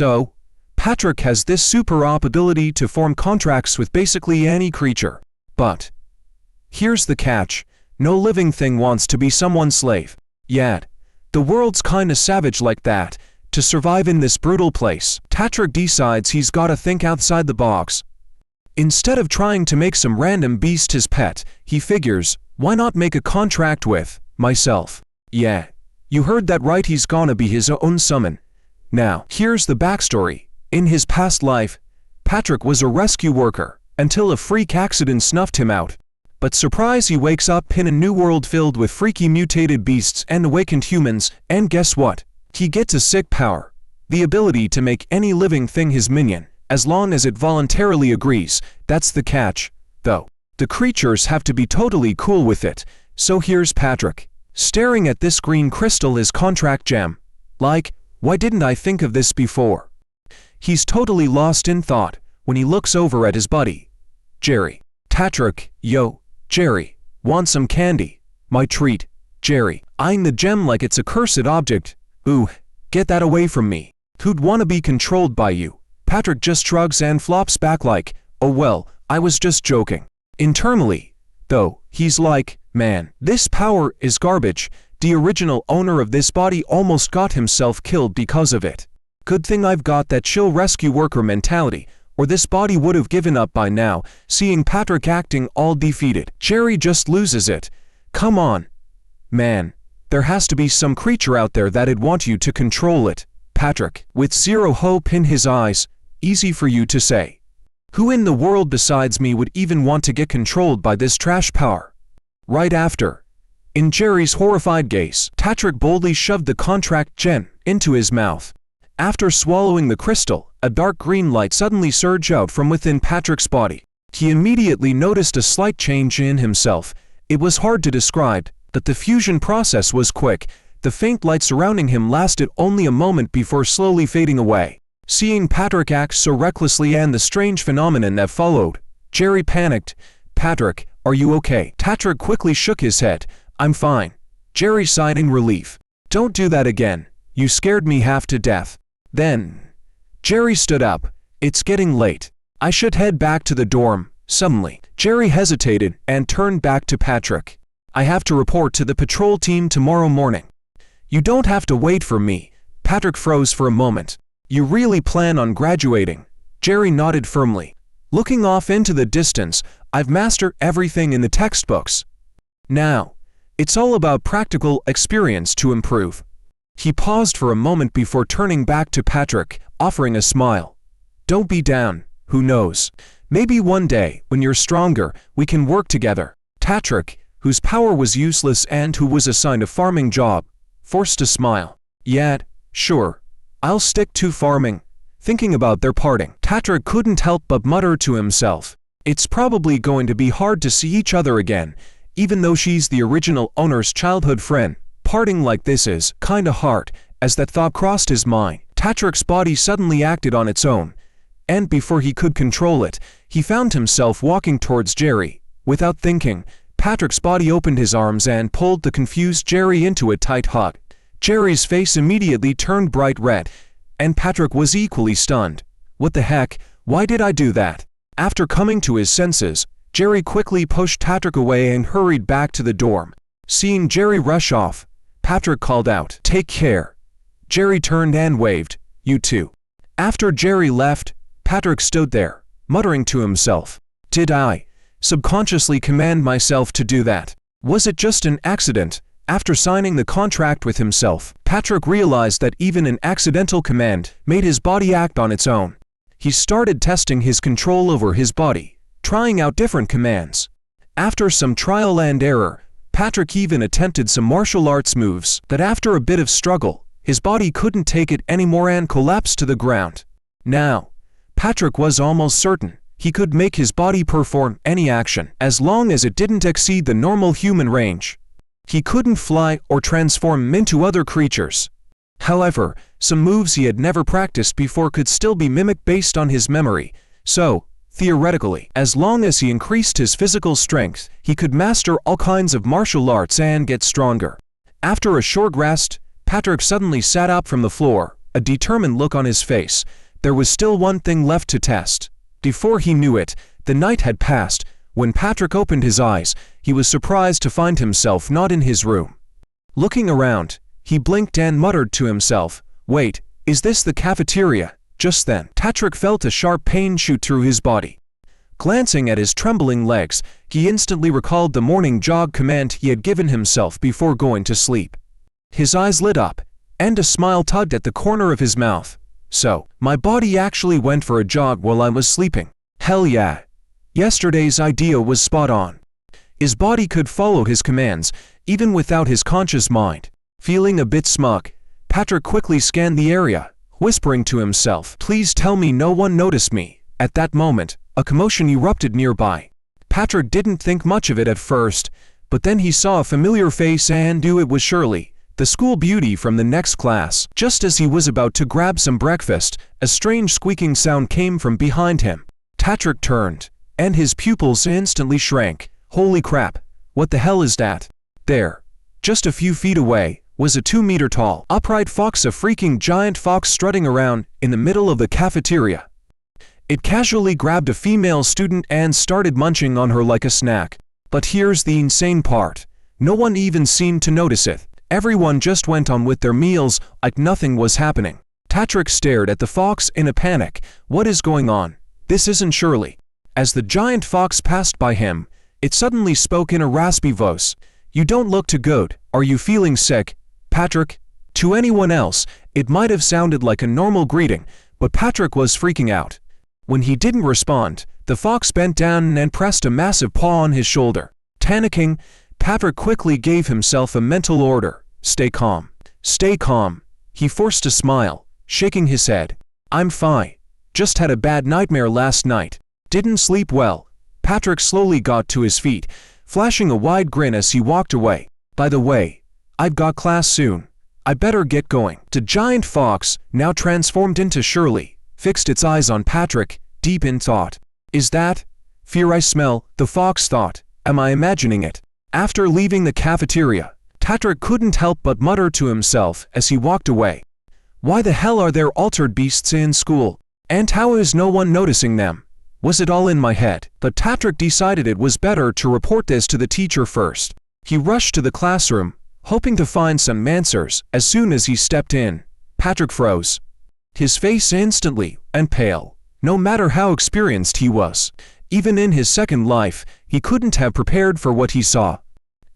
So, Patrick has this super-op ability to form contracts with basically any creature. But here's the catch. No living thing wants to be someone's slave. Yet, the world's kinda savage like that. To survive in this brutal place, Patrick decides he's gotta think outside the box. Instead of trying to make some random beast his pet, he figures, why not make a contract with myself? Yeah, you heard that right, he's gonna be his own summon. Now, here's the backstory. In his past life, Patrick was a rescue worker, until a freak accident snuffed him out. But surprise, he wakes up in a new world filled with freaky mutated beasts and awakened humans, and guess what? He gets a sick power. The ability to make any living thing his minion, as long as it voluntarily agrees. That's the catch, though. The creatures have to be totally cool with it. So here's Patrick, staring at this green crystal, his contract gem. Like, why didn't I think of this before? He's totally lost in thought when he looks over at his buddy, Jerry. Patrick, yo, Jerry, want some candy? My treat. Jerry, eyeing the gem like it's a cursed object. Ooh, get that away from me. Who'd wanna be controlled by you? Patrick just shrugs and flops back like, oh well, I was just joking. Internally, though, he's like, man, this power is garbage. The original owner of this body almost got himself killed because of it. Good thing I've got that chill rescue worker mentality, or this body would have given up by now. Seeing Patrick acting all defeated, Jerry just loses it. Come on, man. There has to be some creature out there that'd want you to control it. Patrick, with zero hope in his eyes, easy for you to say. Who in the world besides me would even want to get controlled by this trash power? Right after, in Jerry's horrified gaze, Patrick boldly shoved the contract gem into his mouth. After swallowing the crystal, a dark green light suddenly surged out from within Patrick's body. He immediately noticed a slight change in himself. It was hard to describe, but the fusion process was quick. The faint light surrounding him lasted only a moment before slowly fading away. Seeing Patrick act so recklessly and the strange phenomenon that followed, Jerry panicked. Patrick, are you okay? Patrick quickly shook his head. I'm fine. Jerry sighed in relief. Don't do that again. You scared me half to death. Then, Jerry stood up. It's getting late. I should head back to the dorm. Suddenly, Jerry hesitated and turned back to Patrick. I have to report to the patrol team tomorrow morning. You don't have to wait for me. Patrick froze for a moment. You really plan on graduating? Jerry nodded firmly. Looking off into the distance, I've mastered everything in the textbooks. Now, it's all about practical experience to improve. He paused for a moment before turning back to Patrick, offering a smile. Don't be down. Who knows? Maybe one day, when you're stronger, we can work together. Patrick, whose power was useless and who was assigned a farming job, forced a smile. Yet, sure, I'll stick to farming. Thinking about their parting, Patrick couldn't help but mutter to himself. It's probably going to be hard to see each other again, even though she's the original owner's childhood friend. Parting like this is kinda hard. As that thought crossed his mind, Patrick's body suddenly acted on its own, and before he could control it, he found himself walking towards Jerry. Without thinking, Patrick's body opened his arms and pulled the confused Jerry into a tight hug. Jerry's face immediately turned bright red, and Patrick was equally stunned. What the heck? Why did I do that? After coming to his senses, Jerry quickly pushed Patrick away and hurried back to the dorm. Seeing Jerry rush off, Patrick called out, "Take care." Jerry turned and waved, "You too." After Jerry left, Patrick stood there, muttering to himself, "Did I subconsciously command myself to do that? Was it just an accident?" After signing the contract with himself, Patrick realized that even an accidental command made his body act on its own. He started testing his control over his body, trying out different commands. After some trial and error, Patrick even attempted some martial arts moves that after a bit of struggle, his body couldn't take it anymore and collapsed to the ground. Now, Patrick was almost certain he could make his body perform any action as long as it didn't exceed the normal human range. He couldn't fly or transform into other creatures. However, some moves he had never practiced before could still be mimicked based on his memory, so, theoretically, as long as he increased his physical strength, he could master all kinds of martial arts and get stronger. After a short rest, Patrick suddenly sat up from the floor, a determined look on his face. There was still one thing left to test. Before he knew it, the night had passed. When Patrick opened his eyes, he was surprised to find himself not in his room. Looking around, he blinked and muttered to himself, "Wait, is this the cafeteria?" Just then, Patrick felt a sharp pain shoot through his body. Glancing at his trembling legs, he instantly recalled the morning jog command he had given himself before going to sleep. His eyes lit up, and a smile tugged at the corner of his mouth. So, my body actually went for a jog while I was sleeping. Hell yeah. Yesterday's idea was spot on. His body could follow his commands, even without his conscious mind. Feeling a bit smug, Patrick quickly scanned the area, whispering to himself, "Please tell me no one noticed me." At that moment, a commotion erupted nearby. Patrick didn't think much of it at first, but then he saw a familiar face and knew it was Shirley, the school beauty from the next class. Just as he was about to grab some breakfast, a strange squeaking sound came from behind him. Patrick turned, and his pupils instantly shrank. Holy crap, what the hell is that? There, just a few feet away, was a 2-meter tall, upright fox, a freaking giant fox strutting around in the middle of the cafeteria. It casually grabbed a female student and started munching on her like a snack. But here's the insane part. No one even seemed to notice it. Everyone just went on with their meals like nothing was happening. Patrick stared at the fox in a panic. What is going on? This isn't Shirley. As the giant fox passed by him, it suddenly spoke in a raspy voice. "You don't look too good. Are you feeling sick, Patrick?" To anyone else, it might have sounded like a normal greeting, but Patrick was freaking out. When he didn't respond, the fox bent down and pressed a massive paw on his shoulder. Panicking, Patrick quickly gave himself a mental order. Stay calm. Stay calm. He forced a smile, shaking his head. "I'm fine. Just had a bad nightmare last night. Didn't sleep well." Patrick slowly got to his feet, flashing a wide grin as he walked away. "By the way, I've got class soon. I better get going." The giant fox, now transformed into Shirley, fixed its eyes on Patrick, deep in thought. "Is that fear I smell?" the fox thought. "Am I imagining it?" After leaving the cafeteria, Patrick couldn't help but mutter to himself as he walked away. Why the hell are there altered beasts in school? And how is no one noticing them? Was it all in my head? But Patrick decided it was better to report this to the teacher first. He rushed to the classroom, hoping to find some answers. As soon as he stepped in, Patrick froze. His face instantly went pale. No matter how experienced he was, even in his second life, he couldn't have prepared for what he saw.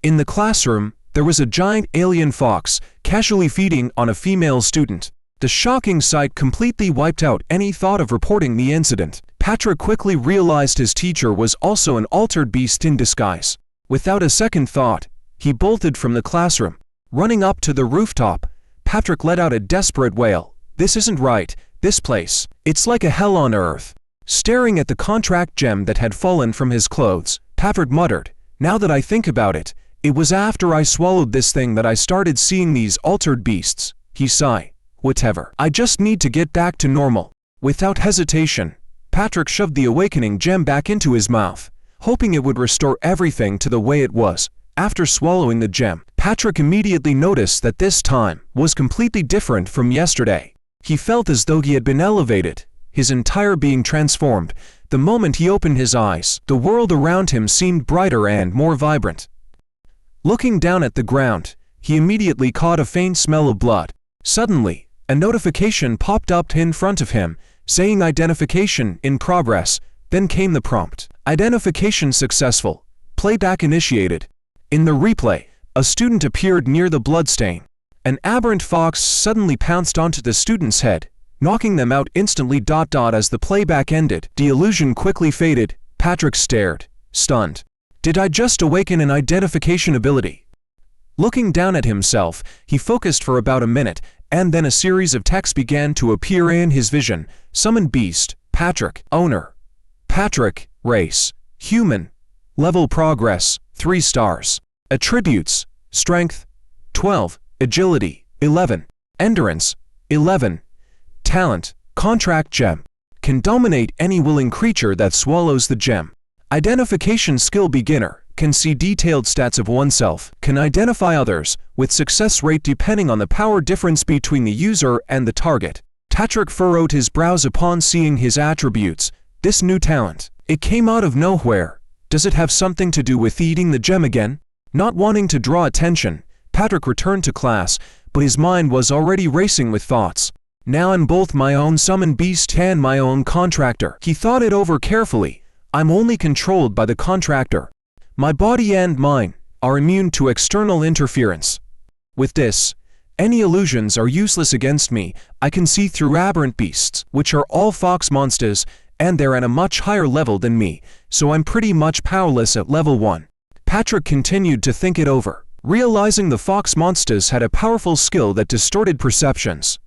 In the classroom, there was a giant alien fox casually feeding on a female student. The shocking sight completely wiped out any thought of reporting the incident. Patrick quickly realized his teacher was also an altered beast in disguise. Without a second thought, he bolted from the classroom. Running up to the rooftop, Patrick let out a desperate wail. "This isn't right. This place, it's like a hell on earth." Staring at the contract gem that had fallen from his clothes, Patrick muttered, "Now that I think about it, it was after I swallowed this thing that I started seeing these altered beasts." He sighed. "Whatever. I just need to get back to normal." Without hesitation, Patrick shoved the awakening gem back into his mouth, hoping it would restore everything to the way it was. After swallowing the gem, Patrick immediately noticed that this time was completely different from yesterday. He felt as though he had been elevated, his entire being transformed. The moment he opened his eyes, the world around him seemed brighter and more vibrant. Looking down at the ground, he immediately caught a faint smell of blood. Suddenly, a notification popped up in front of him, saying identification in progress. Then came the prompt. Identification successful. Playback initiated. In the replay, a student appeared near the bloodstain. An aberrant fox suddenly pounced onto the student's head, knocking them out instantly. As the playback ended, the illusion quickly faded. Patrick stared, stunned. Did I just awaken an identification ability? Looking down at himself, he focused for about a minute, and then a series of texts began to appear in his vision. Summon beast, Patrick, owner, Patrick, race, human, level progress, 3 stars, attributes, strength, 12, agility, 11, endurance, 11, talent, contract gem, can dominate any willing creature that swallows the gem. Identification skill beginner, can see detailed stats of oneself, can identify others, with success rate depending on the power difference between the user and the target. Patrick furrowed his brows upon seeing his attributes. This new talent, it came out of nowhere. Does it have something to do with eating the gem again? Not wanting to draw attention, Patrick returned to class, but his mind was already racing with thoughts. Now I'm both my own summoned beast and my own contractor. He thought it over carefully. I'm only controlled by the contractor. My body and mind are immune to external interference. With this, any illusions are useless against me. I can see through aberrant beasts, which are all fox monsters, and they're at a much higher level than me, so I'm pretty much powerless at level 1. Patrick continued to think it over, realizing the fox monsters had a powerful skill that distorted perceptions.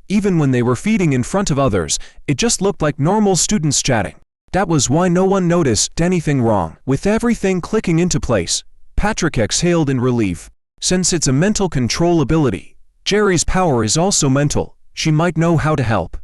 Even when they were feeding in front of others, it just looked like normal students chatting. That was why no one noticed anything wrong. With everything clicking into place, Patrick exhaled in relief. Since it's a mental control ability, Jerry's power is also mental. She might know how to help.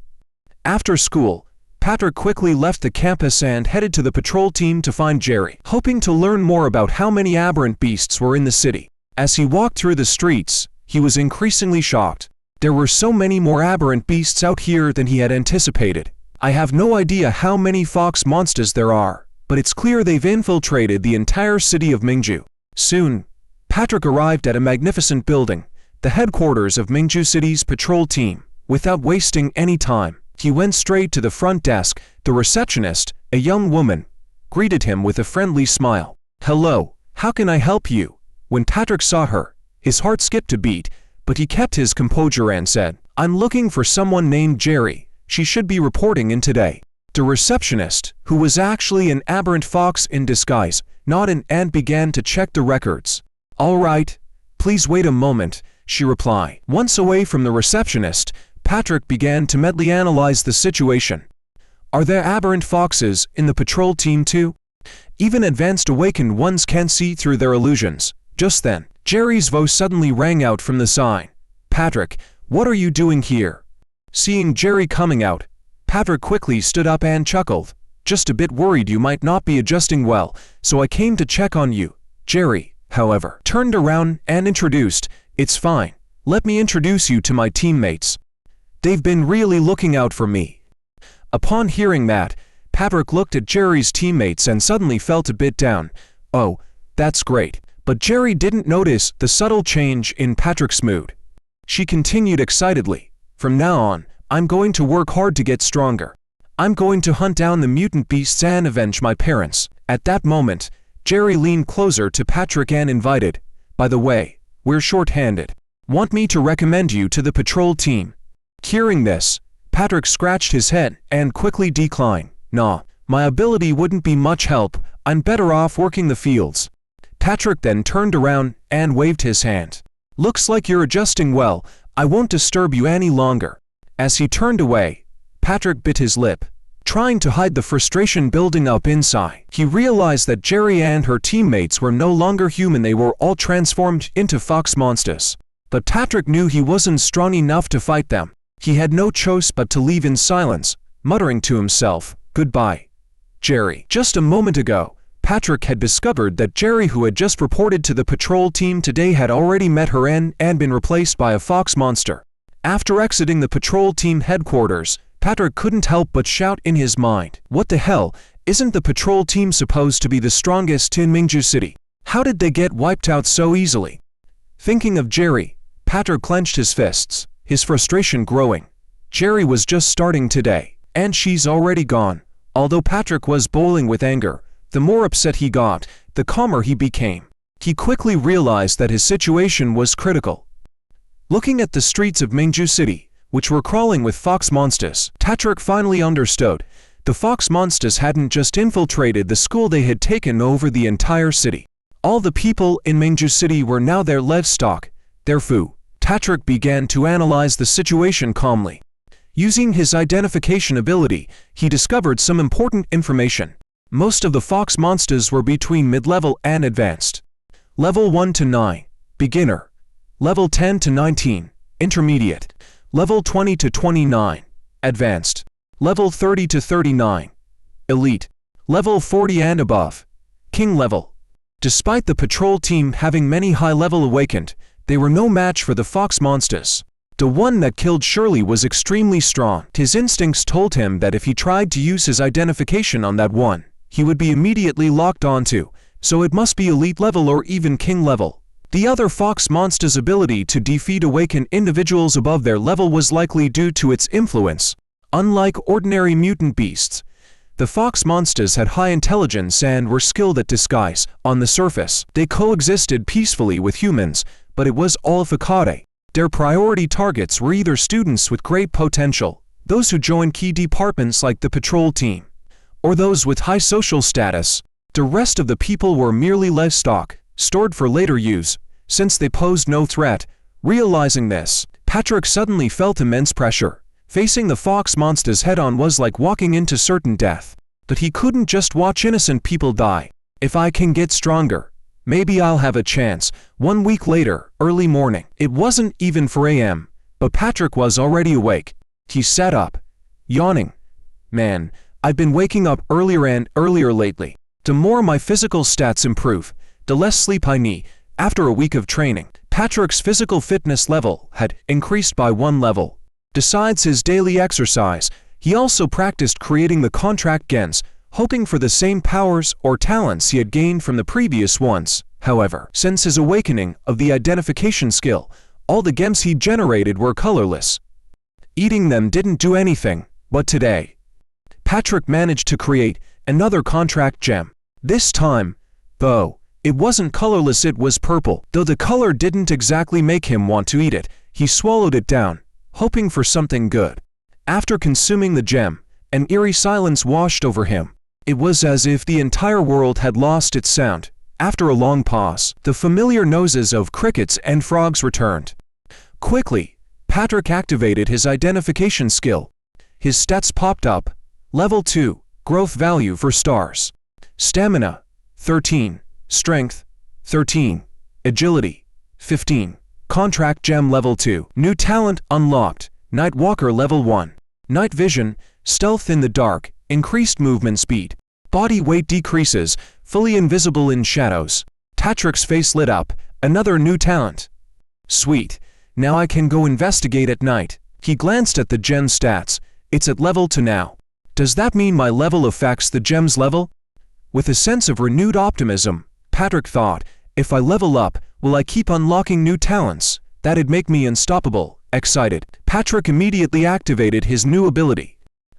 After school, Patrick quickly left the campus and headed to the patrol team to find Jerry, hoping to learn more about how many aberrant beasts were in the city. As he walked through the streets, he was increasingly shocked. There were so many more aberrant beasts out here than he had anticipated. I have no idea how many fox monsters there are, but it's clear they've infiltrated the entire city of Mingju. Soon, Patrick arrived at a magnificent building, the headquarters of Mingju City's patrol team. Without wasting any time, he went straight to the front desk. The receptionist, a young woman, greeted him with a friendly smile. "Hello, how can I help you?" When Patrick saw her, his heart skipped a beat, but he kept his composure and said, "I'm looking for someone named Jerry. She should be reporting in today." The receptionist, who was actually an aberrant fox in disguise, nodded and began to check the records. "All right, please wait a moment," she replied. Once away from the receptionist, Patrick began to mentally analyze the situation. Are there aberrant foxes in the patrol team too? Even advanced awakened ones can't see through their illusions. Just then, Jerry's voice suddenly rang out from the sign. "Patrick, what are you doing here?" Seeing Jerry coming out, Patrick quickly stood up and chuckled. "Just a bit worried you might not be adjusting well, so I came to check on you." Jerry, however, turned around and introduced, "It's fine. Let me introduce you to my teammates. They've been really looking out for me." Upon hearing that, Patrick looked at Jerry's teammates and suddenly felt a bit down. "Oh, that's great." But Jerry didn't notice the subtle change in Patrick's mood. She continued excitedly, "From now on, I'm going to work hard to get stronger. I'm going to hunt down the mutant beasts and avenge my parents." At that moment, Jerry leaned closer to Patrick and invited, "By the way, we're short-handed. Want me to recommend you to the patrol team?" Hearing this, Patrick scratched his head and quickly declined. "Nah, my ability wouldn't be much help. I'm better off working the fields." Patrick then turned around and waved his hand. "Looks like you're adjusting well. I won't disturb you any longer." As he turned away, Patrick bit his lip, trying to hide the frustration building up inside. He realized that Jerry and her teammates were no longer human. They were all transformed into fox monsters. But Patrick knew he wasn't strong enough to fight them. He had no choice but to leave in silence, muttering to himself, "Goodbye, Jerry." Just a moment ago, Patrick had discovered that Jerry, who had just reported to the patrol team today, had already met her end and been replaced by a fox monster. After exiting the patrol team headquarters, Patrick couldn't help but shout in his mind, "What the hell? Isn't the patrol team supposed to be the strongest in Mingju City? How did they get wiped out so easily?" Thinking of Jerry, Patrick clenched his fists, his frustration growing. Jerry was just starting today, and she's already gone. Although Patrick was boiling with anger, the more upset he got, the calmer he became. He quickly realized that his situation was critical. Looking at the streets of Mingju City, which were crawling with fox monsters, Patrick finally understood. The fox monsters hadn't just infiltrated the school, they had taken over the entire city. All the people in Mingju City were now their livestock, their food. Patrick began to analyze the situation calmly. Using his identification ability, he discovered some important information. Most of the fox monsters were between mid-level and advanced. Level 1 to 9, beginner. Level 10 to 19, intermediate. Level 20 to 29, advanced. Level 30 to 39, elite. Level 40 and above, king level. Despite the patrol team having many high-level awakened, they were no match for the fox monsters. The one that killed Shirley was extremely strong. His instincts told him that if he tried to use his identification on that one, he would be immediately locked onto, so it must be elite level or even king level. The other fox monster's ability to defeat awakened individuals above their level was likely due to its influence. Unlike ordinary mutant beasts, the fox monsters had high intelligence and were skilled at disguise. On the surface, they coexisted peacefully with humans, but it was all facade. Their priority targets were either students with great potential, those who joined key departments like the patrol team, or those with high social status. The rest of the people were merely livestock, stored for later use, since they posed no threat. Realizing this, Patrick suddenly felt immense pressure. Facing the fox monsters head-on was like walking into certain death. But he couldn't just watch innocent people die. If I can get stronger, maybe I'll have a chance. 1 week later, early morning. It wasn't even 4 a.m., but Patrick was already awake. He sat up, yawning. Man, I've been waking up earlier and earlier lately. The more my physical stats improve, the less sleep I need. After a week of training, Patrick's physical fitness level had increased by 1 level. Besides his daily exercise, he also practiced creating the contract gens, hoping for the same powers or talents he had gained from the previous ones. However, since his awakening of the identification skill, all the gems he generated were colorless. Eating them didn't do anything, but today, Patrick managed to create another contract gem. This time, though, it wasn't colorless, it was purple. Though the color didn't exactly make him want to eat it, he swallowed it down, hoping for something good. After consuming the gem, an eerie silence washed over him. It was as if the entire world had lost its sound. After a long pause, the familiar noises of crickets and frogs returned. Quickly, Patrick activated his identification skill. His stats popped up. Level 2, growth value for stars. Stamina, 13. Strength, 13. Agility, 15. Contract gem level 2. New talent unlocked. Nightwalker level 1. Night vision, stealth in the dark, increased movement speed. Body weight decreases, fully invisible in shadows. Patrick's face lit up. Another new talent. Sweet. Now I can go investigate at night. He glanced at the gem stats. It's at level 2 now. Does that mean my level affects the gem's level? With a sense of renewed optimism, Patrick thought, if I level up, will I keep unlocking new talents? That'd make me unstoppable. Excited, Patrick immediately activated his new ability.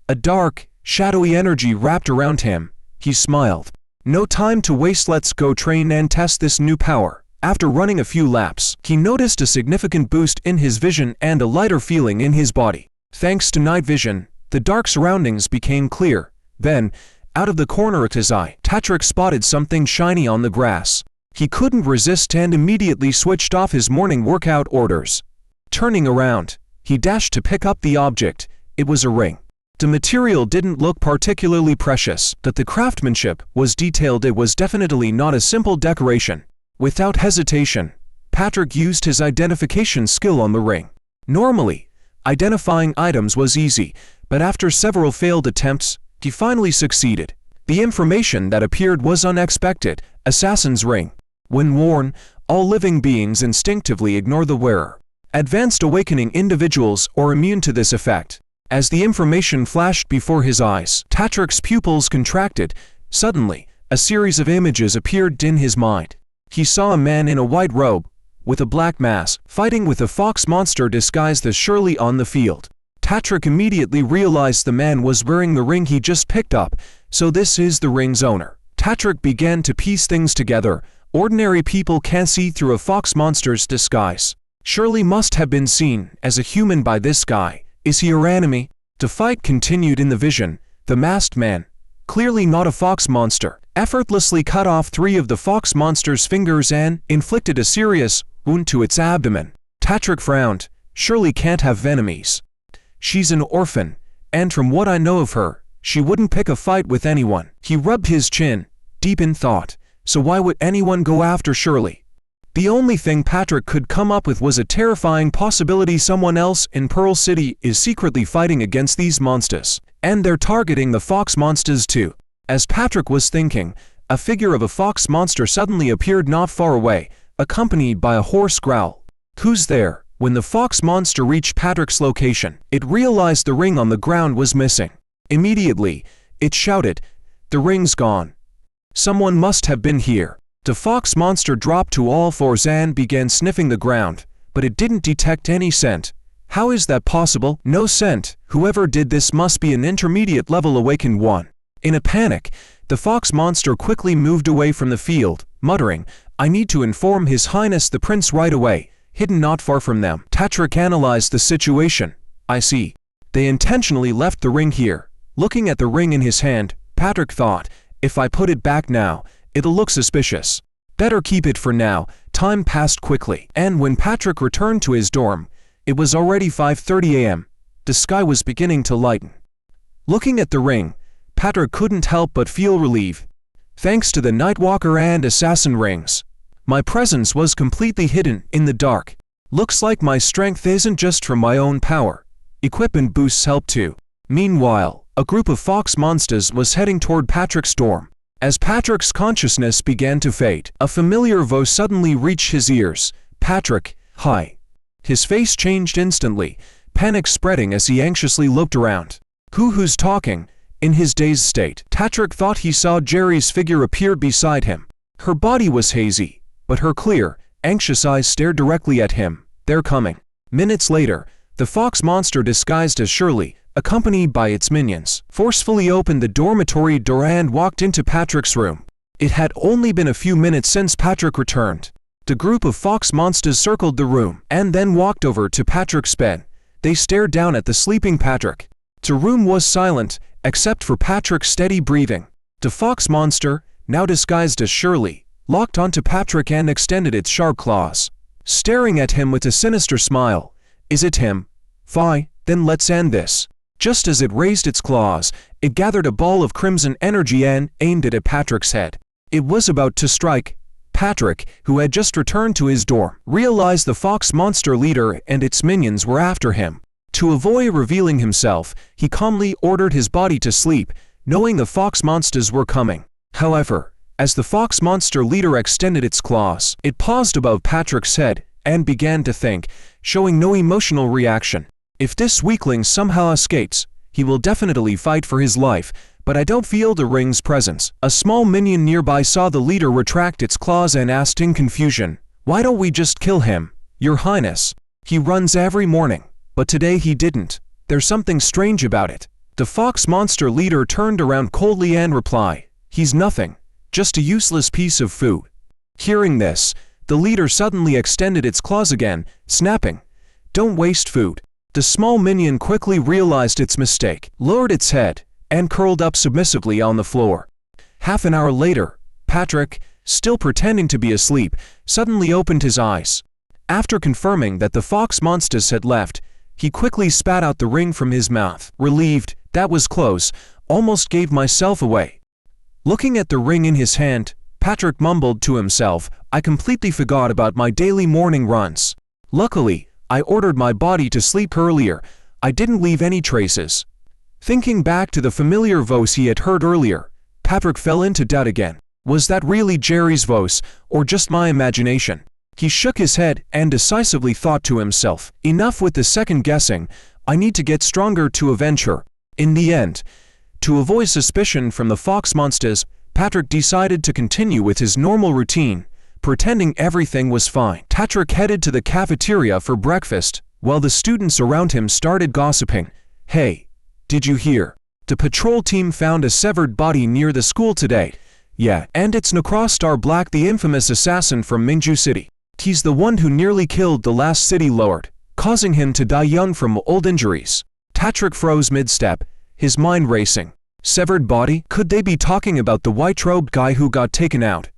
A dark, shadowy energy wrapped around him. He smiled. No time to waste, let's go train and test this new power. After running a few laps, he noticed a significant boost in his vision and a lighter feeling in his body. Thanks to night vision, the dark surroundings became clear. Then, out of the corner of his eye, Patrick spotted something shiny on the grass. He couldn't resist and immediately switched off his morning workout orders. Turning around, he dashed to pick up the object. It was a ring. The material didn't look particularly precious, but the craftsmanship was detailed. It was definitely not a simple decoration. Without hesitation, Patrick used his identification skill on the ring. Normally, identifying items was easy, but after several failed attempts, he finally succeeded. The information that appeared was unexpected. Assassin's ring. When worn, all living beings instinctively ignore the wearer. Advanced awakening individuals are immune to this effect. As the information flashed before his eyes, Patrick's pupils contracted. Suddenly, a series of images appeared in his mind. He saw a man in a white robe, with a black mask, fighting with a fox monster disguised as Shirley on the field. Patrick immediately realized the man was wearing the ring he just picked up, so this is the ring's owner. Patrick began to piece things together. Ordinary people can't see through a fox monster's disguise. Shirley must have been seen as a human by this guy. Is he her enemy? The fight continued in the vision. The masked man, clearly not a fox monster, effortlessly cut off 3 of the fox monster's fingers and inflicted a serious wound to its abdomen. Patrick frowned. Shirley can't have enemies. She's an orphan, and from what I know of her, she wouldn't pick a fight with anyone. He rubbed his chin, deep in thought. So why would anyone go after Shirley? The only thing Patrick could come up with was a terrifying possibility: someone else in Pearl City is secretly fighting against these monsters, and they're targeting the fox monsters too. As Patrick was thinking, a figure of a fox monster suddenly appeared not far away, accompanied by a hoarse growl. "Who's there?" When the fox monster reached Patrick's location, it realized the ring on the ground was missing. Immediately, it shouted, "The ring's gone. Someone must have been here." The fox monster dropped to all fours and began sniffing the ground, but it didn't detect any scent. How is that possible? No scent. Whoever did this must be an intermediate level awakened one. In a panic, the fox monster quickly moved away from the field, muttering, "I need to inform His Highness the Prince right away." Hidden not far from them, Patrick analyzed the situation. "I see. They intentionally left the ring here." Looking at the ring in his hand, Patrick thought, "If I put it back now, it'll look suspicious. Better keep it for now." Time passed quickly, and when Patrick returned to his dorm, it was already 5:30 a.m. The sky was beginning to lighten. Looking at the ring, Patrick couldn't help but feel relief. Thanks to the Nightwalker and Assassin rings, my presence was completely hidden in the dark. Looks like my strength isn't just from my own power. Equipment boosts help too. Meanwhile, a group of fox monsters was heading toward Patrick's dorm. As Patrick's consciousness began to fade, a familiar voice suddenly reached his ears. "Patrick, hi." His face changed instantly, panic spreading as he anxiously looked around. Who's talking? In his dazed state, Patrick thought he saw Jerry's figure appear beside him. Her body was hazy, but her clear, anxious eyes stared directly at him. "They're coming." Minutes later, the fox monster disguised as Shirley, accompanied by its minions, forcefully opened the dormitory door and walked into Patrick's room. It had only been a few minutes since Patrick returned. The group of fox monsters circled the room and then walked over to Patrick's bed. They stared down at the sleeping Patrick. The room was silent, except for Patrick's steady breathing. The fox monster, now disguised as Shirley, locked onto Patrick and extended its sharp claws, staring at him with a sinister smile. "Is it him? Fine, then let's end this." Just as it raised its claws, it gathered a ball of crimson energy and aimed it at Patrick's head. It was about to strike. Patrick, who had just returned to his dorm, realized the fox monster leader and its minions were after him. To avoid revealing himself, he calmly ordered his body to sleep, knowing the fox monsters were coming. However, as the fox monster leader extended its claws, it paused above Patrick's head and began to think, showing no emotional reaction. "If this weakling somehow escapes, he will definitely fight for his life, but I don't feel the ring's presence." A small minion nearby saw the leader retract its claws and asked in confusion, "Why don't we just kill him, Your Highness? He runs every morning, but today he didn't. There's something strange about it." The fox monster leader turned around coldly and replied, "He's nothing, just a useless piece of food." Hearing this, the leader suddenly extended its claws again, snapping, "Don't waste food." The small minion quickly realized its mistake, lowered its head, and curled up submissively on the floor. Half an hour later, Patrick, still pretending to be asleep, suddenly opened his eyes. After confirming that the fox monsters had left, he quickly spat out the ring from his mouth. Relieved, "That was close, almost gave myself away." Looking at the ring in his hand, Patrick mumbled to himself, "I completely forgot about my daily morning runs. Luckily, I ordered my body to sleep earlier. I didn't leave any traces." Thinking back to the familiar voice he had heard earlier, Patrick fell into doubt again. Was that really Jerry's voice, or just my imagination? He shook his head and decisively thought to himself, "Enough with the second guessing, I need to get stronger to avenge her." In the end, to avoid suspicion from the fox monsters, Patrick decided to continue with his normal routine, pretending everything was fine. Patrick headed to the cafeteria for breakfast, while the students around him started gossiping. "Hey, did you hear? The patrol team found a severed body near the school today." "Yeah, and it's Necrostar Black, the infamous assassin from Mingju City. He's the one who nearly killed the last city lord, causing him to die young from old injuries." Patrick froze mid-step, his mind racing. Severed body? Could they be talking about the white-robed guy who got taken out?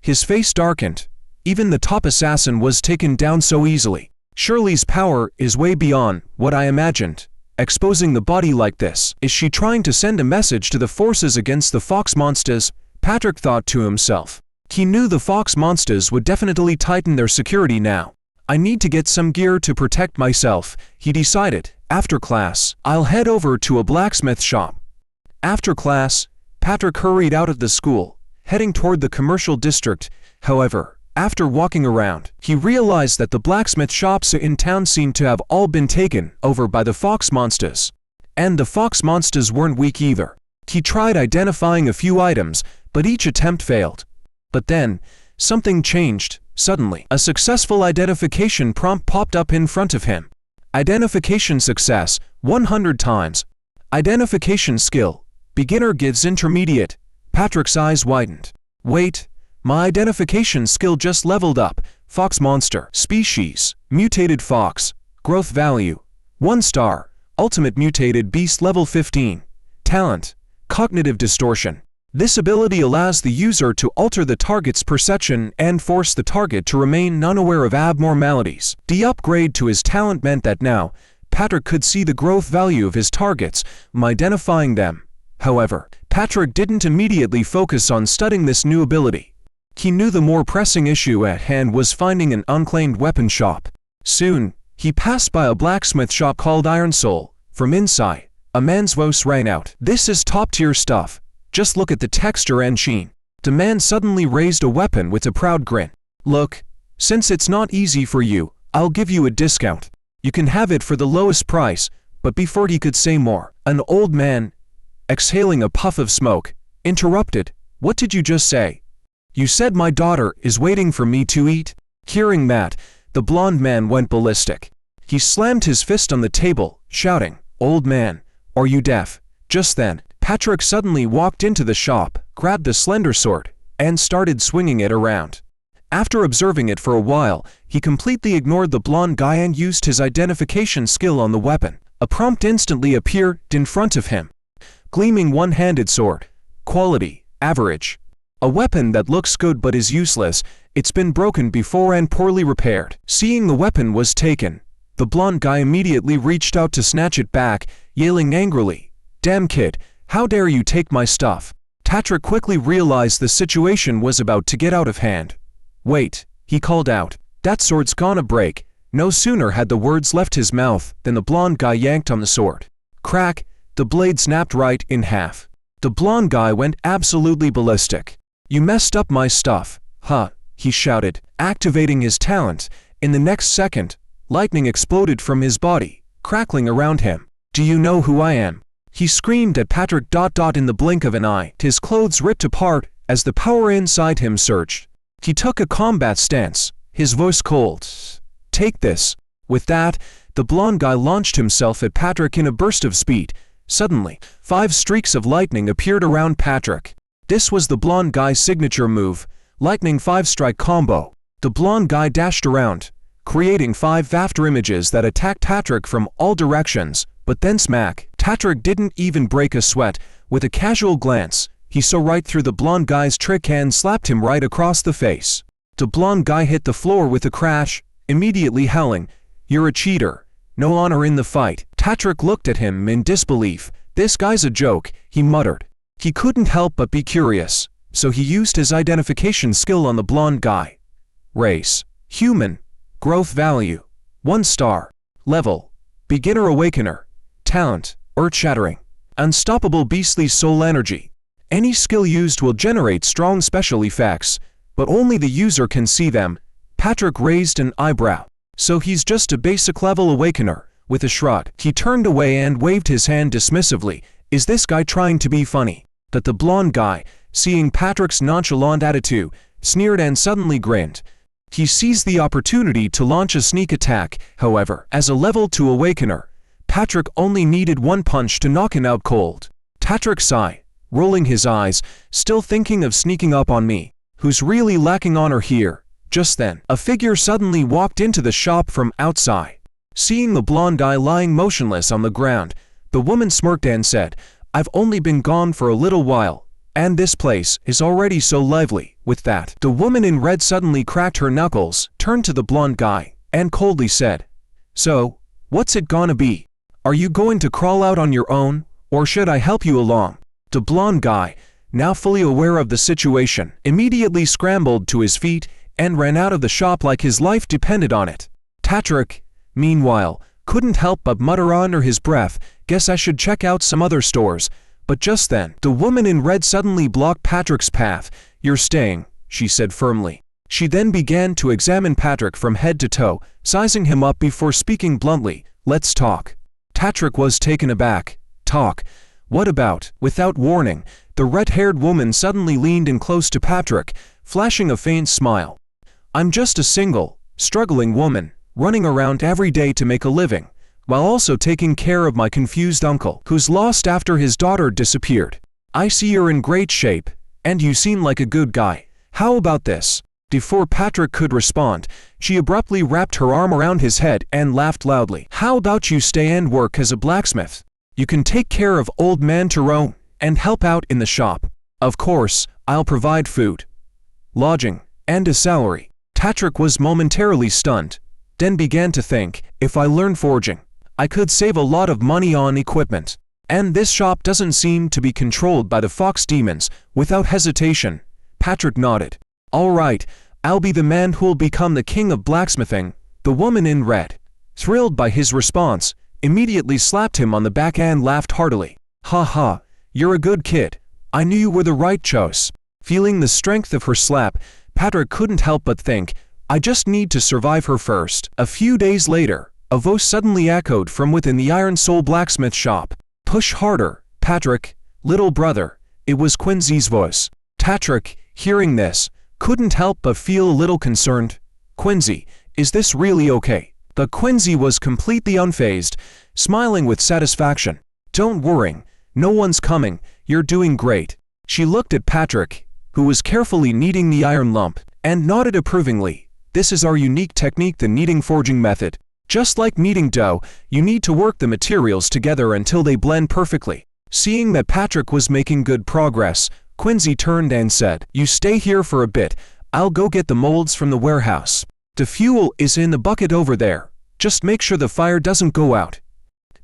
His face darkened. Even the top assassin was taken down so easily. Shirley's power is way beyond what I imagined. Exposing the body like this, is she trying to send a message to the forces against the fox monsters? Patrick thought to himself. He knew the fox monsters would definitely tighten their security now. "I need to get some gear to protect myself," he decided. After class, I'll head over to a blacksmith shop. After class, Patrick hurried out of the school, heading toward the commercial district. However, after walking around, he realized that the blacksmith shops in town seemed to have all been taken over by the fox monsters. And the fox monsters weren't weak either. He tried identifying a few items, but each attempt failed. But then, something changed. Suddenly, a successful identification prompt popped up in front of him. Identification success, 100 times. Identification skill, beginner gives intermediate. Patrick's eyes widened. Wait, my identification skill just leveled up. Fox monster, species, mutated fox, growth value, 1 star, ultimate mutated beast level 15. Talent, cognitive distortion. This ability allows the user to alter the target's perception and force the target to remain unaware of abnormalities. The upgrade to his talent meant that now, Patrick could see the growth value of his targets, identifying them. However, Patrick didn't immediately focus on studying this new ability. He knew the more pressing issue at hand was finding an unclaimed weapon shop. Soon, he passed by a blacksmith shop called Iron Soul. From inside, a man's voice rang out. "This is top-tier stuff. Just look at the texture and sheen." The man suddenly raised a weapon with a proud grin. "Look, since it's not easy for you, I'll give you a discount. You can have it for the lowest price." But before he could say more, an old man, exhaling a puff of smoke, interrupted. "What did you just say?" "You said my daughter is waiting for me to eat." Hearing that, the blond man went ballistic. He slammed his fist on the table, shouting, "Old man, are you deaf?" Just then, Patrick suddenly walked into the shop, grabbed a slender sword, and started swinging it around. After observing it for a while, he completely ignored the blonde guy and used his identification skill on the weapon. A prompt instantly appeared in front of him. Gleaming one-handed sword. Quality, average. A weapon that looks good but is useless. It's been broken before and poorly repaired. Seeing the weapon was taken, the blonde guy immediately reached out to snatch it back, yelling angrily, "Damn kid, how dare you take my stuff?" Patrick quickly realized the situation was about to get out of hand. "Wait," he called out, "that sword's gonna break." No sooner had the words left his mouth than the blonde guy yanked on the sword. Crack, the blade snapped right in half. The blonde guy went absolutely ballistic. "You messed up my stuff, huh?" he shouted, activating his talent. In the next second, lightning exploded from his body, crackling around him. "Do you know who I am?" he screamed at Patrick. In the blink of an eye, his clothes ripped apart as the power inside him surged. He took a combat stance, his voice cold. "Take this." With that, the blonde guy launched himself at Patrick in a burst of speed. Suddenly, 5 streaks of lightning appeared around Patrick. This was the blonde guy's signature move, Lightning 5-strike combo. The blonde guy dashed around, creating 5 after images that attacked Patrick from all directions, but then smack. Patrick didn't even break a sweat. With a casual glance, he saw right through the blonde guy's trick and slapped him right across the face. The blonde guy hit the floor with a crash, immediately howling, "You're a cheater. No honor in the fight." Patrick looked at him in disbelief. "This guy's a joke," he muttered. He couldn't help but be curious, so he used his identification skill on the blonde guy. Race, human. Growth value, 1 star. Level, beginner awakener. Talent, earth-shattering. Unstoppable beastly soul energy. Any skill used will generate strong special effects, but only the user can see them. Patrick raised an eyebrow. "So he's just a basic level awakener." With a shrug, he turned away and waved his hand dismissively. "Is this guy trying to be funny?" But the blonde guy, seeing Patrick's nonchalant attitude, sneered and suddenly grinned. He seized the opportunity to launch a sneak attack. However, as a level 2 awakener, Patrick only needed 1 punch to knock him out cold. Patrick sighed, rolling his eyes, still thinking of sneaking up on me. Who's really lacking honor here? Just then, a figure suddenly walked into the shop from outside. Seeing the blonde guy lying motionless on the ground, the woman smirked and said, "I've only been gone for a little while, and this place is already so lively." With that, the woman in red suddenly cracked her knuckles, turned to the blonde guy, and coldly said, "So, what's it gonna be? Are you going to crawl out on your own, or should I help you along?" The blonde guy, now fully aware of the situation, immediately scrambled to his feet and ran out of the shop like his life depended on it. Patrick, meanwhile, couldn't help but mutter under his breath, "Guess I should check out some other stores." But just then, the woman in red suddenly blocked Patrick's path. "You're staying," she said firmly. She then began to examine Patrick from head to toe, sizing him up before speaking bluntly, "Let's talk." Patrick was taken aback. "Talk? What about?" Without warning, the red-haired woman suddenly leaned in close to Patrick, flashing a faint smile. "I'm just a single, struggling woman, running around every day to make a living, while also taking care of my confused uncle, who's lost after his daughter disappeared. I see you're in great shape, and you seem like a good guy. How about this?" Before Patrick could respond, she abruptly wrapped her arm around his head and laughed loudly. "How about you stay and work as a blacksmith? You can take care of old man Tyrone and help out in the shop. Of course, I'll provide food, lodging, and a salary." Patrick was momentarily stunned, then began to think, "If I learn forging, I could save a lot of money on equipment. And this shop doesn't seem to be controlled by the fox demons." Without hesitation, Patrick nodded. "All right, I'll be the man who'll become the king of blacksmithing." The woman in red, thrilled by his response, immediately slapped him on the back and laughed heartily. "Ha ha, you're a good kid. I knew you were the right choice." Feeling the strength of her slap, Patrick couldn't help but think, "I just need to survive her first." A few days later, a voice suddenly echoed from within the Iron Soul blacksmith shop. "Push harder, Patrick, little brother." It was Quincy's voice. Patrick, hearing this, couldn't help but feel a little concerned. "Quincy, is this really okay?" But Quincy was completely unfazed, smiling with satisfaction. "Don't worry, no one's coming, you're doing great." She looked at Patrick, who was carefully kneading the iron lump, and nodded approvingly. "This is our unique technique, the kneading forging method. Just like kneading dough, you need to work the materials together until they blend perfectly." Seeing that Patrick was making good progress, Quincy turned and said, "You stay here for a bit, I'll go get the molds from the warehouse. The fuel is in the bucket over there. Just make sure the fire doesn't go out."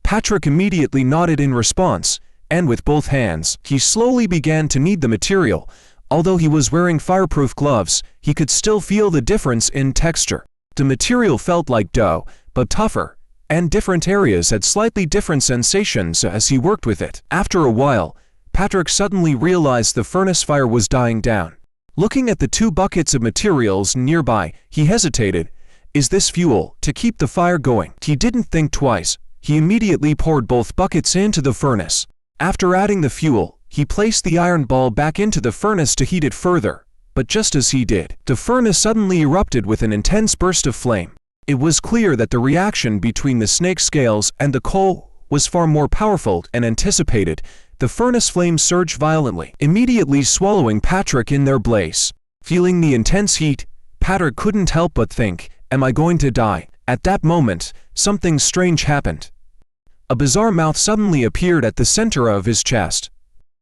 Patrick immediately nodded in response, and with both hands, he slowly began to knead the material. Although he was wearing fireproof gloves, he could still feel the difference in texture. The material felt like dough, but tougher, and different areas had slightly different sensations as he worked with it. After a while, Patrick suddenly realized the furnace fire was dying down. Looking at the two buckets of materials nearby, he hesitated. "Is this fuel to keep the fire going?" He didn't think twice. He immediately poured both buckets into the furnace. After adding the fuel, he placed the iron ball back into the furnace to heat it further. But just as he did, the furnace suddenly erupted with an intense burst of flame. It was clear that the reaction between the snake scales and the coal was far more powerful than anticipated. The furnace flames surged violently, immediately swallowing Patrick in their blaze. Feeling the intense heat, Patrick couldn't help but think, "Am I going to die?" At that moment, something strange happened. A bizarre mouth suddenly appeared at the center of his chest.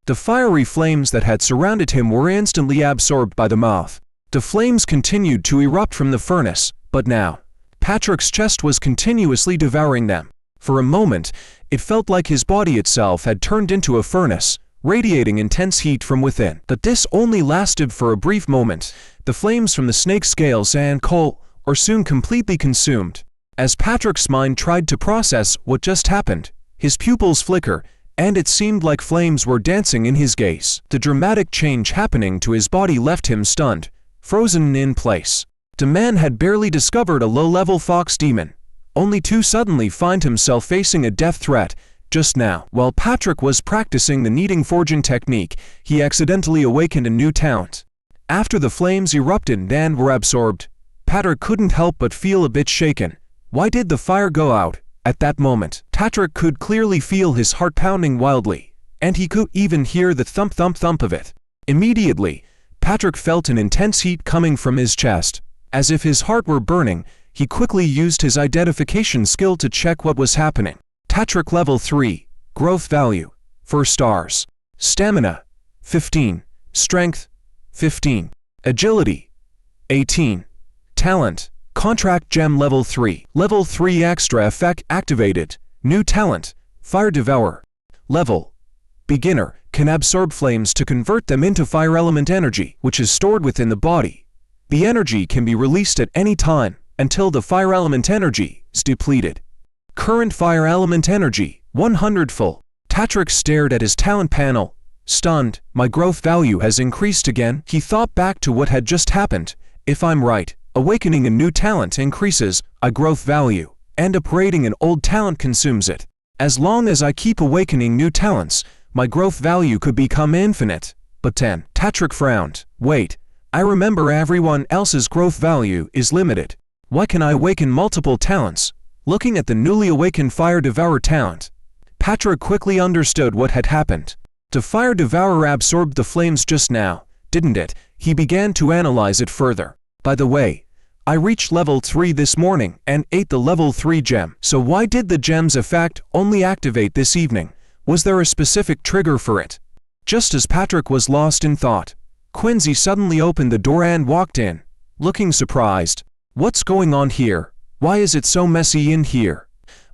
The fiery flames that had surrounded him were instantly absorbed by the mouth. The flames continued to erupt from the furnace, but now, Patrick's chest was continuously devouring them. For a moment, it felt like his body itself had turned into a furnace, radiating intense heat from within. But this only lasted for a brief moment. The flames from the snake scales and coal were soon completely consumed. As Patrick's mind tried to process what just happened, his pupils flickered, and it seemed like flames were dancing in his gaze. The dramatic change happening to his body left him stunned, frozen in place. The man had barely discovered a low-level fox demon, only to suddenly find himself facing a death threat. Just now, while Patrick was practicing the kneading forging technique, he accidentally awakened a new talent. After the flames erupted and were absorbed, Patrick couldn't help but feel a bit shaken. Why did the fire go out? At that moment, Patrick could clearly feel his heart pounding wildly, and he could even hear the thump-thump-thump of it. Immediately, Patrick felt an intense heat coming from his chest. As if his heart were burning, he quickly used his identification skill to check what was happening. Patrick level 3, growth value, 4 stars. Stamina, 15. Strength, 15. Agility, 18. Talent, contract gem level 3. Level 3 extra effect activated. New talent, fire devour. Level, beginner, can absorb flames to convert them into fire element energy, which is stored within the body. The energy can be released at any time until the fire element energy is depleted. Current fire element energy, 100 full. Patrick stared at his talent panel, Stunned, my growth value has increased again. He thought back to what had just happened. If I'm right, awakening a new talent increases a growth value, and upgrading an old talent consumes it. As long as I keep awakening new talents, my growth value could become infinite. But 10. Patrick frowned. Wait, I remember everyone else's growth value is limited. Why can I awaken multiple talents? Looking at the newly awakened Fire Devourer talent, Patrick quickly understood what had happened. The Fire Devourer absorbed the flames just now, didn't it? He began to analyze it further. By the way, I reached level 3 this morning and ate the level 3 gem. So why did the gem's effect only activate this evening? Was there a specific trigger for it? Just as Patrick was lost in thought, Quincy suddenly opened the door and walked in, looking surprised. What's going on here? Why is it so messy in here?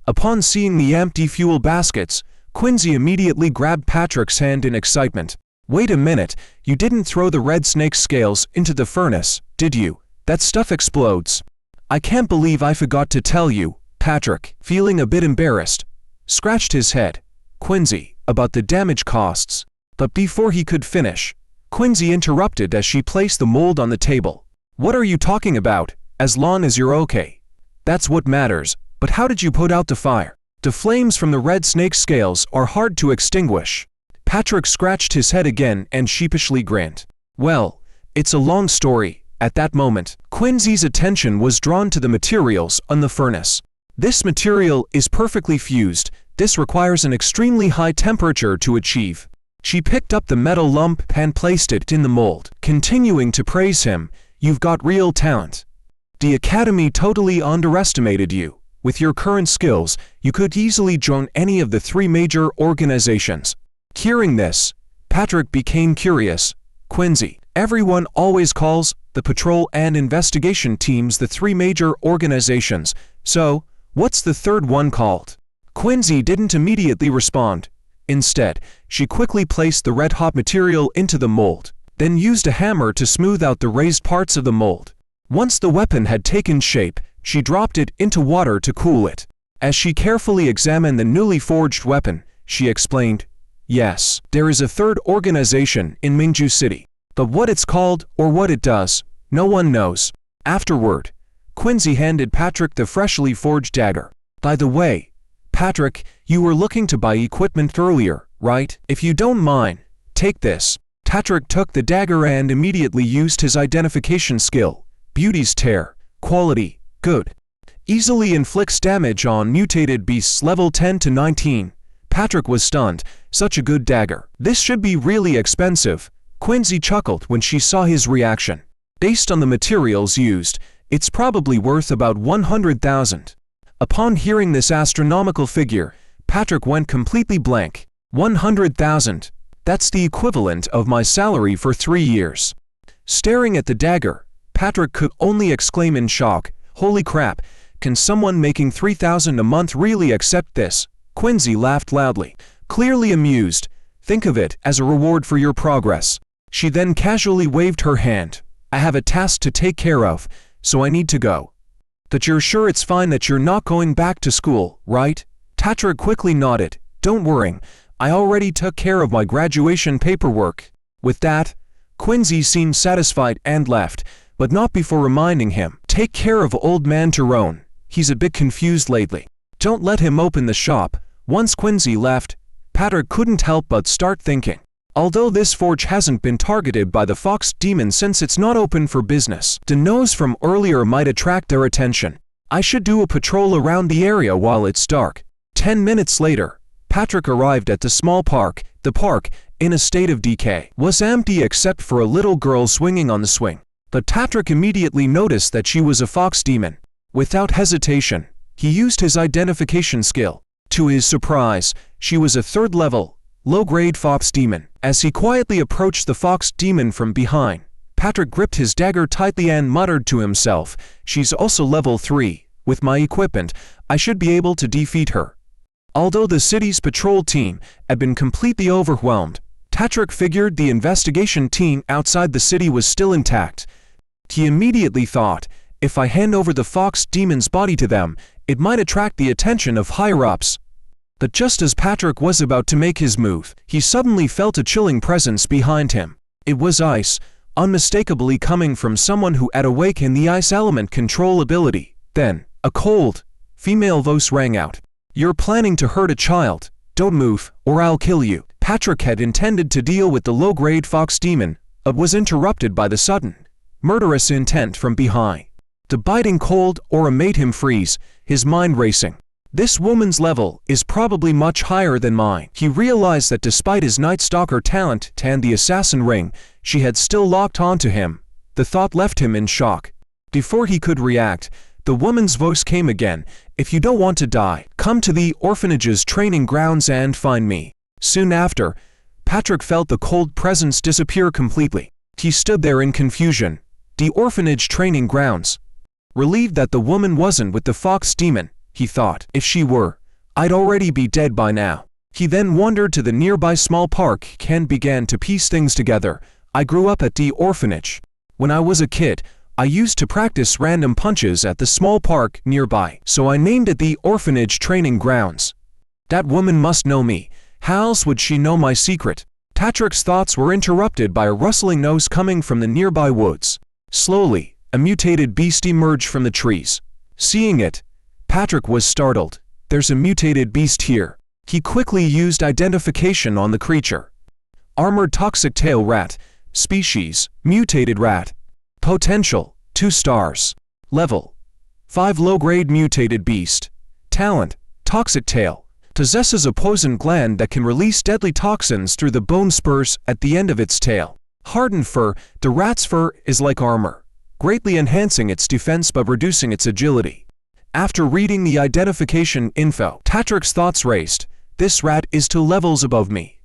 Upon seeing the empty fuel baskets, Quincy immediately grabbed Patrick's hand in excitement. Wait a minute, you didn't throw the red snake scales into the furnace, did you? That stuff explodes. I can't believe I forgot to tell you. Patrick, feeling a bit embarrassed, scratched his head. Quincy, about the damage costs. But before he could finish, Quincy interrupted as she placed the mold on the table. What are you talking about? As long as you're okay. That's what matters. But how did you put out the fire? The flames from the red snake scales are hard to extinguish. Patrick scratched his head again and sheepishly grinned. Well, it's a long story. At that moment, Quincy's attention was drawn to the materials on the furnace. This material is perfectly fused. This requires an extremely high temperature to achieve. She picked up the metal lump and placed it in the mold, continuing to praise him. You've got real talent. The Academy totally underestimated you. With your current skills, you could easily join any of the 3 major organizations. Hearing this, Patrick became curious. Quincy, everyone always calls the patrol and investigation teams the 3 major organizations. So, what's the third one called? Quincy didn't immediately respond. Instead, she quickly placed the red-hot material into the mold, then used a hammer to smooth out the raised parts of the mold. Once the weapon had taken shape, she dropped it into water to cool it. As she carefully examined the newly forged weapon, she explained, yes, there is a third organization in Mingju City, but what it's called or what it does, no one knows. Afterward, Quincy handed Patrick the freshly forged dagger. By the way, Patrick, you were looking to buy equipment earlier, right? If you don't mind, take this. Patrick took the dagger and immediately used his identification skill. Beauty's Tear. Quality, good. Easily inflicts damage on mutated beasts level 10 to 19. Patrick was stunned. Such a good dagger. This should be really expensive. Quincy chuckled when she saw his reaction. Based on the materials used, it's probably worth about 100,000. Upon hearing this astronomical figure, Patrick went completely blank. 100,000. That's the equivalent of my salary for 3 years. Staring at the dagger, Patrick could only exclaim in shock, holy crap, can someone making 3,000 a month really accept this? Quincy laughed loudly, clearly amused. Think of it as a reward for your progress. She then casually waved her hand. I have a task to take care of, so I need to go. But you're sure it's fine that you're not going back to school, right? Patrick quickly nodded. Don't worry, I already took care of my graduation paperwork. With that, Quincy seemed satisfied and left, but not before reminding him, take care of old man Tyrone. He's a bit confused lately. Don't let him open the shop. Once Quincy left, Patrick couldn't help but start thinking. Although this forge hasn't been targeted by the fox demon since it's not open for business, the nose from earlier might attract their attention. I should do a patrol around the area while it's dark. 10 minutes later, Patrick arrived at the small park. The park, in a state of decay, was empty except for a little girl swinging on the swing. But Patrick immediately noticed that she was a fox demon. Without hesitation, he used his identification skill. To his surprise, she was a 3rd level, low-grade fox demon. As he quietly approached the fox demon from behind, Patrick gripped his dagger tightly and muttered to himself, she's also level 3. With my equipment, I should be able to defeat her. Although the city's patrol team had been completely overwhelmed, Patrick figured the investigation team outside the city was still intact. He immediately thought, if I hand over the fox demon's body to them, it might attract the attention of higher-ups. But just as Patrick was about to make his move, he suddenly felt a chilling presence behind him. It was ice, unmistakably coming from someone who had awakened the ice element control ability. Then, a cold, female voice rang out. "You're planning to hurt a child. Don't move, or I'll kill you." Patrick had intended to deal with the low-grade fox demon, but was interrupted by the sudden, murderous intent from behind. The biting cold aura made him freeze, his mind racing. This woman's level is probably much higher than mine. He realized that despite his Night Stalker talent and the assassin ring, she had still locked onto him. The thought left him in shock. Before he could react, the woman's voice came again. "If you don't want to die, come to the orphanage's training grounds and find me." Soon after, Patrick felt the cold presence disappear completely. He stood there in confusion. The orphanage training grounds. Relieved that the woman wasn't with the fox demon, he thought, "If she were, I'd already be dead by now." He then wandered to the nearby small park and began to piece things together. "I grew up at the orphanage. When I was a kid, I used to practice random punches at the small park nearby, so I named it the orphanage training grounds. That woman must know me. How else would she know my secret?" Patrick's thoughts were interrupted by a rustling noise coming from the nearby woods. Slowly, a mutated beast emerged from the trees. Seeing it, Patrick was startled. "There's a mutated beast here." He quickly used identification on the creature. Armored toxic tail rat. Species, mutated rat. Potential, 2 stars. Level, 5 low-grade mutated beast. Talent, toxic tail. Possesses a poison gland that can release deadly toxins through the bone spurs at the end of its tail. Hardened fur. The rat's fur is like armor, greatly enhancing its defense but reducing its agility. After reading the identification info, Patrick's thoughts raced. "This rat is 2 levels above me.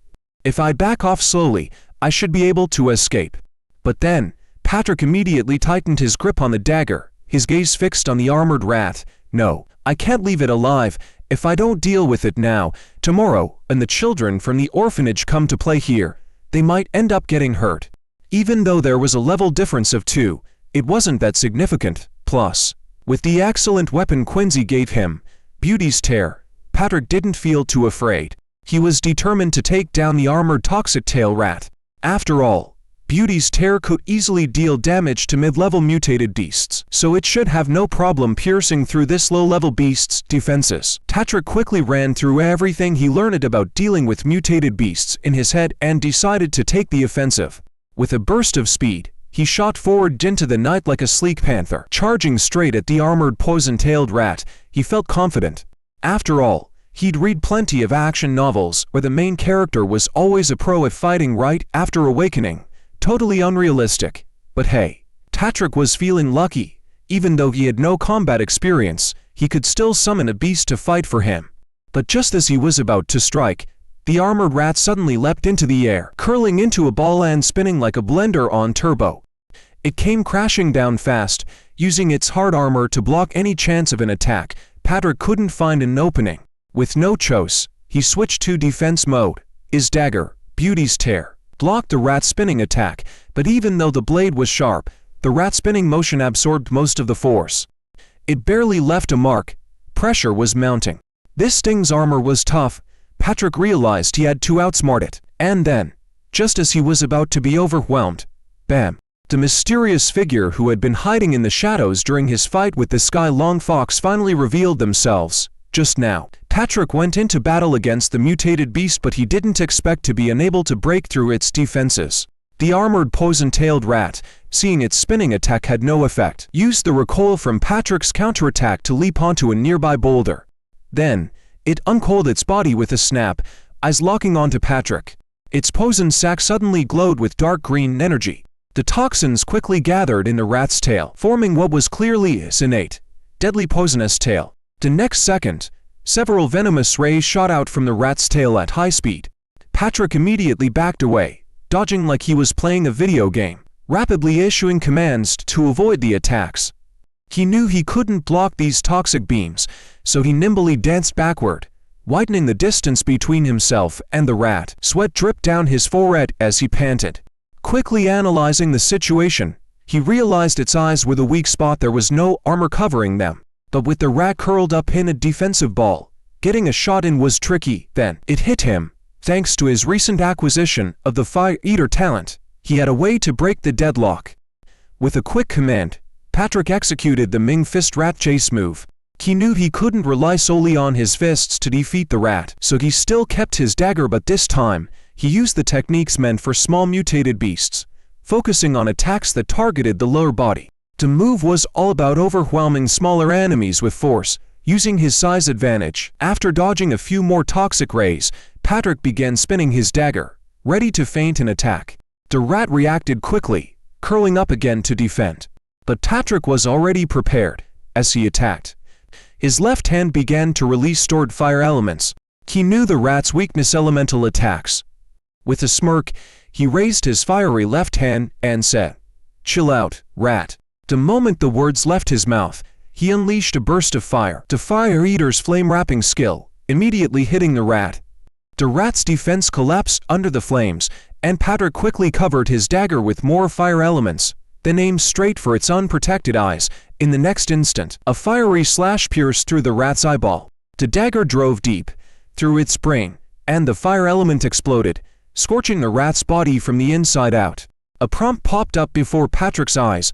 If I back off slowly, I should be able to escape." But then, Patrick immediately tightened his grip on the dagger, his gaze fixed on the armored rat. "No, I can't leave it alive. If I don't deal with it now, tomorrow, when the children from the orphanage come to play here, they might end up getting hurt." Even though there was a level difference of 2, it wasn't that significant. Plus, with the excellent weapon Quincy gave him, Beauty's Tear, Patrick didn't feel too afraid. He was determined to take down the armored toxic tail rat. After all, Beauty's Tear could easily deal damage to mid-level mutated beasts, so it should have no problem piercing through this low-level beast's defenses. Patrick quickly ran through everything he learned about dealing with mutated beasts in his head and decided to take the offensive. With a burst of speed, he shot forward into the night like a sleek panther. Charging straight at the armored poison-tailed rat, he felt confident. After all, he'd read plenty of action novels where the main character was always a pro at fighting right after awakening. Totally unrealistic. But hey, Patrick was feeling lucky. Even though he had no combat experience, he could still summon a beast to fight for him. But just as he was about to strike, the armored rat suddenly leapt into the air, curling into a ball and spinning like a blender on turbo. It came crashing down fast, using its hard armor to block any chance of an attack. Patrick couldn't find an opening. With no choice, he switched to defense mode. His dagger, Beauty's Tear, blocked the rat's spinning attack, but even though the blade was sharp, the rat's spinning motion absorbed most of the force. It barely left a mark. Pressure was mounting. This thing's armor was tough. Patrick realized he had to outsmart it. And then, just as he was about to be overwhelmed, bam! The mysterious figure who had been hiding in the shadows during his fight with the Sky-Long Fox finally revealed themselves. Just now, Patrick went into battle against the mutated beast, but he didn't expect to be unable to break through its defenses. The armored poison-tailed rat, seeing its spinning attack had no effect, used the recoil from Patrick's counterattack to leap onto a nearby boulder. Then, it uncoiled its body with a snap, eyes locking onto Patrick. Its poison sac suddenly glowed with dark green energy. The toxins quickly gathered in the rat's tail, forming what was clearly its innate, deadly poisonous tail. The next second, several venomous rays shot out from the rat's tail at high speed. Patrick immediately backed away, dodging like he was playing a video game, rapidly issuing commands to avoid the attacks. He knew he couldn't block these toxic beams, so he nimbly danced backward, widening the distance between himself and the rat. Sweat dripped down his forehead as he panted. Quickly analyzing the situation, he realized its eyes were the weak spot. There was no armor covering them. But with the rat curled up in a defensive ball, Getting a shot in was tricky. Then it hit him. Thanks to his recent acquisition of the Fire Eater talent, he had a way to break the deadlock. With a quick command, Patrick executed the Ming Fist Rat Chase move. He knew he couldn't rely solely on his fists to defeat the rat, so he still kept his dagger, but this time, he used the techniques meant for small mutated beasts, focusing on attacks that targeted the lower body. The move was all about overwhelming smaller enemies with force, using his size advantage. After dodging a few more toxic rays, Patrick began spinning his dagger, ready to feint an attack. The rat reacted quickly, curling up again to defend. But Patrick was already prepared. As he attacked, his left hand began to release stored fire elements. He knew the rat's weakness: elemental attacks. With a smirk, he raised his fiery left hand and said, "Chill out, rat." The moment the words left his mouth, he unleashed a burst of fire, the Fire Eater's flame-wrapping skill, immediately hitting the rat. The rat's defense collapsed under the flames, and Patrick quickly covered his dagger with more fire elements, then aimed straight for its unprotected eyes. In the next instant, a fiery slash pierced through the rat's eyeball. The dagger drove deep through its brain, and the fire element exploded, scorching the rat's body from the inside out. A prompt popped up before Patrick's eyes: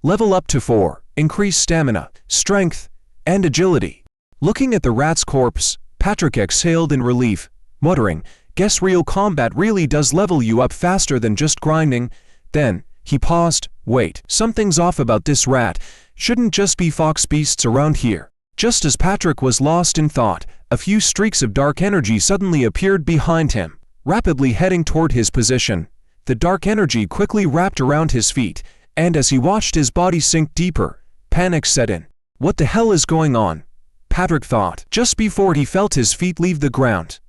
level up to 4, increase stamina, strength, and agility. Looking at the rat's corpse, Patrick exhaled in relief, muttering, "Guess real combat really does level you up faster than just grinding." Then, he paused. Wait, something's off about this rat. Shouldn't just be fox beasts around here. Just as Patrick was lost in thought, a few streaks of dark energy suddenly appeared behind him, rapidly heading toward his position. The dark energy quickly wrapped around his feet, and as he watched his body sink deeper, panic set in. What the hell is going on? Patrick thought, just before he felt his feet leave the ground.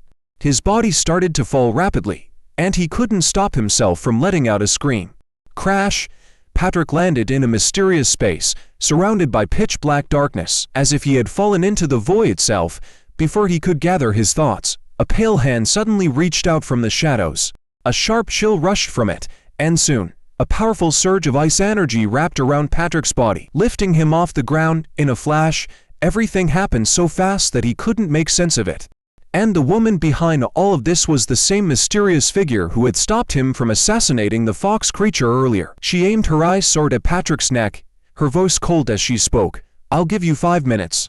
His body started to fall rapidly, and he couldn't stop himself from letting out a scream. Crash! Patrick landed in a mysterious space, surrounded by pitch-black darkness, as if he had fallen into the void itself. Before he could gather his thoughts, a pale hand suddenly reached out from the shadows. A sharp chill rushed from it, and soon, a powerful surge of ice energy wrapped around Patrick's body, lifting him off the ground. In a flash, everything happened so fast that he couldn't make sense of it. And the woman behind all of this was the same mysterious figure who had stopped him from assassinating the fox creature earlier. She aimed her ice sword at Patrick's neck, her voice cold as she spoke. "I'll give you 5 minutes.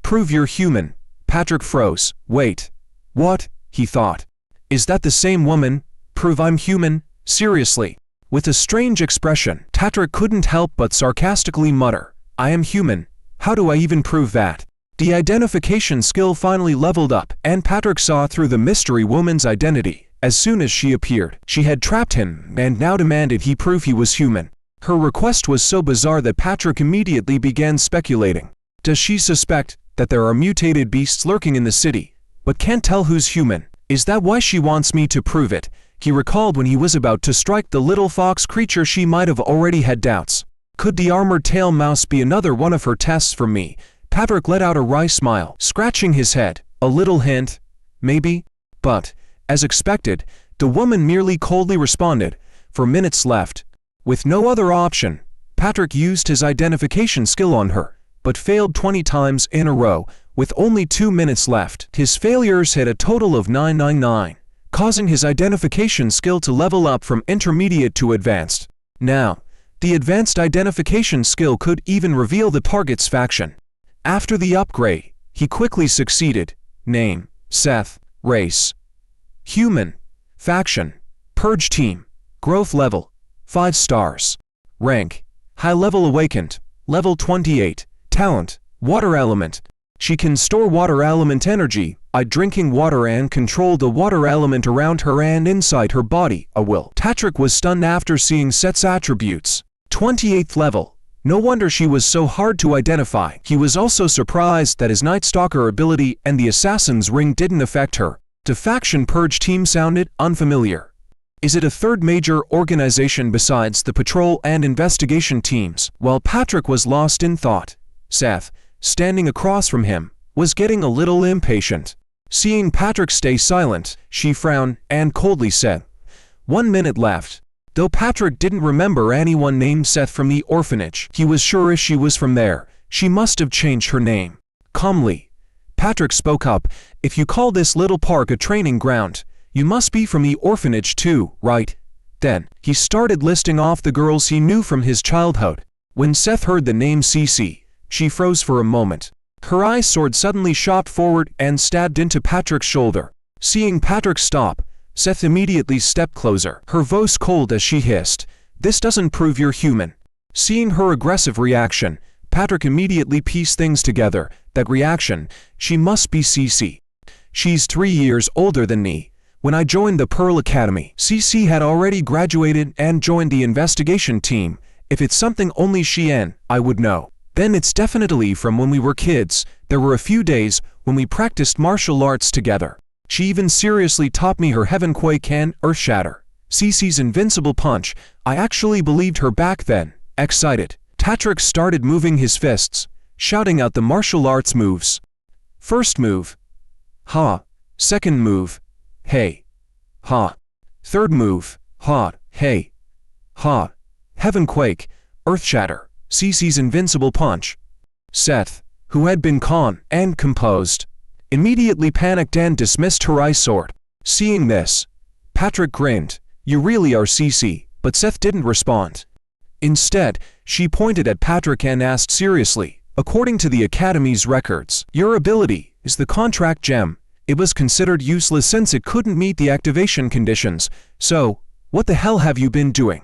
Prove you're human." Patrick froze. Wait. What? He thought. Is that the same woman? Prove I'm human? Seriously? With a strange expression, Patrick couldn't help but sarcastically mutter, "I am human. How do I even prove that?" The identification skill finally leveled up, and Patrick saw through the mystery woman's identity. As soon as she appeared, she had trapped him and now demanded he prove he was human. Her request was so bizarre that Patrick immediately began speculating. Does she suspect that there are mutated beasts lurking in the city, but can't tell who's human? Is that why she wants me to prove it? He recalled when he was about to strike the little fox creature, she might have already had doubts. Could the armored tail mouse be another one of her tests for me? Patrick let out a wry smile, scratching his head. A little hint? Maybe? But, as expected, the woman merely coldly responded, "For minutes left." With no other option, Patrick used his identification skill on her, but failed 20 times in a row. With only 2 minutes left, his failures hit a total of 999, causing his identification skill to level up from intermediate to advanced. Now, the advanced identification skill could even reveal the target's faction. After the upgrade, he quickly succeeded. Name: Seth. Race: human. Faction: Purge Team. Growth level: 5 stars. Rank: High Level Awakened. Level 28. Talent: Water Element. She can store water element energy by drinking water and control the water element around her and inside her body. A will. Patrick was stunned after seeing Seth's attributes. 28th level. No wonder she was so hard to identify. He was also surprised that his Night Stalker ability and the Assassin's Ring didn't affect her. The faction Purge Team sounded unfamiliar. Is it a third major organization besides the patrol and investigation teams? While Patrick was lost in thought, Seth, standing across from him, was getting a little impatient. Seeing Patrick stay silent, she frowned and coldly said, 1 minute left. Though Patrick didn't remember anyone named Seth from the orphanage, he was sure if she was from there, she must have changed her name. Calmly, Patrick spoke up, "If you call this little park a training ground, you must be from the orphanage too, right?" Then, he started listing off the girls he knew from his childhood. When Seth heard the name Cece, she froze for a moment. Her eye sword suddenly shot forward and stabbed into Patrick's shoulder. Seeing Patrick stop, Seth immediately stepped closer, her voice cold as she hissed, "This doesn't prove you're human." Seeing her aggressive reaction, Patrick immediately pieced things together. That reaction, she must be Cece. She's 3 years older than me. When I joined the Pearl Academy, Cece had already graduated and joined the investigation team. If it's something only she and I would know, then it's definitely from when we were kids. There were a few days when we practiced martial arts together. She even seriously taught me her Heaven Quake and Earth Shatter. Cece's invincible punch, I actually believed her back then. Excited, Patrick started moving his fists, shouting out the martial arts moves. First move, ha. Second move, hey, ha. Third move, ha, hey, ha. Heaven Quake, Earth Shatter, Cece's invincible punch. Seth, who had been calm and composed, immediately panicked and dismissed her ice sword. Seeing this, Patrick grinned, "You really are Cece," but Seth didn't respond. Instead, she pointed at Patrick and asked seriously, "According to the Academy's records, your ability is the contract gem. It was considered useless since it couldn't meet the activation conditions, so what the hell have you been doing?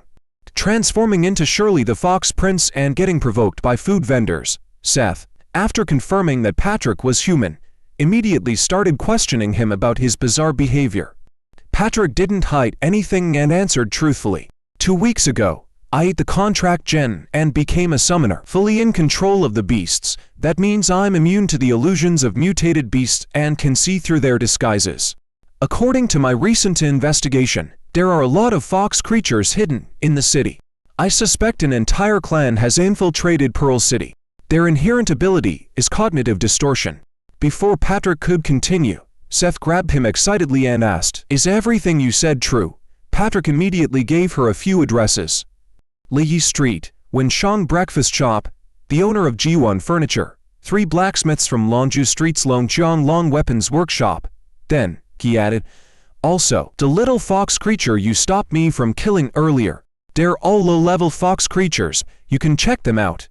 Transforming into Shirley the Fox Prince and getting provoked by food vendors." Seth, after confirming that Patrick was human, immediately started questioning him about his bizarre behavior. Patrick didn't hide anything and answered truthfully. 2 weeks ago, I ate the contract gem and became a summoner, fully in control of the beasts. That means I'm immune to the illusions of mutated beasts and can see through their disguises. According to my recent investigation, there are a lot of fox creatures hidden in the city. I suspect an entire clan has infiltrated Pearl City. Their inherent ability is cognitive distortion. Before Patrick could continue, Seth grabbed him excitedly and asked, "Is everything you said true?" Patrick immediately gave her a few addresses. Leyi Street, Wenshang Breakfast Shop, the owner of G1 Furniture, 3 blacksmiths from Longju Street's Longjiang Long Weapons Workshop. Then, he added, "Also, the little fox creature you stopped me from killing earlier. They're all low-level fox creatures, you can check them out."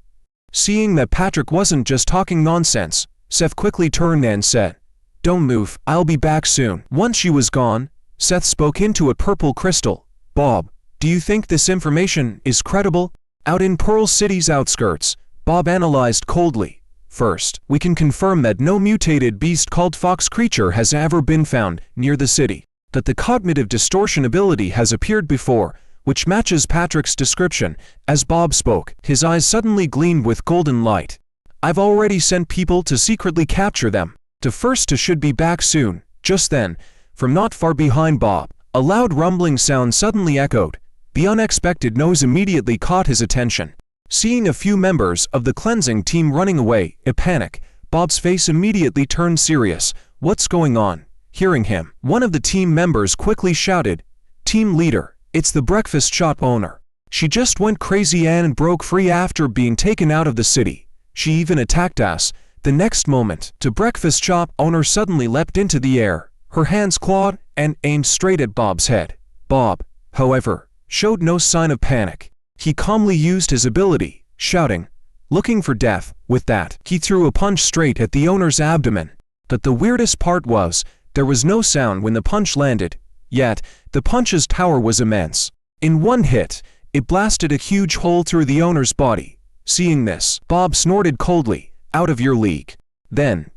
Seeing that Patrick wasn't just talking nonsense, Seth quickly turned and said, "Don't move, I'll be back soon." Once she was gone, Seth spoke into a purple crystal. "Bob, do you think this information is credible?" Out in Pearl City's outskirts, Bob analyzed coldly. "First, we can confirm that no mutated beast called fox creature has ever been found near the city. That the cognitive distortion ability has appeared before, which matches Patrick's description." As Bob spoke, his eyes suddenly gleamed with golden light. "I've already sent people to secretly capture them. The first should be back soon." Just then, from not far behind Bob, a loud rumbling sound suddenly echoed. The unexpected noise immediately caught his attention. Seeing a few members of the cleansing team running away in panic, Bob's face immediately turned serious. "What's going on?" Hearing him, one of the team members quickly shouted, "Team leader, it's the breakfast shop owner. She just went crazy and broke free after being taken out of the city. She even attacked us." The next moment, the breakfast shop owner suddenly leapt into the air, her hands clawed and aimed straight at Bob's head. Bob, however, showed no sign of panic. He calmly used his ability, shouting, "Looking for death." With that, he threw a punch straight at the owner's abdomen. But the weirdest part was, there was no sound when the punch landed, yet the punch's power was immense. In one hit, it blasted a huge hole through the owner's body. Seeing this, Bob snorted coldly, "Out of your league." Then,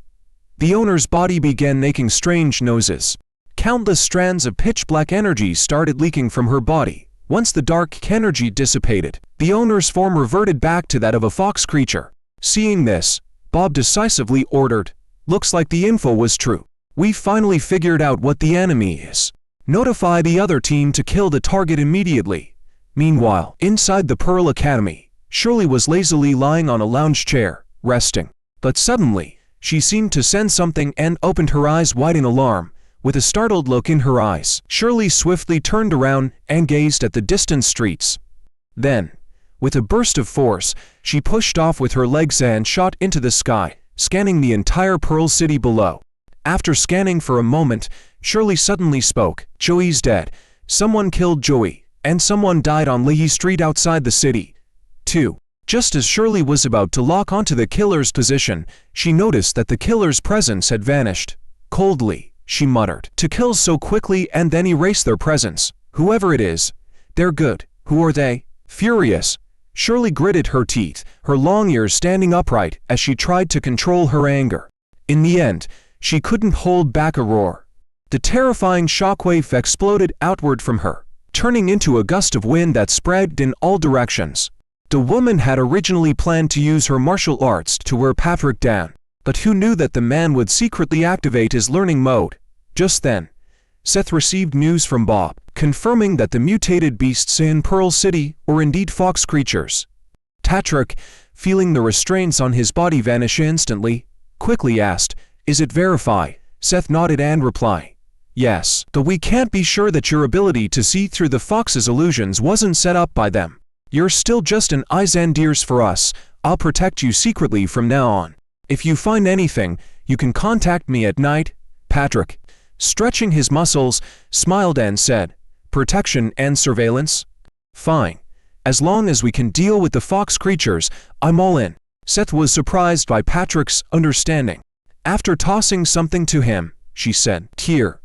the owner's body began making strange noises. Countless strands of pitch-black energy started leaking from her body. Once the dark energy dissipated, the owner's form reverted back to that of a fox creature. Seeing this, Bob decisively ordered, "Looks like the info was true. We finally figured out what the enemy is. Notify the other team to kill the target immediately." Meanwhile, inside the Pearl Academy, Shirley was lazily lying on a lounge chair, resting. But suddenly, she seemed to sense something and opened her eyes wide in alarm. With a startled look in her eyes, Shirley swiftly turned around and gazed at the distant streets. Then, with a burst of force, she pushed off with her legs and shot into the sky. scanning the entire Pearl City below. After scanning for a moment, Shirley suddenly spoke. Joey's dead. Someone killed Joey, and someone died on Leahy Street outside the city, too. Just as Shirley was about to lock onto the killer's position, she noticed that the killer's presence had vanished. Coldly, she muttered, "To kill so quickly and then erase their presence. Whoever it is, they're good. Who are they?" Furious, Shirley gritted her teeth, her long ears standing upright as she tried to control her anger. In the end, she couldn't hold back a roar. The terrifying shockwave exploded outward from her, turning into a gust of wind that spread in all directions. The woman had originally planned to use her martial arts to wear Patrick down, but who knew that the man would secretly activate his learning mode? Just then, Seth received news from Bob, confirming that the mutated beasts in Pearl City were indeed fox creatures. Patrick, feeling the restraints on his body vanish instantly, quickly asked, "Is it verified?" Seth nodded and replied, "Yes, but we can't be sure that your ability to see through the fox's illusions wasn't set up by them. You're still just an eyes and ears for us. I'll protect you secretly from now on. If you find anything, you can contact me at night." Patrick, stretching his muscles, smiled and said, "Protection and surveillance? Fine. As long as we can deal with the fox creatures, I'm all in." Seth was surprised by Patrick's understanding. After tossing something to him, she said, "Here.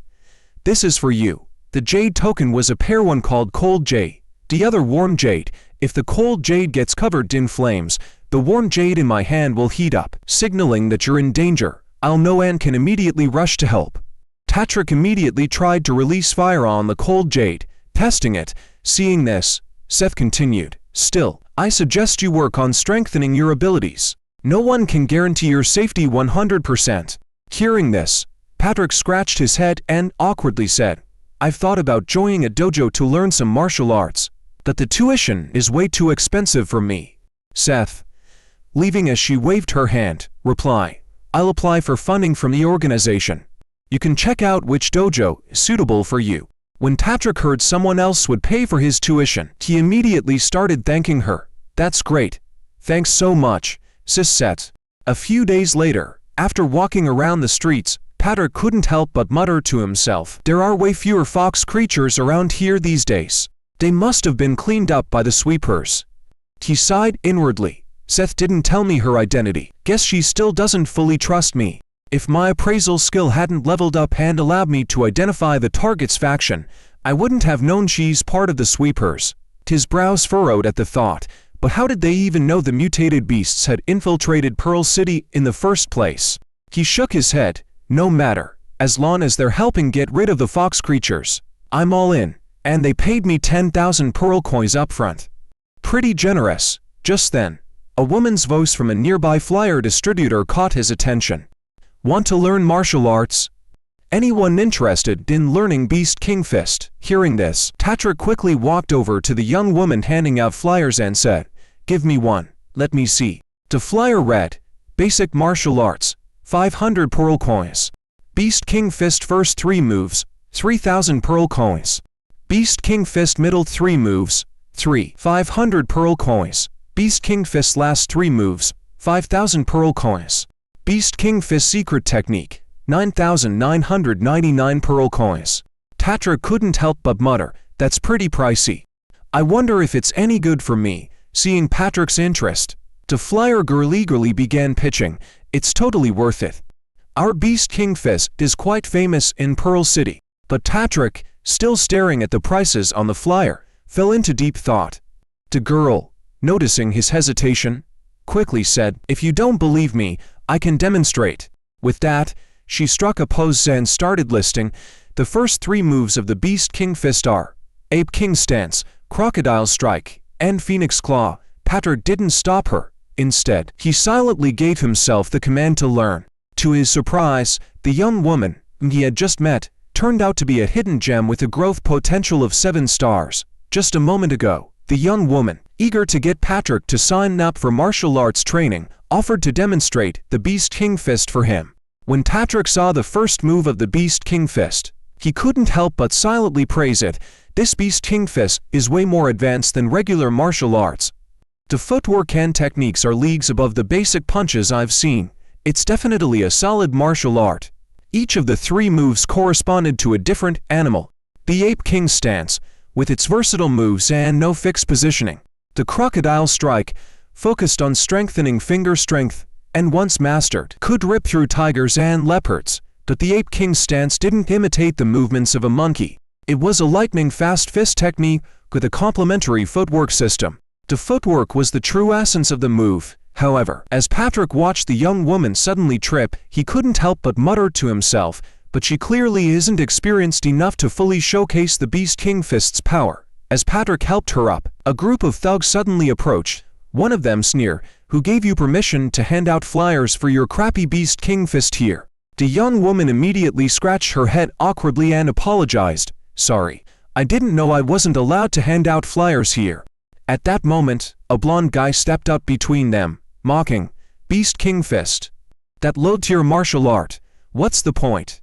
This is for you." The jade token was a pear one called Cold Jade, the other Warm Jade. If the cold jade gets covered in flames, the warm jade in my hand will heat up, signaling that you're in danger. I'll know and can immediately rush to help. Patrick immediately tried to release fire on the cold jade, testing it. Seeing this, Seth continued, "Still, I suggest you work on strengthening your abilities. No one can guarantee your safety 100%. Hearing this, Patrick scratched his head and awkwardly said, "I've thought about joining a dojo to learn some martial arts, but the tuition is way too expensive for me." Seth, leaving as she waved her hand, replied, "I'll apply for funding from the organization. You can check out which dojo is suitable for you." When Patrick heard someone else would pay for his tuition, he immediately started thanking her. "That's great. Thanks so much, sis." Seth. A few days later, after walking around the streets, Patrick couldn't help but mutter to himself, "There are way fewer fox creatures around here these days. They must have been cleaned up by the sweepers." He sighed inwardly. "Seth didn't tell me her identity. Guess she still doesn't fully trust me. If my appraisal skill hadn't leveled up and allowed me to identify the target's faction, I wouldn't have known she's part of the sweepers." His brows furrowed at the thought, but how did they even know the mutated beasts had infiltrated Pearl City in the first place? He shook his head. "No matter, as long as they're helping get rid of the fox creatures, I'm all in. And they paid me 10,000 pearl coins up front. Pretty generous." Just then, a woman's voice from a nearby flyer distributor caught his attention. "Want to learn martial arts? Anyone interested in learning Beast King Fist?" Hearing this, Patrick quickly walked over to the young woman handing out flyers and said, "Give me one. Let me see." The flyer read, "Basic martial arts, 500 pearl coins. Beast King Fist first 3 moves, 3,000 pearl coins. Beast King Fist middle 3 moves, 500 pearl coins. Beast King Fist last 3 moves, 5,000 pearl coins. Beast King Fist secret technique, 9,999 pearl coins." Patrick couldn't help but mutter, "That's pretty pricey. I wonder if it's any good for me." Seeing Patrick's interest, the flyer girl eagerly began pitching, "It's totally worth it. Our Beast King Fist is quite famous in Pearl City." But Patrick, still staring at the prices on the flyer, fell into deep thought. The girl, noticing his hesitation, quickly said, "If you don't believe me, I can demonstrate." With that, she struck a pose and started listing. The first 3 moves of the Beast King Fist are Ape King Stance, Crocodile Strike, and Phoenix Claw. Patrick didn't stop her. Instead, he silently gave himself the command to learn. To his surprise, the young woman he had just met turned out to be a hidden gem with a growth potential of 7 stars. Just a moment ago, the young woman, eager to get Patrick to sign up for martial arts training, offered to demonstrate the Beast King Fist for him. When Patrick saw the first move of the Beast King Fist, he couldn't help but silently praise it. This Beast King Fist is way more advanced than regular martial arts. The footwork and techniques are leagues above the basic punches I've seen. It's definitely a solid martial art. Each of the 3 moves corresponded to a different animal. The Ape King stance, with its versatile moves and no fixed positioning. The Crocodile Strike, focused on strengthening finger strength, and once mastered, could rip through tigers and leopards. But the Ape King stance didn't imitate the movements of a monkey. It was a lightning-fast fist technique with a complementary footwork system. The footwork was the true essence of the move. However, as Patrick watched the young woman suddenly trip, he couldn't help but mutter to himself, but she clearly isn't experienced enough to fully showcase the Beast King fist's power. As Patrick helped her up, a group of thugs suddenly approached. One of them sneered, "Who gave you permission to hand out flyers for your crappy Beast King fist here?" The young woman immediately scratched her head awkwardly and apologized. "Sorry, I didn't know I wasn't allowed to hand out flyers here." At that moment, a blonde guy stepped up between them, mocking, "Beast King fist? That low-tier martial art. What's the point?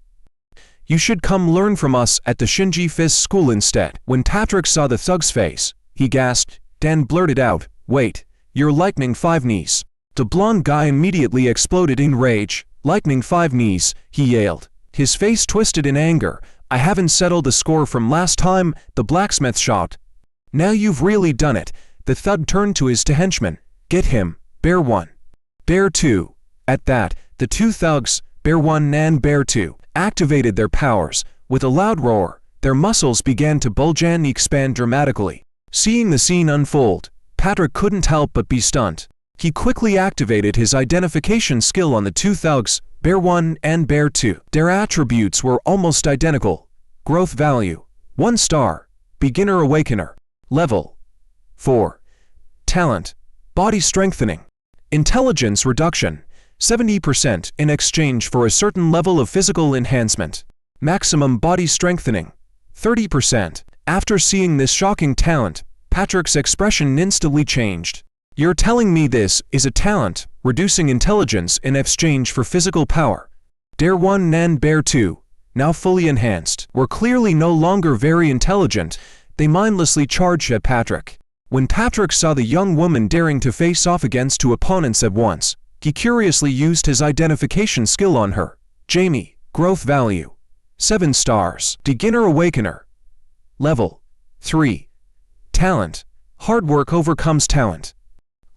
You should come learn from us at the Shinji Fist School instead." When Patrick saw the thug's face, he gasped, then blurted out, "Wait, you're Lightning 5 Knees." The blonde guy immediately exploded in rage. "Lightning 5 Knees," he yelled, his face twisted in anger. "I haven't settled the score from last time, the blacksmith shot. Now you've really done it." The thug turned to his henchmen. "Get him, Bear 1. Bear 2. At that, the 2 thugs, Bear 1 and Bear 2, activated their powers. With a loud roar, their muscles began to bulge and expand dramatically. Seeing the scene unfold, Patrick couldn't help but be stunned. He quickly activated his identification skill on the 2 thugs, Bear 1 and Bear 2. Their attributes were almost identical. Growth value, 1 star. Beginner Awakener. Level 4. Talent, Body Strengthening. Intelligence reduction, 70% in exchange for a certain level of physical enhancement. Maximum body strengthening, 30%. After seeing this shocking talent, Patrick's expression instantly changed. "You're telling me this is a talent, reducing intelligence in exchange for physical power?" Bear 1 and Bear 2, now fully enhanced, were clearly no longer very intelligent. They mindlessly charged at Patrick. When Patrick saw the young woman daring to face off against 2 opponents at once, he curiously used his identification skill on her. Jamie, growth value, 7 stars. Beginner Awakener. Level 3. Talent, hard work overcomes talent.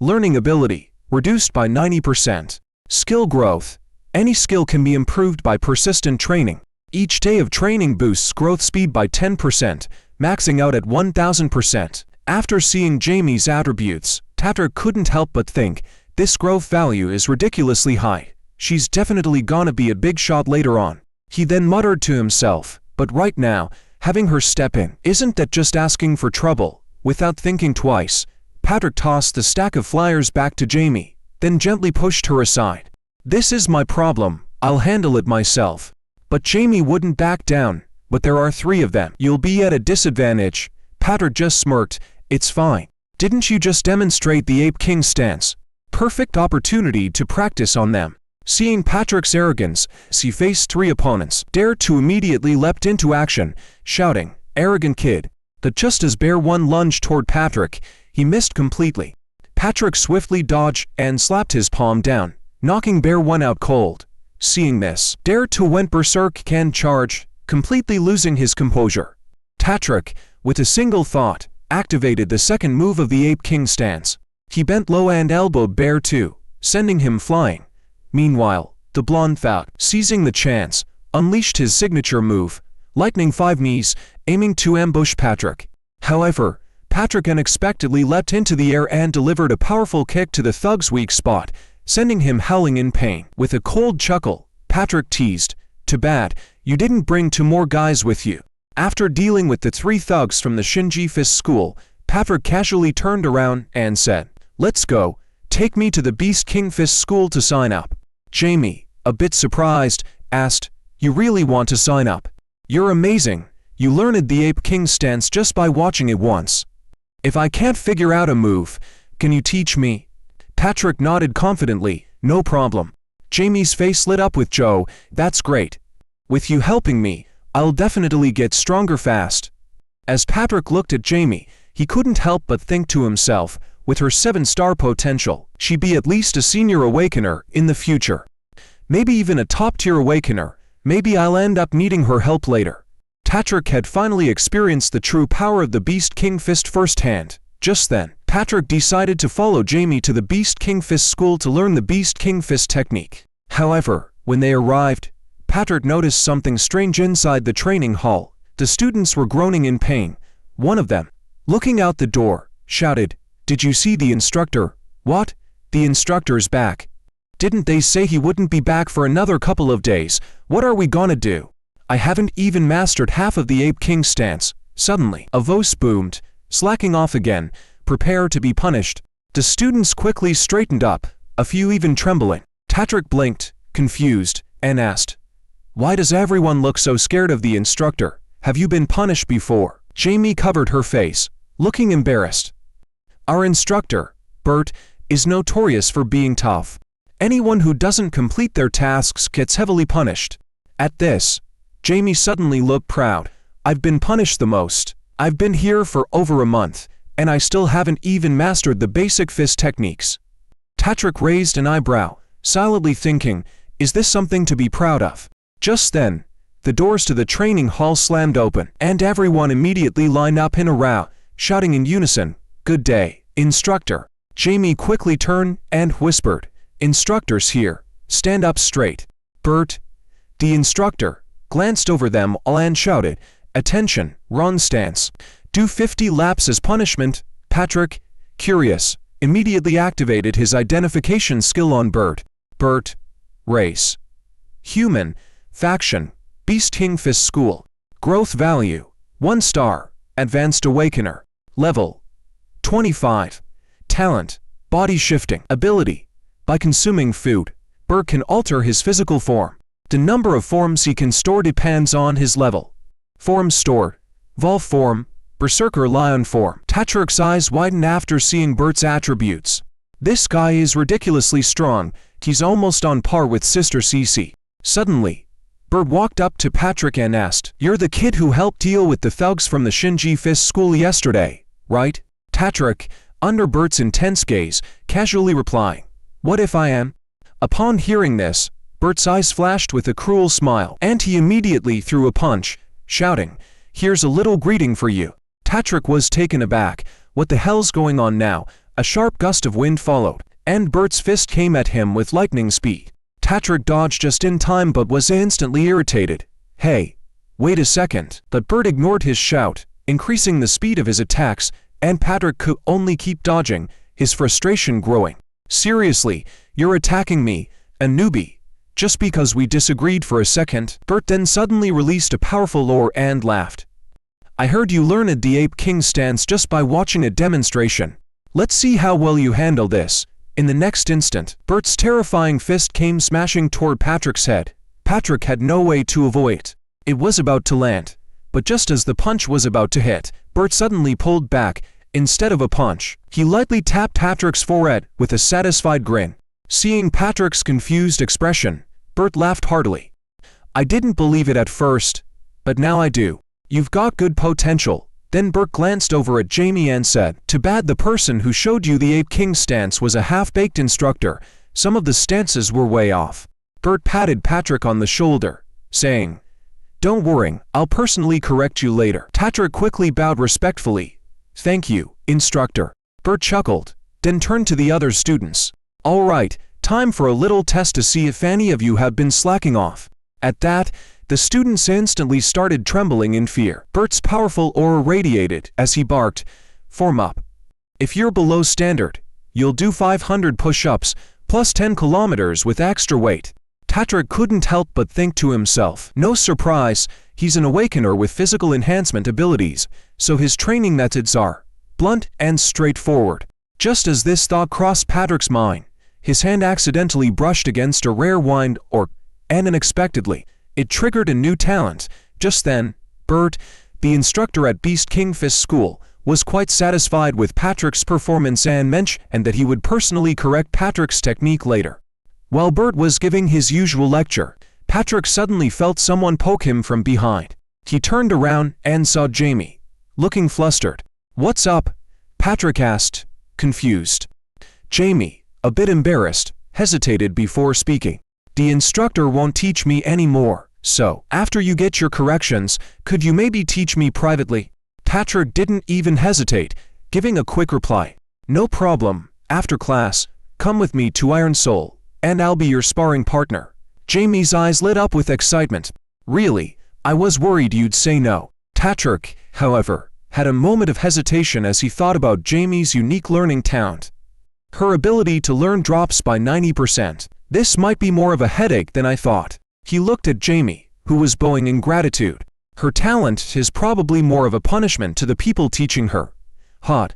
Learning ability, reduced by 90%. Skill growth, any skill can be improved by persistent training. Each day of training boosts growth speed by 10%, maxing out at 1000%. After seeing Jamie's attributes, Patrick couldn't help but think, this growth value is ridiculously high. She's definitely gonna be a big shot later on. He then muttered to himself, but right now, having her step in, isn't that just asking for trouble? Without thinking twice, Patrick tossed the stack of flyers back to Jamie, then gently pushed her aside. "This is my problem, I'll handle it myself." But Jamie wouldn't back down. "But there are 3 of them. You'll be at a disadvantage." Patrick just smirked. "It's fine. Didn't you just demonstrate the Ape King stance? Perfect opportunity to practice on them." Seeing Patrick's arrogance, he faced 3 opponents. Bear 2 immediately leapt into action, shouting, "Arrogant kid." But just as Bear 1 lunged toward Patrick, he missed completely. Patrick swiftly dodged and slapped his palm down, knocking Bear 1 out cold. Seeing this, Bear 2 went berserk and charged, completely losing his composure. Patrick, with a single thought, activated the second move of the Ape King stance. He bent low and elbowed Bear 2, sending him flying. Meanwhile, the blonde thug, seizing the chance, unleashed his signature move, Lightning 5 Knees, aiming to ambush Patrick. However, Patrick unexpectedly leapt into the air and delivered a powerful kick to the thug's weak spot, sending him howling in pain. With a cold chuckle, Patrick teased, "Too bad, you didn't bring 2 more guys with you." After dealing with the 3 thugs from the Shinji Fist School, Patrick casually turned around and said, "Let's go, take me to the Beast King Fist School to sign up." Jamie, a bit surprised, asked, "You really want to sign up? You're amazing, you learned the Ape King stance just by watching it once. If I can't figure out a move, can you teach me?" Patrick nodded confidently, "No problem." Jamie's face lit up with joy. "That's great. With you helping me, I'll definitely get stronger fast." As Patrick looked at Jamie, he couldn't help but think to himself, with her 7-star potential, she'd be at least a senior awakener in the future. Maybe even a top-tier awakener. Maybe I'll end up needing her help later. Patrick had finally experienced the true power of the Beast King Fist firsthand. Just then, Patrick decided to follow Jamie to the Beast King Fist school to learn the Beast King Fist technique. However, when they arrived, Patrick noticed something strange inside the training hall. The students were groaning in pain. One of them, looking out the door, shouted, "Did you see the instructor?" "What? The instructor's back. Didn't they say he wouldn't be back for another couple of days? What are we gonna do? I haven't even mastered half of the Ape King stance." Suddenly, a voice boomed, slacking off again, prepare to be punished. The students quickly straightened up, a few even trembling. Patrick blinked, confused, and asked, "Why does everyone look so scared of the instructor? Have you been punished before?" Jamie covered her face, looking embarrassed. "Our instructor, Bert, is notorious for being tough. Anyone who doesn't complete their tasks gets heavily punished." At this, Jamie suddenly looked proud. "I've been punished the most. I've been here for over a month, and I still haven't even mastered the basic fist techniques." Patrick raised an eyebrow, silently thinking, is this something to be proud of? Just then, the doors to the training hall slammed open, and everyone immediately lined up in a row, shouting in unison, "Good day, instructor." Jamie quickly turned and whispered, "Instructor's here. Stand up straight." Bert, the instructor, glanced over them all and shouted, "Attention, run stance. Do 50 laps as punishment." Patrick, curious, immediately activated his identification skill on Bert. Bert, race, human, faction, Beast King Fist School. Growth value, 1 star, Advanced Awakener. Level, 25. Talent, body shifting. Ability, by consuming food, Bert can alter his physical form. The number of forms he can store depends on his level. Forms stored, Vol form, Berserker Lion form. Patrick's eyes widened after seeing Bert's attributes. This guy is ridiculously strong. He's almost on par with Sister Cece. Suddenly, Bert walked up to Patrick and asked, "You're the kid who helped deal with the thugs from the Shinji Fist School yesterday, right?" Patrick, under Bert's intense gaze, casually replying, "What if I am?" Upon hearing this, Bert's eyes flashed with a cruel smile, and he immediately threw a punch, shouting, "Here's a little greeting for you." Patrick was taken aback. What the hell's going on now? A sharp gust of wind followed, and Bert's fist came at him with lightning speed. Patrick dodged just in time but was instantly irritated. "Hey, wait a second." But Bert ignored his shout, increasing the speed of his attacks, and Patrick could only keep dodging, his frustration growing. "Seriously, you're attacking me, a newbie, just because we disagreed for a second?" Bert then suddenly released a powerful lure and laughed. "I heard you learned the Ape King stance just by watching a demonstration. Let's see how well you handle this." In the next instant, Bert's terrifying fist came smashing toward Patrick's head. Patrick had no way to avoid it. It was about to land, but just as the punch was about to hit, Bert suddenly pulled back. Instead of a punch, he lightly tapped Patrick's forehead with a satisfied grin. Seeing Patrick's confused expression, Bert laughed heartily. "I didn't believe it at first, but now I do. You've got good potential." Then Bert glanced over at Jamie and said, "Too bad the person who showed you the Ape King stance was a half-baked instructor. Some of the stances were way off." Bert patted Patrick on the shoulder, saying, "Don't worry, I'll personally correct you later." Patrick quickly bowed respectfully. "Thank you, instructor." Bert chuckled, then turned to the other students. "All right, time for a little test to see if any of you have been slacking off." At that, the students instantly started trembling in fear. Bert's powerful aura radiated as he barked, "Form up. If you're below standard, you'll do 500 push-ups, plus 10 kilometers with extra weight." Patrick couldn't help but think to himself, no surprise, he's an awakener with physical enhancement abilities, so his training methods are blunt and straightforward. Just as this thought crossed Patrick's mind, his hand accidentally brushed against a rare wind and unexpectedly, it triggered a new talent. Just then, Bert, the instructor at Beast King Fist School, was quite satisfied with Patrick's performance and mentioned that he would personally correct Patrick's technique later. While Bert was giving his usual lecture, Patrick suddenly felt someone poke him from behind. He turned around and saw Jamie, looking flustered. "What's up?" Patrick asked, confused. Jamie, a bit embarrassed, hesitated before speaking. The instructor won't teach me anymore, so after you get your corrections, could you maybe teach me privately? Patrick didn't even hesitate, giving a quick reply. No problem, after class, come with me to Iron Soul, and I'll be your sparring partner. Jamie's eyes lit up with excitement. Really, I was worried you'd say no. Patrick, however, had a moment of hesitation as he thought about Jamie's unique learning talent. Her ability to learn drops by 90%. This might be more of a headache than I thought. He looked at Jamie, who was bowing in gratitude. Her talent is probably more of a punishment to the people teaching her. Hot.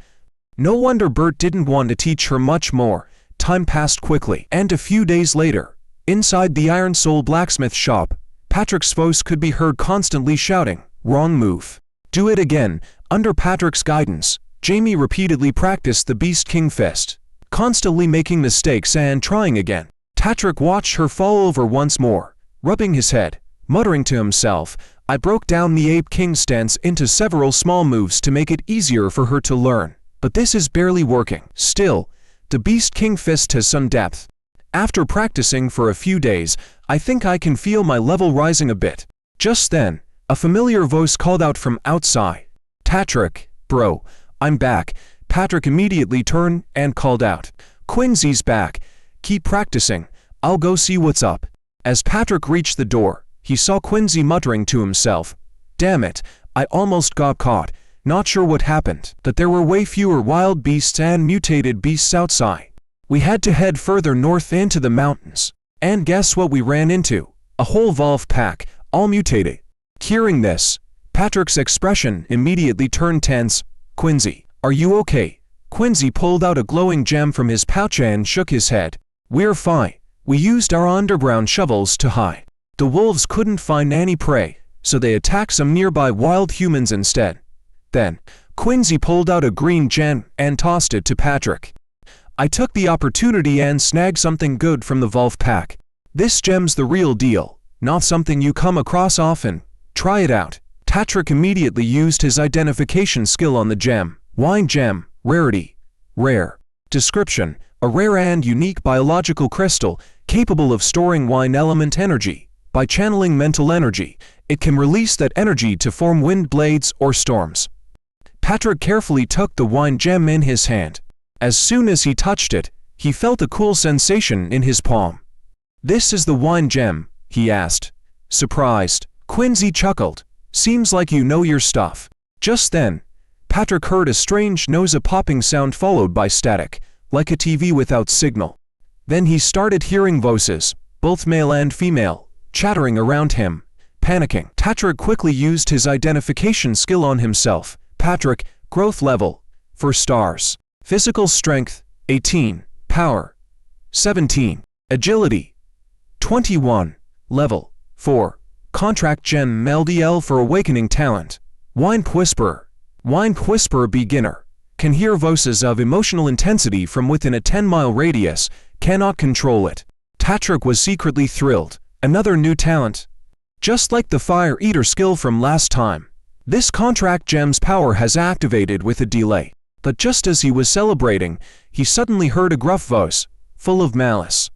No wonder Bert didn't want to teach her much more. Time passed quickly, and a few days later, inside the Iron Soul blacksmith shop, Patrick's voice could be heard constantly shouting, "Wrong move. Do it again." Under Patrick's guidance, Jamie repeatedly practiced the Beast King Fist, constantly making mistakes and trying again. Patrick watched her fall over once more, rubbing his head, muttering to himself, "I broke down the Ape King stance into several small moves to make it easier for her to learn, but this is barely working." Still, the Beast King Fist has some depth. After practicing for a few days, I think I can feel my level rising a bit. Just then, a familiar voice called out from outside. "Patrick, bro, I'm back." Patrick immediately turned and called out, "Quincy's back. Keep practicing. I'll go see what's up." As Patrick reached the door, he saw Quincy muttering to himself, "Damn it, I almost got caught. Not sure what happened, but there were way fewer wild beasts and mutated beasts outside. We had to head further north into the mountains. And guess what we ran into? A whole wolf pack, all mutated." Hearing this, Patrick's expression immediately turned tense. "Quincy, are you okay?" Quincy pulled out a glowing gem from his pouch and shook his head. "We're fine. We used our underground shovels to hide. The wolves couldn't find any prey, so they attacked some nearby wild humans instead." Then, Quincy pulled out a green gem and tossed it to Patrick. "I took the opportunity and snagged something good from the wolf pack. This gem's the real deal, not something you come across often. Try it out." Patrick immediately used his identification skill on the gem. Wine gem, rarity, rare. Description: a rare and unique biological crystal capable of storing wine element energy. By channeling mental energy, it can release that energy to form wind blades or storms. Patrick carefully took the wine gem in his hand. As soon as he touched it, he felt a cool sensation in his palm. "This is the wine gem?" he asked. Surprised, Quincy chuckled. "Seems like you know your stuff." Just then, Patrick heard a strange nose-popping sound followed by static, like a TV without signal. Then he started hearing voices, both male and female, chattering around him. Panicking, Patrick quickly used his identification skill on himself. Patrick, growth level, 4 stars. Physical strength, 18. Power, 17. Agility, 21. Level, 4. Contract gem LDL for awakening talent. Wine Whisperer. Wine Whisperer beginner. Can hear voices of emotional intensity from within a 10-mile radius, cannot control it. Patrick was secretly thrilled. Another new talent. Just like the Fire Eater skill from last time, this contract gem's power has activated with a delay. But just as he was celebrating, he suddenly heard a gruff voice, full of malice.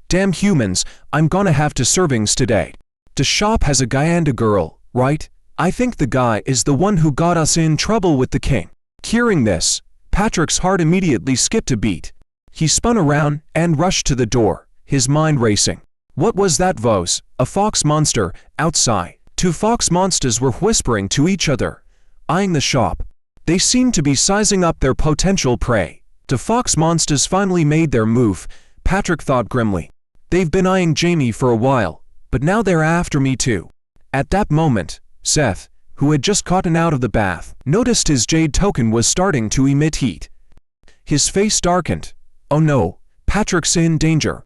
"Damn humans, I'm gonna have 2 servings today. The shop has a guy and a girl, right? I think the guy is the one who got us in trouble with the king." Hearing this, Patrick's heart immediately skipped a beat. He spun around and rushed to the door, his mind racing. What was that voice? A fox monster, outside. 2 fox monsters were whispering to each other, eyeing the shop. They seemed to be sizing up their potential prey. The fox monsters finally made their move, Patrick thought grimly. They've been eyeing Jamie for a while, but now they're after me too. At that moment, Seth, who had just gotten out of the bath, noticed his jade token was starting to emit heat. His face darkened. Oh no, Patrick's in danger.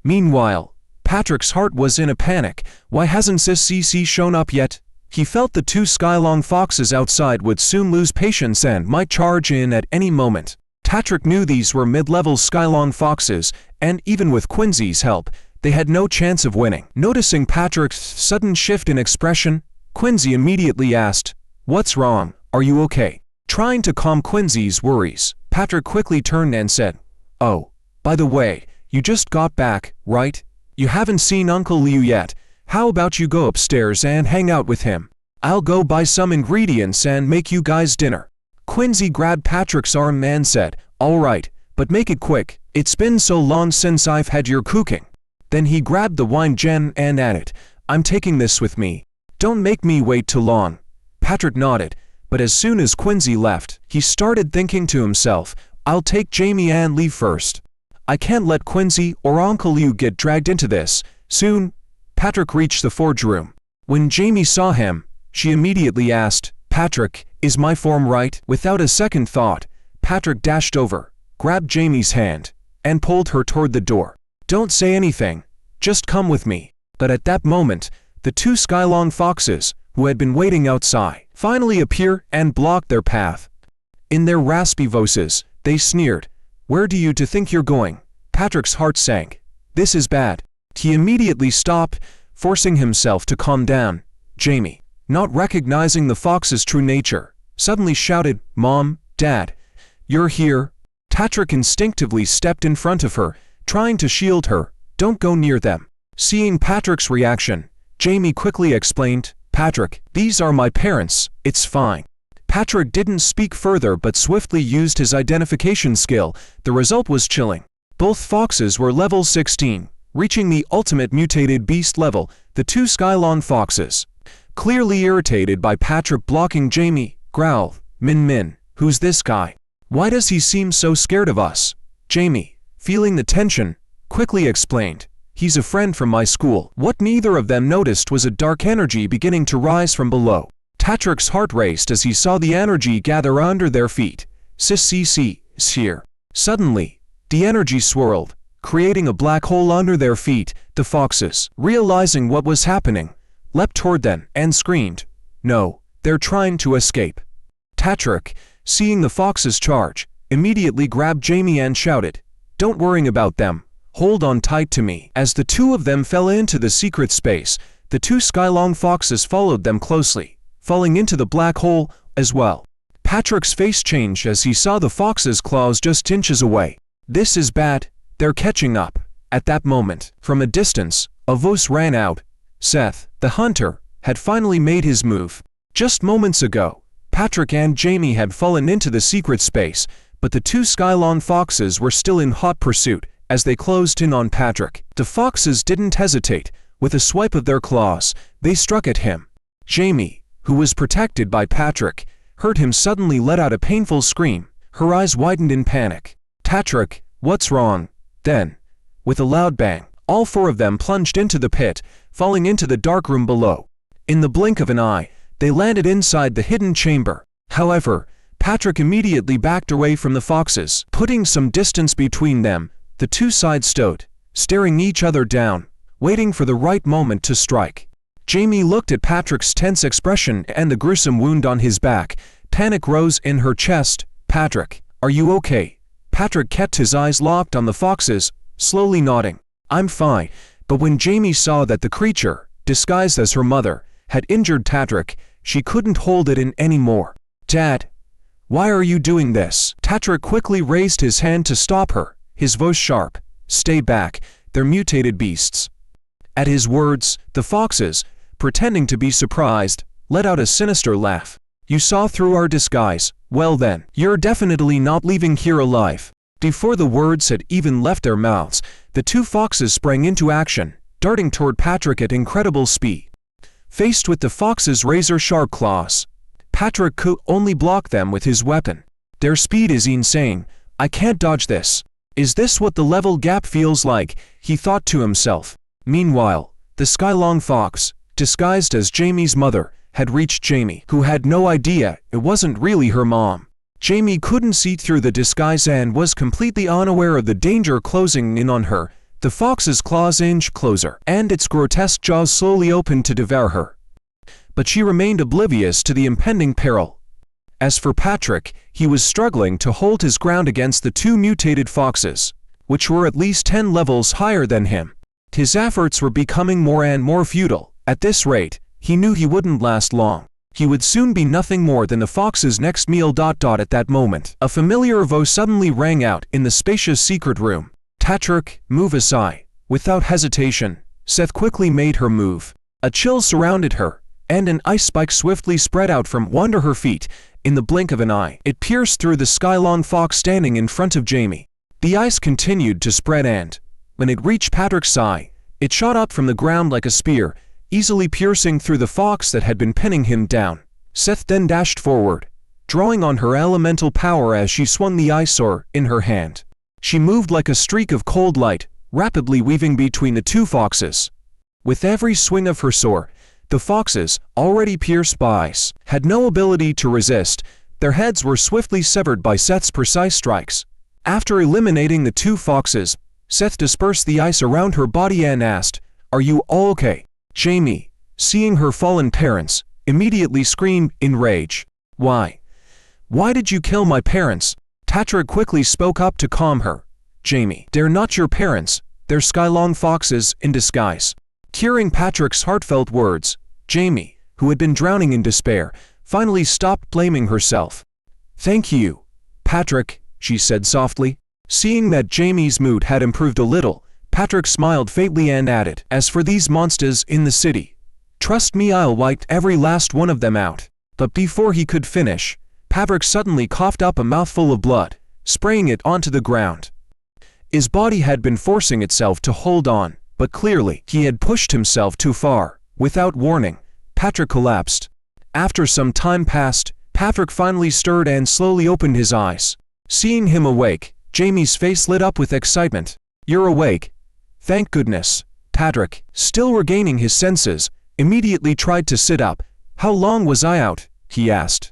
Meanwhile, Patrick's heart was in a panic. Why hasn't this CC shown up yet? He felt the 2 Skylong foxes outside would soon lose patience and might charge in at any moment. Patrick knew these were mid-level Skylong foxes, and even with Quincy's help, they had no chance of winning. Noticing Patrick's sudden shift in expression, Quincy immediately asked, "What's wrong? Are you okay?" Trying to calm Quincy's worries, Patrick quickly turned and said, "Oh, by the way, you just got back, right? You haven't seen Uncle Liu yet. How about you go upstairs and hang out with him? I'll go buy some ingredients and make you guys dinner." Quincy grabbed Patrick's arm and said, "All right, but make it quick. It's been so long since I've had your cooking." Then he grabbed the wine gen and added, "I'm taking this with me. Don't make me wait too long." Patrick nodded, but as soon as Quincy left, he started thinking to himself, "I'll take Jamie and leave first. I can't let Quincy or Uncle Liu get dragged into this." Soon, Patrick reached the forge room. When Jamie saw him, she immediately asked, "Patrick, is my form right?" Without a second thought, Patrick dashed over, grabbed Jamie's hand, and pulled her toward the door. "Don't say anything, just come with me." But at that moment, the two Skylong foxes, who had been waiting outside, finally appear and block their path. In their raspy voices, they sneered, "Where do you think you're going?" Patrick's heart sank. This is bad. He immediately stopped, forcing himself to calm down. Jamie, not recognizing the fox's true nature, suddenly shouted, "Mom, Dad, you're here." Patrick instinctively stepped in front of her, trying to shield her. "Don't go near them." Seeing Patrick's reaction, Jamie quickly explained, "Patrick, these are my parents, it's fine." Patrick didn't speak further but swiftly used his identification skill. The result was chilling. Both foxes were level 16, reaching the ultimate mutated beast level. The two Skylong foxes, clearly irritated by Patrick blocking Jamie, growled, Min, who's this guy? Why does he seem so scared of us?" Jamie, feeling the tension, quickly explained, "He's a friend from my school." What neither of them noticed was a dark energy beginning to rise from below. Patrick's heart raced as he saw the energy gather under their feet. Here. Suddenly, the energy swirled, creating a black hole under their feet. The foxes, realizing what was happening, leapt toward them and screamed, "No, they're trying to escape." Patrick, seeing the foxes charge, immediately grabbed Jamie and shouted, "Don't worry about them. Hold on tight to me." As the two of them fell into the secret space, the two Skylong foxes followed them closely, falling into the black hole as well. Patrick's face changed as he saw the fox's claws just inches away. This is bad, they're catching up. At that moment, from a distance, a voice rang out. Seth, the hunter, had finally made his move. Just moments ago, Patrick and Jamie had fallen into the secret space, but the two Skylong foxes were still in hot pursuit. As they closed in on Patrick, the foxes didn't hesitate. With a swipe of their claws, they struck at him. Jamie, who was protected by Patrick, heard him suddenly let out a painful scream. Her eyes widened in panic. "Patrick, what's wrong?" Then, with a loud bang, all four of them plunged into the pit, falling into the dark room below. In the blink of an eye, they landed inside the hidden chamber. However, Patrick immediately backed away from the foxes, putting some distance between them. The two sides stood, staring each other down, waiting for the right moment to strike. Jamie looked at Patrick's tense expression and the gruesome wound on his back. Panic rose in her chest. "Patrick, are you okay?" Patrick kept his eyes locked on the foxes, slowly nodding. "I'm fine." But when Jamie saw that the creature, disguised as her mother, had injured Patrick, she couldn't hold it in anymore. "Dad, why are you doing this?" Patrick quickly raised his hand to stop her, his voice sharp. "Stay back, they're mutated beasts." At his words, the foxes, pretending to be surprised, let out a sinister laugh. "You saw through our disguise. Well then, you're definitely not leaving here alive." Before the words had even left their mouths, the two foxes sprang into action, darting toward Patrick at incredible speed. Faced with the foxes' razor-sharp claws, Patrick could only block them with his weapon. Their speed is insane. "I can't dodge this. Is this what the level gap feels like?" he thought to himself. Meanwhile, the Skylong fox, disguised as Jamie's mother, had reached Jamie, who had no idea it wasn't really her mom. Jamie couldn't see through the disguise and was completely unaware of the danger closing in on her. The fox's claws inched closer, and its grotesque jaws slowly opened to devour her. But she remained oblivious to the impending peril. As for Patrick, he was struggling to hold his ground against the two mutated foxes, which were at least 10 levels higher than him. His efforts were becoming more and more futile. At this rate, he knew he wouldn't last long. He would soon be nothing more than the fox's next meal. At that moment, a familiar voice suddenly rang out in the spacious secret room. "Patrick, move aside. Without hesitation, Seth quickly made her move. A chill surrounded her, and an ice spike swiftly spread out from under her feet. In the blink of an eye, it pierced through the skylong fox standing in front of Jamie. The ice continued to spread, and, when it reached Patrick's eye, it shot up from the ground like a spear, easily piercing through the fox that had been pinning him down. Seth then dashed forward, drawing on her elemental power as she swung the ice sword in her hand. She moved like a streak of cold light, rapidly weaving between the two foxes. With every swing of her sword, the foxes, already pierced by ice, had no ability to resist. Their heads were swiftly severed by Seth's precise strikes. After eliminating the two foxes, Seth dispersed the ice around her body and asked, "Are you all okay?" Jamie, seeing her fallen parents, immediately screamed in rage. "Why? Why did you kill my parents?" Patrick quickly spoke up to calm her. "Jamie, they're not your parents, they're skylong foxes in disguise." Hearing Patrick's heartfelt words, Jamie, who had been drowning in despair, finally stopped blaming herself. "Thank you, Patrick," she said softly. Seeing that Jamie's mood had improved a little, Patrick smiled faintly and added, "As for these monsters in the city, trust me, I'll wipe every last one of them out." But before he could finish, Patrick suddenly coughed up a mouthful of blood, spraying it onto the ground. His body had been forcing itself to hold on, but clearly he had pushed himself too far. Without warning, Patrick collapsed. After some time passed, Patrick finally stirred and slowly opened his eyes. Seeing him awake, Jamie's face lit up with excitement. "You're awake. Thank goodness." Patrick, still regaining his senses, immediately tried to sit up. "How long was I out?" he asked.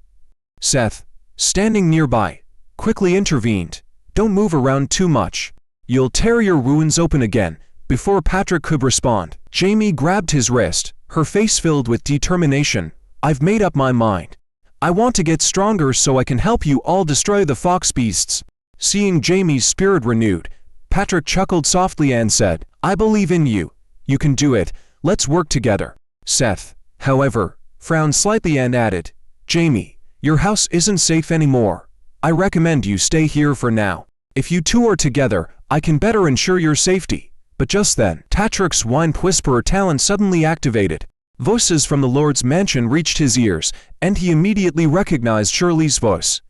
Seth, standing nearby, quickly intervened. "Don't move around too much. You'll tear your wounds open again." Before Patrick could respond, Jamie grabbed his wrist, her face filled with determination. "I've made up my mind. I want to get stronger so I can help you all destroy the fox beasts." Seeing Jamie's spirit renewed, Patrick chuckled softly and said, "I believe in you. You can do it. Let's work together." Seth, however, frowned slightly and added, "Jamie, your house isn't safe anymore. I recommend you stay here for now. If you two are together, I can better ensure your safety." But just then, Patrick's Wind Whisperer talent suddenly activated. Voices from the Lord's mansion reached his ears, and he immediately recognized Shirley's voice.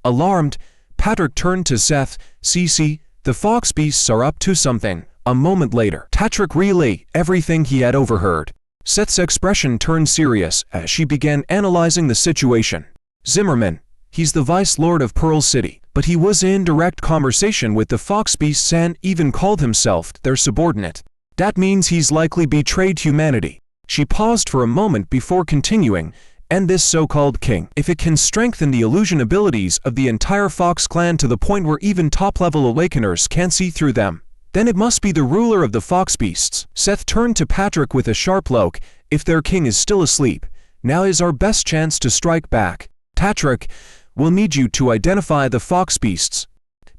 Alarmed, Patrick turned to Seth. "Cece, the fox beasts are up to something." A moment later, Patrick relayed everything he had overheard. Seth's expression turned serious as she began analyzing the situation. "Zimmerman, he's the Vice Lord of Pearl City, but he was in direct conversation with the fox beasts and even called himself their subordinate. That means he's likely betrayed humanity." She paused for a moment before continuing, "And this so-called king, if it can strengthen the illusion abilities of the entire fox clan to the point where even top-level awakeners can't see through them, then it must be the ruler of the fox beasts." Seth turned to Patrick with a sharp look. "If their king is still asleep, now is our best chance to strike back. Patrick, we'll need you to identify the fox beasts."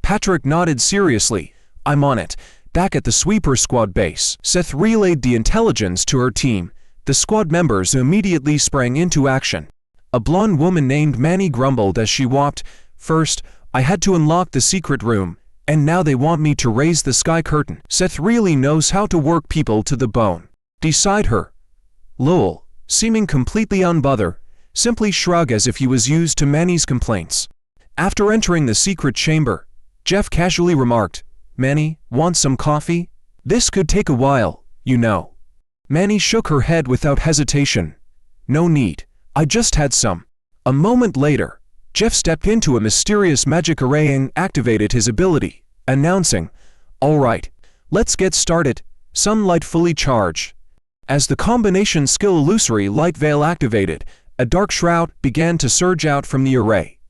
Patrick nodded seriously. "I'm on it." Back at the Sweeper Squad base, Seth relayed the intelligence to her team. The squad members immediately sprang into action. A blonde woman named Manny grumbled as she walked. "First, I had to unlock the secret room, and now they want me to raise the sky curtain." Seth really knows how to work people to the bone. Beside her, Lowell, seeming completely unbothered, simply shrugged as if he was used to Manny's complaints. After entering the secret chamber, Jeff casually remarked, "Manny, want some coffee? This could take a while, you know." Manny shook her head without hesitation. "No need, I just had some." A moment later, Jeff stepped into a mysterious magic array and activated his ability, announcing, "All right, let's get started. Sunlight fully charged." As the combination skill Illusory Light Veil activated, a dark shroud began to surge out from the array.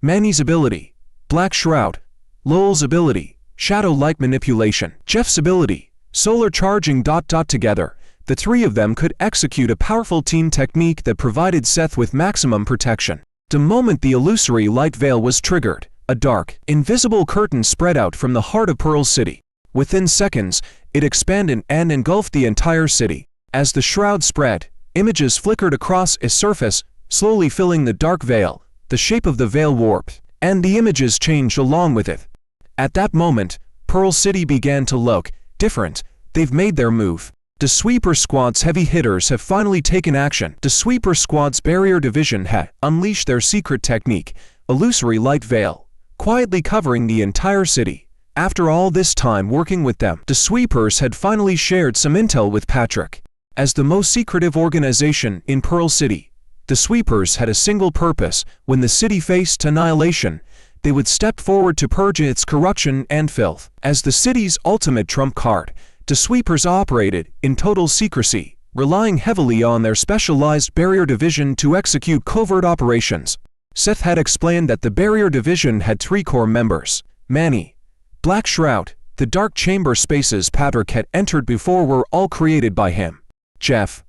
Manny's ability, Black Shroud. Lowell's ability, Shadow Light Manipulation. Jeff's ability, Solar Charging. Together, the three of them could execute a powerful team technique that provided Seth with maximum protection. The moment the Illusory Light Veil was triggered, a dark, invisible curtain spread out from the heart of Pearl City. Within seconds, it expanded and engulfed the entire city. As the shroud spread, images flickered across its surface, slowly filling the dark veil. The shape of the veil warped, and the images changed along with it. At that moment, Pearl City began to look different. They've made their move. The Sweeper Squad's heavy hitters have finally taken action. The Sweeper Squad's barrier division had unleashed their secret technique, illusory light veil, quietly covering the entire city. After all this time working with them, the Sweepers had finally shared some intel with Patrick. As the most secretive organization in Pearl City, the Sweepers had a single purpose: when the city faced annihilation, they would step forward to purge its corruption and filth. As the city's ultimate trump card, the Sweepers operated in total secrecy, relying heavily on their specialized barrier division to execute covert operations. Seth had explained that the barrier division had 3 core members: Manny, Black Shroud. The dark chamber spaces Patrick had entered before were all created by him. Jeff,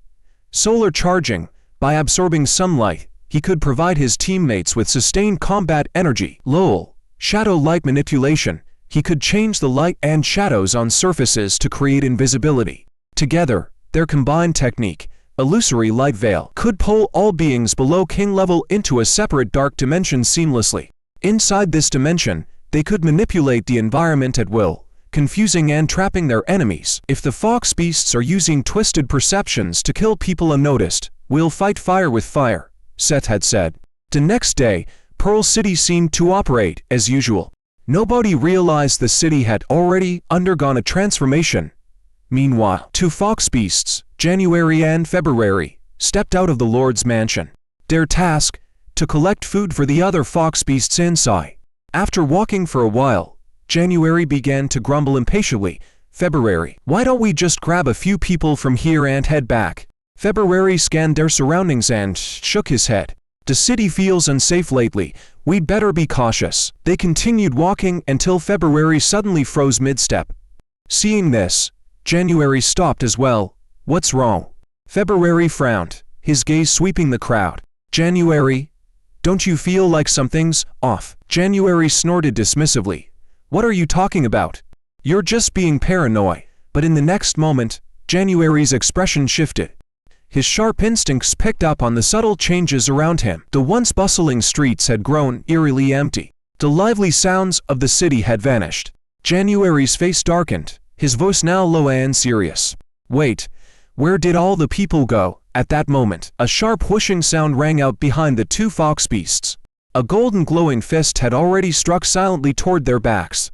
solar charging. By absorbing sunlight, he could provide his teammates with sustained combat energy. Lowell, shadow light manipulation. He could change the light and shadows on surfaces to create invisibility. Together, their combined technique, illusory light veil, could pull all beings below king level into a separate dark dimension seamlessly. Inside this dimension, they could manipulate the environment at will, confusing and trapping their enemies. If the fox beasts are using twisted perceptions to kill people unnoticed, we'll fight fire with fire, Seth had said. The next day, Pearl City seemed to operate as usual. Nobody realized the city had already undergone a transformation. Meanwhile, 2 fox beasts, January and February, stepped out of the Lord's mansion. Their task: to collect food for the other fox beasts inside. After walking for a while, January began to grumble impatiently. February, why don't we just grab a few people from here and head back? February scanned their surroundings and shook his head. The city feels unsafe lately. We'd better be cautious. They continued walking until February suddenly froze mid-step. Seeing this, January stopped as well. What's wrong? February frowned, his gaze sweeping the crowd. January, don't you feel like something's off? January snorted dismissively. What are you talking about? You're just being paranoid. But in the next moment, January's expression shifted. His sharp instincts picked up on the subtle changes around him. The once bustling streets had grown eerily empty. The lively sounds of the city had vanished. January's face darkened, his voice now low and serious. Wait, where did all the people go? At that moment, a sharp whooshing sound rang out behind the 2 fox beasts. A golden glowing fist had already struck silently toward their backs.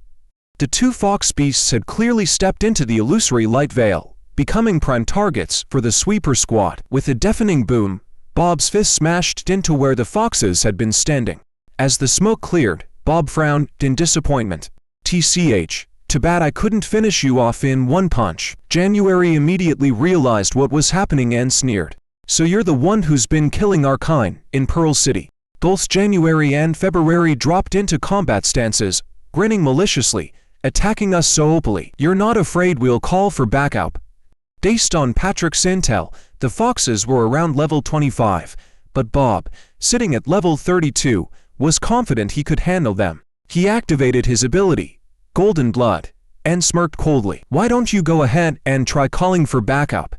The 2 fox beasts had clearly stepped into the illusory light veil, becoming prime targets for the Sweeper Squad. With a deafening boom, Bob's fist smashed into where the foxes had been standing. As the smoke cleared, Bob frowned in disappointment. TCH, too bad I couldn't finish you off in one punch. January immediately realized what was happening and sneered. So you're the one who's been killing our kind in Pearl City. Both January and February dropped into combat stances, grinning maliciously, attacking us so openly. You're not afraid we'll call for backup? Based on Patrick's intel, the foxes were around level 25, but Bob, sitting at level 32, was confident he could handle them. He activated his ability, Golden Blood, and smirked coldly. Why don't you go ahead and try calling for backup?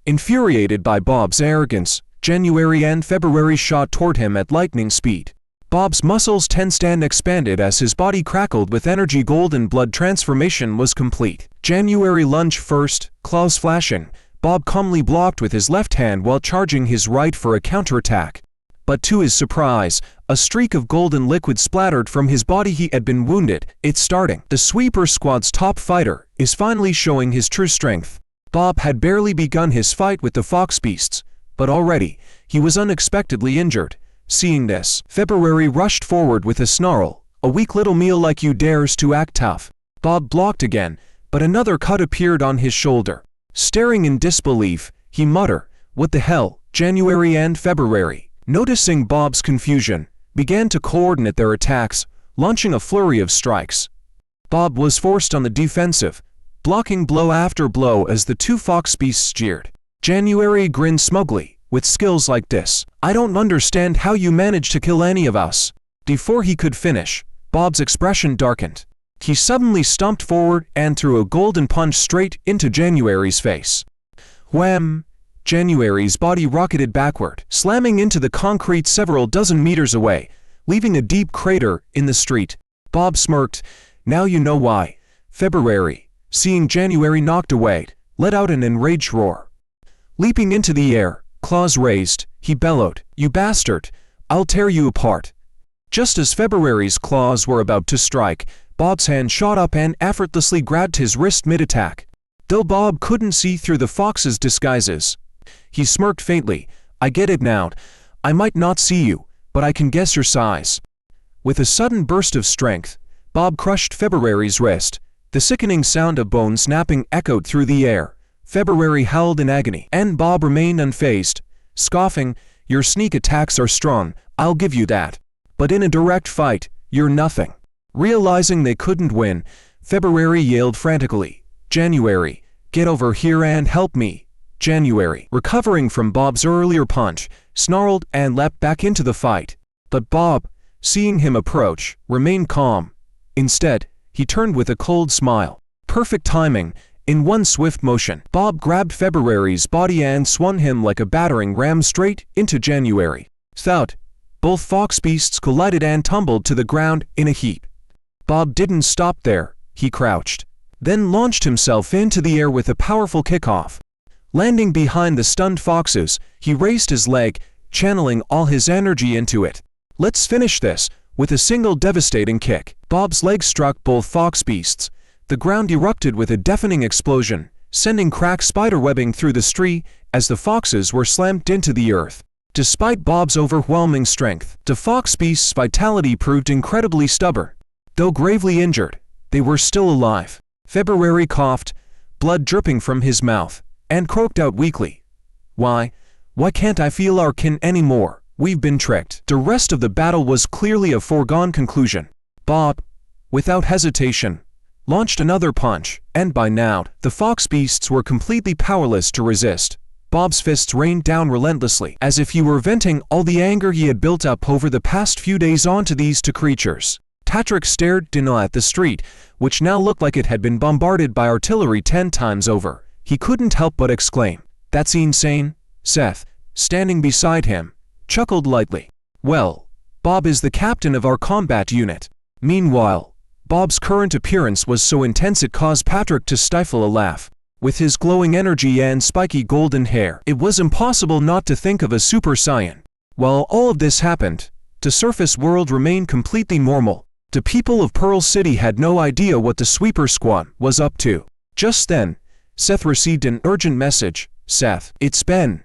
Infuriated by Bob's arrogance, January and February shot toward him at lightning speed. Bob's muscles tensed and expanded as his body crackled with energy. Golden Blood transformation was complete. January lunged first, claws flashing. Bob calmly blocked with his left hand while charging his right for a counterattack. But to his surprise, a streak of golden liquid splattered from his body. He had been wounded. It's starting. The Sweeper Squad's top fighter is finally showing his true strength. Bob had barely begun his fight with the fox beasts, but already, he was unexpectedly injured. Seeing this, February rushed forward with a snarl. A weak little meal like you dares to act tough. Bob blocked again, but another cut appeared on his shoulder. Staring in disbelief, he muttered, "What the hell?" January and February, noticing Bob's confusion, began to coordinate their attacks, launching a flurry of strikes. Bob was forced on the defensive, blocking blow after blow as the 2 fox beasts jeered. January grinned smugly. With skills like this, I don't understand how you managed to kill any of us. Before he could finish, Bob's expression darkened. He suddenly stumped forward and threw a golden punch straight into January's face. Wham! January's body rocketed backward, slamming into the concrete several dozen meters away, leaving a deep crater in the street. Bob smirked. Now you know why. February, seeing January knocked away, let out an enraged roar. Leaping into the air, claws raised, he bellowed, "You bastard! I'll tear you apart!" Just as February's claws were about to strike, Bob's hand shot up and effortlessly grabbed his wrist mid-attack. Though Bob couldn't see through the fox's disguises, he smirked faintly. "I get it now. I might not see you, but I can guess your size." With a sudden burst of strength, Bob crushed February's wrist. The sickening sound of bone snapping echoed through the air. February howled in agony, and Bob remained unfazed, scoffing, "Your sneak attacks are strong, I'll give you that. But in a direct fight, you're nothing." Realizing they couldn't win, February yelled frantically, "January, get over here and help me." January, recovering from Bob's earlier punch, snarled and leapt back into the fight. But Bob, seeing him approach, remained calm. Instead, he turned with a cold smile. Perfect timing. In one swift motion, Bob grabbed February's body and swung him like a battering ram straight into January. Thud! Both fox beasts collided and tumbled to the ground in a heap. Bob didn't stop there. He crouched, then launched himself into the air with a powerful kickoff. Landing behind the stunned foxes, he raised his leg, channeling all his energy into it. "Let's finish this." With a single devastating kick, Bob's leg struck both fox beasts. The ground erupted with a deafening explosion, sending cracked spiderwebbing through the street as the foxes were slammed into the earth. Despite Bob's overwhelming strength, the fox beasts' vitality proved incredibly stubborn. Though gravely injured, they were still alive. February coughed, blood dripping from his mouth, and croaked out weakly, Why can't I feel our kin anymore? We've been tricked." The rest of the battle was clearly a foregone conclusion. Bob, without hesitation, launched another punch, and by now, the fox beasts were completely powerless to resist. Bob's fists rained down relentlessly, as if he were venting all the anger he had built up over the past few days onto these two creatures. Patrick stared at the street, which now looked like it had been bombarded by artillery 10 times over. He couldn't help but exclaim, "That's insane." Seth, standing beside him, chuckled lightly. "Well, Bob is the captain of our combat unit." Meanwhile, Bob's current appearance was so intense it caused Patrick to stifle a laugh. With his glowing energy and spiky golden hair, it was impossible not to think of a Super Saiyan. While all of this happened, the surface world remained completely normal. The people of Pearl City had no idea what the Sweeper Squad was up to. Just then, Seth received an urgent message. "Seth, it's Ben.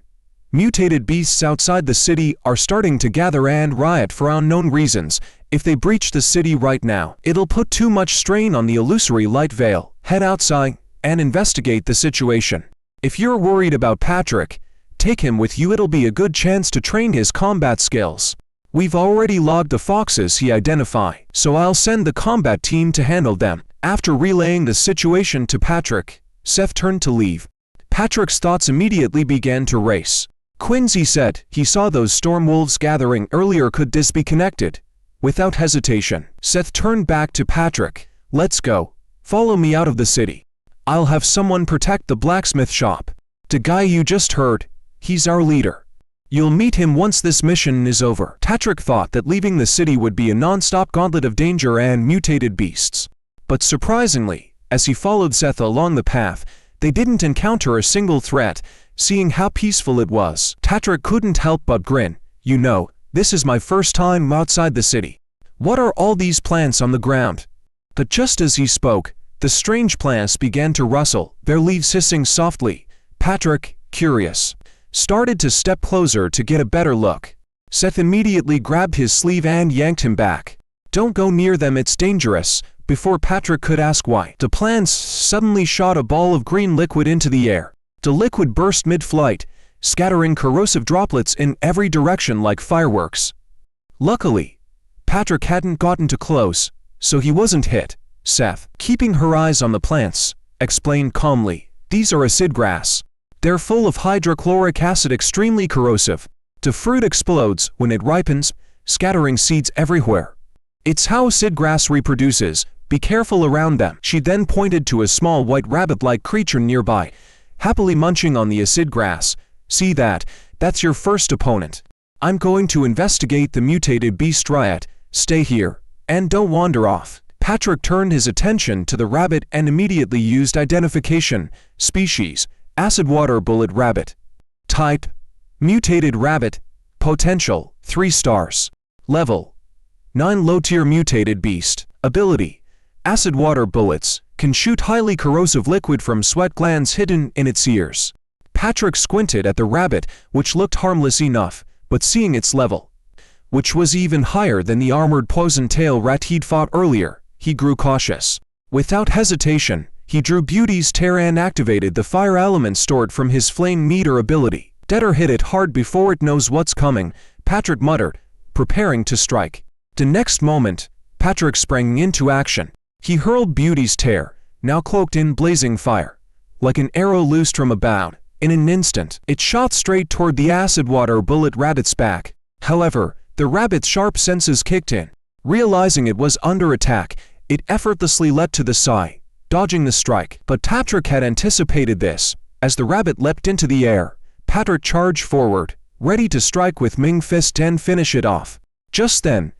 Mutated beasts outside the city are starting to gather and riot for unknown reasons. If they breach the city right now, it'll put too much strain on the illusory light veil. Head outside and investigate the situation. If you're worried about Patrick, take him with you. It'll be a good chance to train his combat skills. We've already logged the foxes he identified, so I'll send the combat team to handle them." After relaying the situation to Patrick, Seth turned to leave. Patrick's thoughts immediately began to race. Quincy said he saw those storm wolves gathering earlier. Could this be connected? Without hesitation, Seth turned back to Patrick. "Let's go. Follow me out of the city. I'll have someone protect the blacksmith shop. The guy you just heard, he's our leader. You'll meet him once this mission is over." Patrick thought that leaving the city would be a non-stop gauntlet of danger and mutated beasts. But surprisingly, as he followed Seth along the path, they didn't encounter a single threat. Seeing how peaceful it was, Patrick couldn't help but grin. "You know, this is my first time outside the city. What are all these plants on the ground?" But just as he spoke, the strange plants began to rustle, their leaves hissing softly. Patrick, curious, started to step closer to get a better look. Seth immediately grabbed his sleeve and yanked him back. "Don't go near them, it's dangerous." Before Patrick could ask why, the plants suddenly shot a ball of green liquid into the air. The liquid burst mid-flight, scattering corrosive droplets in every direction like fireworks. Luckily, Patrick hadn't gotten too close, so he wasn't hit. Seth, keeping her eyes on the plants, explained calmly, "These are acid grass. They're full of hydrochloric acid, extremely corrosive. The fruit explodes when it ripens, scattering seeds everywhere. It's how acid grass reproduces. Be careful around them." She then pointed to a small white rabbit-like creature nearby, happily munching on the acid grass. "See that? That's your first opponent. I'm going to investigate the mutated beast riot. Stay here, and don't wander off." Patrick turned his attention to the rabbit and immediately used identification, species, acid water bullet rabbit. Type, mutated rabbit, potential, 3 stars. Level, 9 low-tier mutated beast. Ability, acid water bullets, can shoot highly corrosive liquid from sweat glands hidden in its ears. Patrick squinted at the rabbit, which looked harmless enough, but seeing its level, which was even higher than the armored poison tail rat he'd fought earlier, he grew cautious. Without hesitation, he drew Beauty's Tear and activated the fire element stored from his flame meter ability. Deader hit it hard before it knows what's coming, Patrick muttered, preparing to strike. The next moment, Patrick sprang into action. He hurled Beauty's Tear, now cloaked in blazing fire. Like an arrow loosed from a bow, in an instant, it shot straight toward the acid water bullet rabbit's back. However, the rabbit's sharp senses kicked in. Realizing it was under attack, it effortlessly leapt to the side, dodging the strike. But Patrick had anticipated this. As the rabbit leapt into the air, Patrick charged forward, ready to strike with Ming Fist and finish it off. Just then,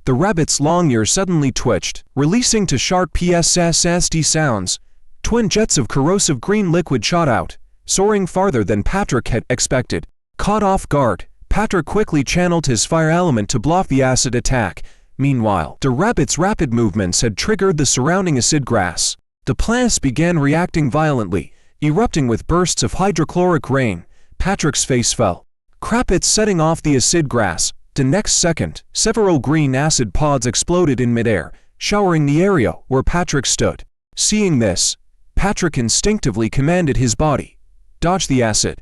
the rabbit's long ear suddenly twitched, releasing two sharp PSSSD sounds. Twin jets of corrosive green liquid shot out, soaring farther than Patrick had expected. Caught off guard, Patrick quickly channeled his fire element to block the acid attack. Meanwhile, the rabbit's rapid movements had triggered the surrounding acid grass. The plants began reacting violently, erupting with bursts of hydrochloric rain. Patrick's face fell. Crap, it's setting off the acid grass. The next second, several green acid pods exploded in midair, showering the area where Patrick stood. Seeing this, Patrick instinctively commanded his body, dodge the acid.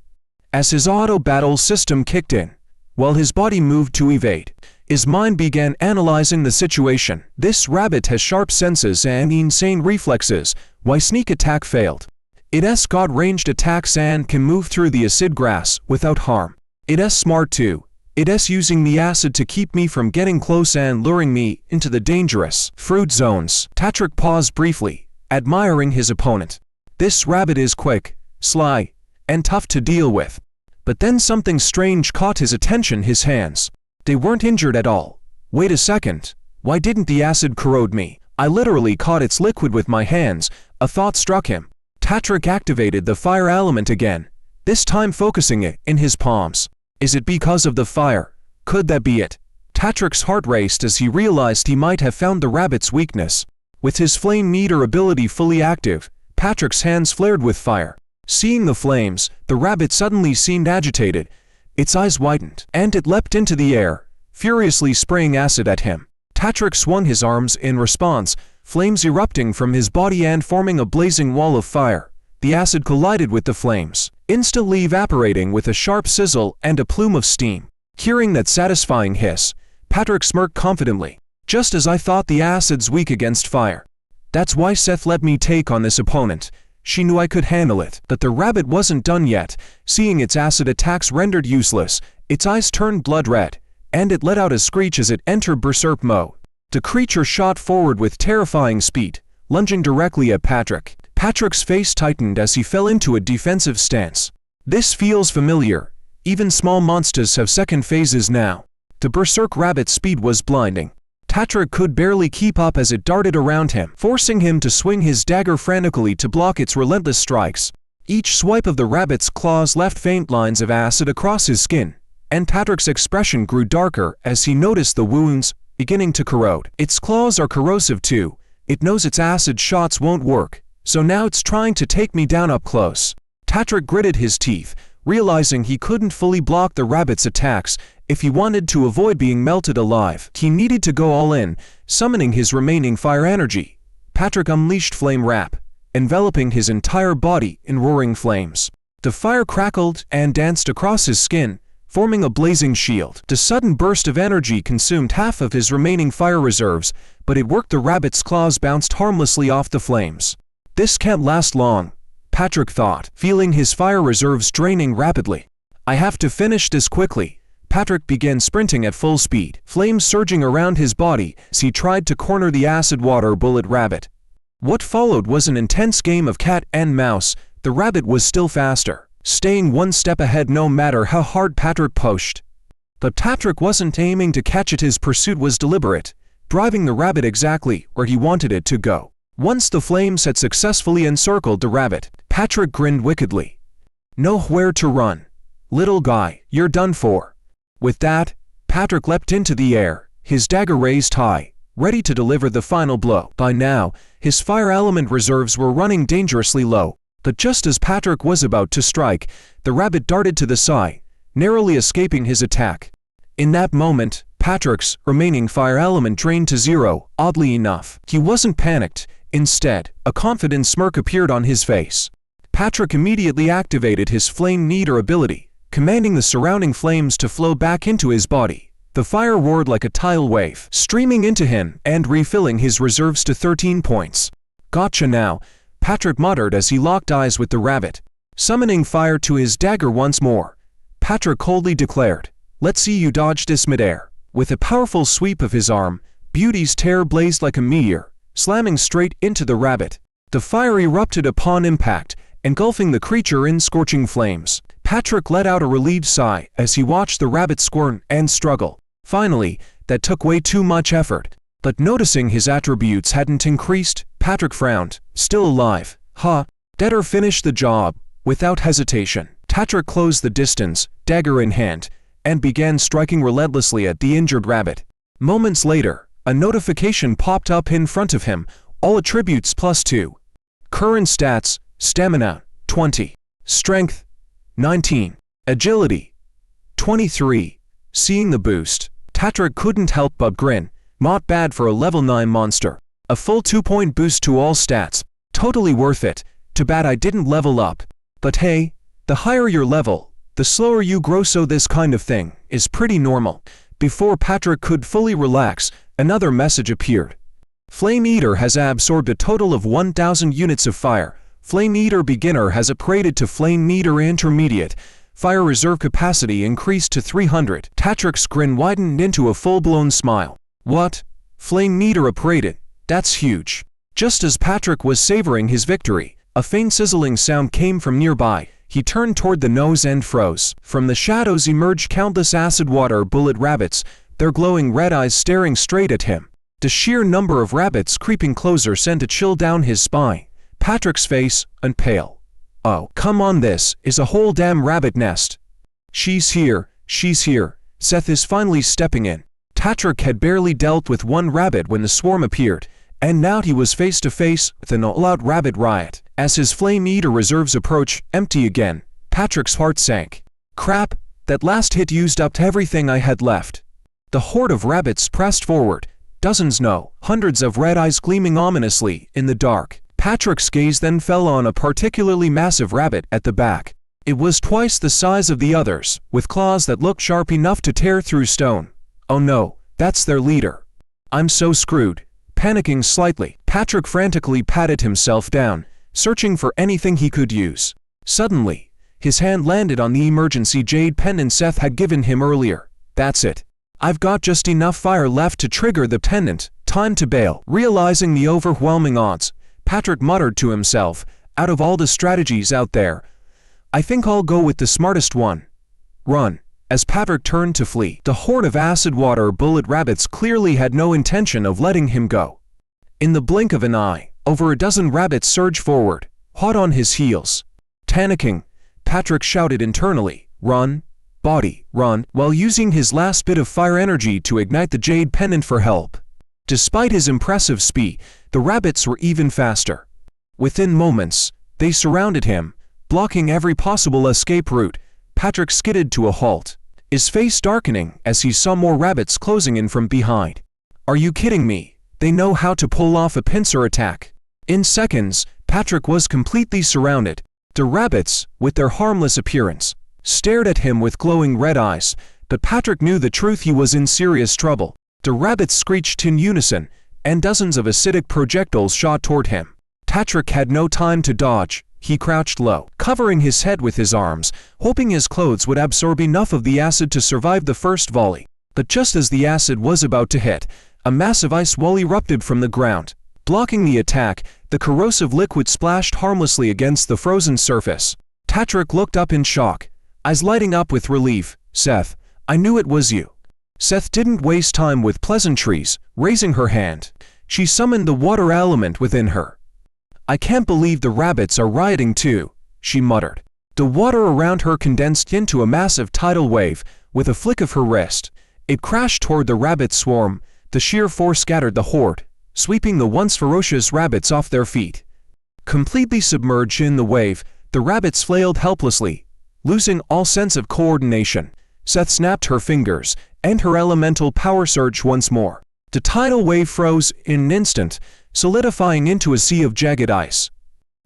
As his auto battle system kicked in, while his body moved to evade, his mind began analyzing the situation. This rabbit has sharp senses and insane reflexes. Why sneak attack failed? It's got ranged attacks and can move through the acid grass without harm. It's smart too. It's using the acid to keep me from getting close and luring me into the dangerous fruit zones. Patrick paused briefly, admiring his opponent. This rabbit is quick, sly, and tough to deal with. But then something strange caught his attention. His hands. They weren't injured at all. Wait a second. Why didn't the acid corrode me? I literally caught its liquid with my hands. A thought struck him. Patrick activated the fire element again, this time focusing it in his palms. Is it because of the fire? Could that be it? Patrick's heart raced as he realized he might have found the rabbit's weakness. With his flame meter ability fully active, Patrick's hands flared with fire. Seeing the flames, the rabbit suddenly seemed agitated. Its eyes widened, and it leapt into the air, furiously spraying acid at him. Patrick swung his arms in response, flames erupting from his body and forming a blazing wall of fire. The acid collided with the flames, instantly evaporating with a sharp sizzle and a plume of steam. Hearing that satisfying hiss, Patrick smirked confidently. Just as I thought, the acid's weak against fire. That's why Seth let me take on this opponent. She knew I could handle it. But the rabbit wasn't done yet. Seeing its acid attacks rendered useless, its eyes turned blood red, and it let out a screech as it entered berserk mode. The creature shot forward with terrifying speed, lunging directly at Patrick. Patrick's face tightened as he fell into a defensive stance. This feels familiar. Even small monsters have second phases now. The berserk rabbit's speed was blinding. Patrick could barely keep up as it darted around him, forcing him to swing his dagger frantically to block its relentless strikes. Each swipe of the rabbit's claws left faint lines of acid across his skin, and Patrick's expression grew darker as he noticed the wounds beginning to corrode. Its claws are corrosive too. It knows its acid shots won't work, so now it's trying to take me down up close. Patrick gritted his teeth, realizing he couldn't fully block the rabbit's attacks. If he wanted to avoid being melted alive, he needed to go all in, summoning his remaining fire energy. Patrick unleashed Flame Wrap, enveloping his entire body in roaring flames. The fire crackled and danced across his skin, forming a blazing shield. The sudden burst of energy consumed half of his remaining fire reserves, but it worked. The rabbit's claws bounced harmlessly off the flames. This can't last long, Patrick thought, feeling his fire reserves draining rapidly. I have to finish this quickly. Patrick began sprinting at full speed, flames surging around his body as he tried to corner the acid water bullet rabbit. What followed was an intense game of cat and mouse. The rabbit was still faster, staying one step ahead no matter how hard Patrick pushed. But Patrick wasn't aiming to catch it. His pursuit was deliberate, driving the rabbit exactly where he wanted it to go. Once the flames had successfully encircled the rabbit, Patrick grinned wickedly. "Nowhere to run. Little guy, you're done for." With that, Patrick leapt into the air, his dagger raised high, ready to deliver the final blow. By now, his fire element reserves were running dangerously low, but just as Patrick was about to strike, the rabbit darted to the side, narrowly escaping his attack. In that moment, Patrick's remaining fire element drained to zero. Oddly enough, he wasn't panicked. Instead, a confident smirk appeared on his face. Patrick immediately activated his Flame Meter ability, commanding the surrounding flames to flow back into his body. The fire roared like a tidal wave, streaming into him and refilling his reserves to 13 points. "Gotcha now," Patrick muttered as he locked eyes with the rabbit. Summoning fire to his dagger once more, Patrick coldly declared, "Let's see you dodge this midair." With a powerful sweep of his arm, Beauty's tear blazed like a meteor, slamming straight into the rabbit. The fire erupted upon impact, engulfing the creature in scorching flames. Patrick let out a relieved sigh as he watched the rabbit squirm and struggle. Finally, that took way too much effort. But noticing his attributes hadn't increased, Patrick frowned. "Still alive, huh? Better finish the job." Without hesitation, Patrick closed the distance, dagger in hand, and began striking relentlessly at the injured rabbit. Moments later, a notification popped up in front of him. All attributes +2. Current stats: Stamina, 20. Strength, 19. Agility, 23. Seeing the boost, Patrick couldn't help but grin. Not bad for a level 9 monster. A full 2-point boost to all stats. Totally worth it. Too bad I didn't level up. But hey, the higher your level, the slower you grow, so this kind of thing is pretty normal. Before Patrick could fully relax, another message appeared. Flame Eater has absorbed a total of 1,000 units of fire. Flame Eater Beginner has upgraded to Flame Eater Intermediate. Fire reserve capacity increased to 300. Patrick's grin widened into a full-blown smile. What? Flame Meter upgraded? That's huge. Just as Patrick was savoring his victory, a faint sizzling sound came from nearby. He turned toward the nose and froze. From the shadows emerged countless acid water bullet rabbits, their glowing red eyes staring straight at him. The sheer number of rabbits creeping closer sent a chill down his spine. Patrick's face went pale. "Oh, come on, this is a whole damn rabbit nest." She's here. Seth is finally stepping in. Patrick had barely dealt with one rabbit when the swarm appeared, and now he was face to face with an all-out rabbit riot. As his Flame Eater reserves approached empty again, Patrick's heart sank. Crap, that last hit used up everything I had left. The horde of rabbits pressed forward, dozens, no, hundreds of red eyes gleaming ominously in the dark. Patrick's gaze then fell on a particularly massive rabbit at the back. It was twice the size of the others, with claws that looked sharp enough to tear through stone. Oh no, that's their leader. I'm so screwed. Panicking slightly, Patrick frantically patted himself down, searching for anything he could use. Suddenly, his hand landed on the emergency jade pendant Seth had given him earlier. That's it. I've got just enough fire left to trigger the pendant. Time to bail. Realizing the overwhelming odds, Patrick muttered to himself, out of all the strategies out there, I think I'll go with the smartest one. Run. As Patrick turned to flee, the horde of acid water bullet rabbits clearly had no intention of letting him go. In the blink of an eye, over a dozen rabbits surged forward, hot on his heels. Panicking, Patrick shouted internally, "Run, body, run," while using his last bit of fire energy to ignite the jade pendant for help. Despite his impressive speed, the rabbits were even faster. Within moments, they surrounded him, blocking every possible escape route. Patrick skidded to a halt, his face darkening as he saw more rabbits closing in from behind. Are you kidding me? They know how to pull off a pincer attack. In seconds, Patrick was completely surrounded. The rabbits, with their harmless appearance, stared at him with glowing red eyes, but Patrick knew the truth: he was in serious trouble. The rabbits screeched in unison, and dozens of acidic projectiles shot toward him. Patrick had no time to dodge. He crouched low, covering his head with his arms, hoping his clothes would absorb enough of the acid to survive the first volley. But just as the acid was about to hit, a massive ice wall erupted from the ground. Blocking the attack, the corrosive liquid splashed harmlessly against the frozen surface. Patrick looked up in shock, eyes lighting up with relief. "Seth, I knew it was you." Seth didn't waste time with pleasantries. Raising her hand, she summoned the water element within her. "I can't believe the rabbits are rioting too," she muttered. The water around her condensed into a massive tidal wave. With a flick of her wrist, it crashed toward the rabbit swarm. The sheer force scattered the horde, sweeping the once ferocious rabbits off their feet. Completely submerged in the wave, the rabbits flailed helplessly, losing all sense of coordination. Seth snapped her fingers, and her elemental power surged once more. The tidal wave froze in an instant, solidifying into a sea of jagged ice.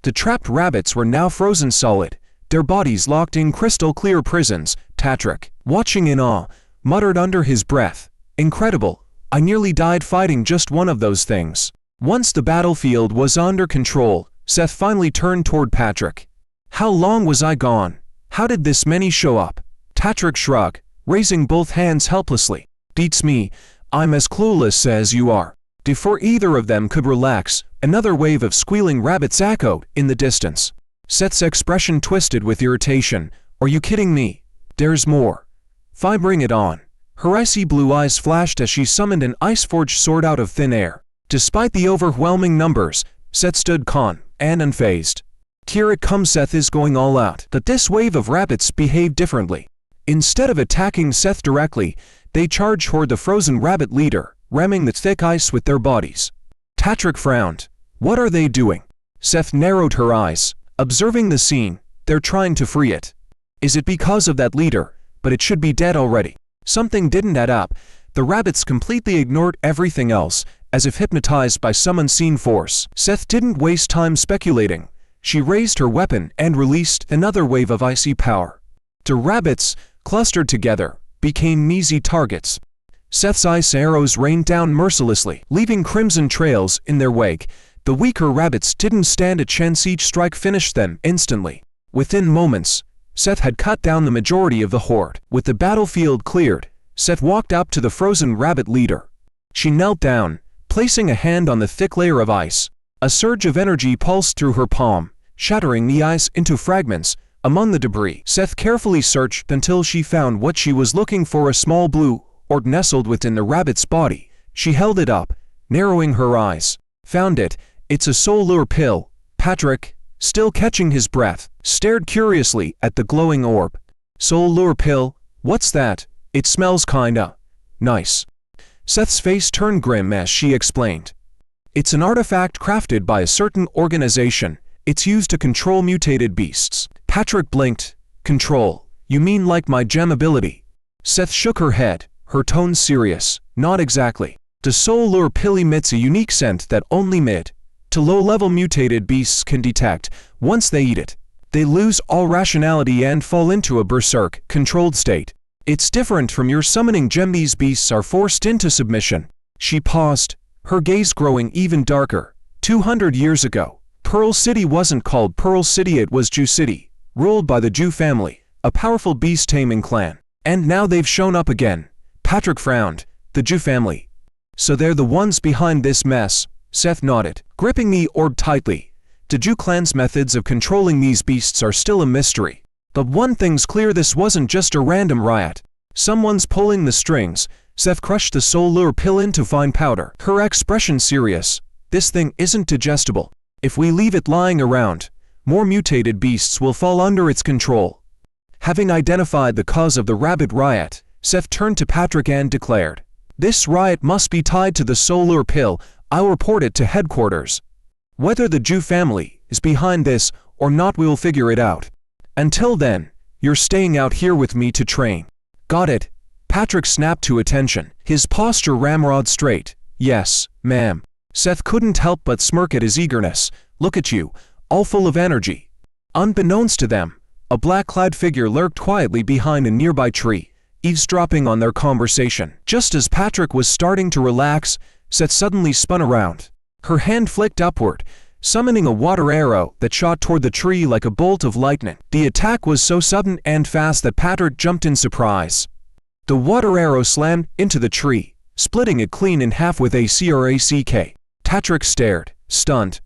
The trapped rabbits were now frozen solid, their bodies locked in crystal-clear prisons. Patrick, watching in awe, muttered under his breath, "Incredible, I nearly died fighting just one of those things." Once the battlefield was under control, Seth finally turned toward Patrick. "How long was I gone? How did this many show up?" Patrick shrugged, raising both hands helplessly. "Beats me, I'm as clueless as you are." Before either of them could relax, another wave of squealing rabbits echoed in the distance. Seth's expression twisted with irritation. "Are you kidding me? There's more. Fine, bring it on." Her icy blue eyes flashed as she summoned an ice-forged sword out of thin air. Despite the overwhelming numbers, Seth stood calm and unfazed. "Here it comes." Seth is going all out. But this wave of rabbits behaved differently. Instead of attacking Seth directly, they charged toward the frozen rabbit leader, ramming the thick ice with their bodies. Patrick frowned. "What are they doing?" Seth narrowed her eyes, observing the scene. "They're trying to free it." "Is it because of that leader? But it should be dead already." Something didn't add up. The rabbits completely ignored everything else, as if hypnotized by some unseen force. Seth didn't waste time speculating. She raised her weapon and released another wave of icy power. The rabbits, clustered together, became easy targets. Seth's ice arrows rained down mercilessly, leaving crimson trails in their wake. The weaker rabbits didn't stand a chance. Each strike finished them instantly. Within moments, Seth had cut down the majority of the horde. With the battlefield cleared, Seth walked up to the frozen rabbit leader. She knelt down, placing a hand on the thick layer of ice. A surge of energy pulsed through her palm, shattering the ice into fragments. Among the debris, Seth carefully searched until she found what she was looking for, a small blue orb nestled within the rabbit's body. She held it up, narrowing her eyes. "Found it. It's a soul lure pill." Patrick, still catching his breath, stared curiously at the glowing orb. "Soul lure pill? What's that? It smells kinda nice." Seth's face turned grim as she explained. "It's an artifact crafted by a certain organization. It's used to control mutated beasts." Patrick blinked. "Control? You mean like my gem ability?" Seth shook her head, her tone serious. "Not exactly. The soul lure pill emits a unique scent that only mid to low-level mutated beasts can detect. Once they eat it, they lose all rationality and fall into a berserk, controlled state. It's different from your summoning gem. These beasts are forced into submission." She paused, her gaze growing even darker. 200 years ago, Pearl City wasn't called Pearl City, it was Jew City, ruled by the Jew family, a powerful beast-taming clan. And now they've shown up again. Patrick frowned. "The Jew family. So they're the ones behind this mess." Seth nodded, gripping the orb tightly. The Jew clan's methods of controlling these beasts are still a mystery. But one thing's clear, this wasn't just a random riot. Someone's pulling the strings. Seth crushed the soul lure pill into fine powder, her expression serious. "This thing isn't digestible. If we leave it lying around, more mutated beasts will fall under its control." Having identified the cause of the rabbit riot, Seth turned to Patrick and declared, "This riot must be tied to the soul lure pill. I'll report it to headquarters. Whether the Jew family is behind this or not, we'll figure it out. Until then, you're staying out here with me to train." "Got it." Patrick snapped to attention, his posture ramrod straight. "Yes, ma'am." Seth couldn't help but smirk at his eagerness. "Look at you, all full of energy." Unbeknownst to them, a black-clad figure lurked quietly behind a nearby tree, eavesdropping on their conversation. Just as Patrick was starting to relax, Seth suddenly spun around. Her hand flicked upward, summoning a water arrow that shot toward the tree like a bolt of lightning. The attack was so sudden and fast that Patrick jumped in surprise. The water arrow slammed into the tree, splitting it clean in half with a crack. Patrick stared, stunned.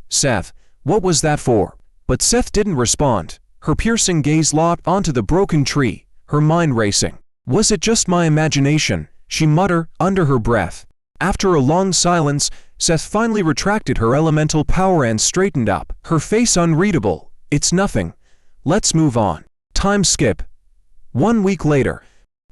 Seth, what was that for?" But Seth didn't respond. Her piercing gaze locked onto the broken tree, her mind racing. Was it just my imagination? she muttered under her breath. After a long silence, Seth finally retracted her elemental power and straightened up, her face unreadable. It's nothing. Let's move on. Time skip. 1 week later.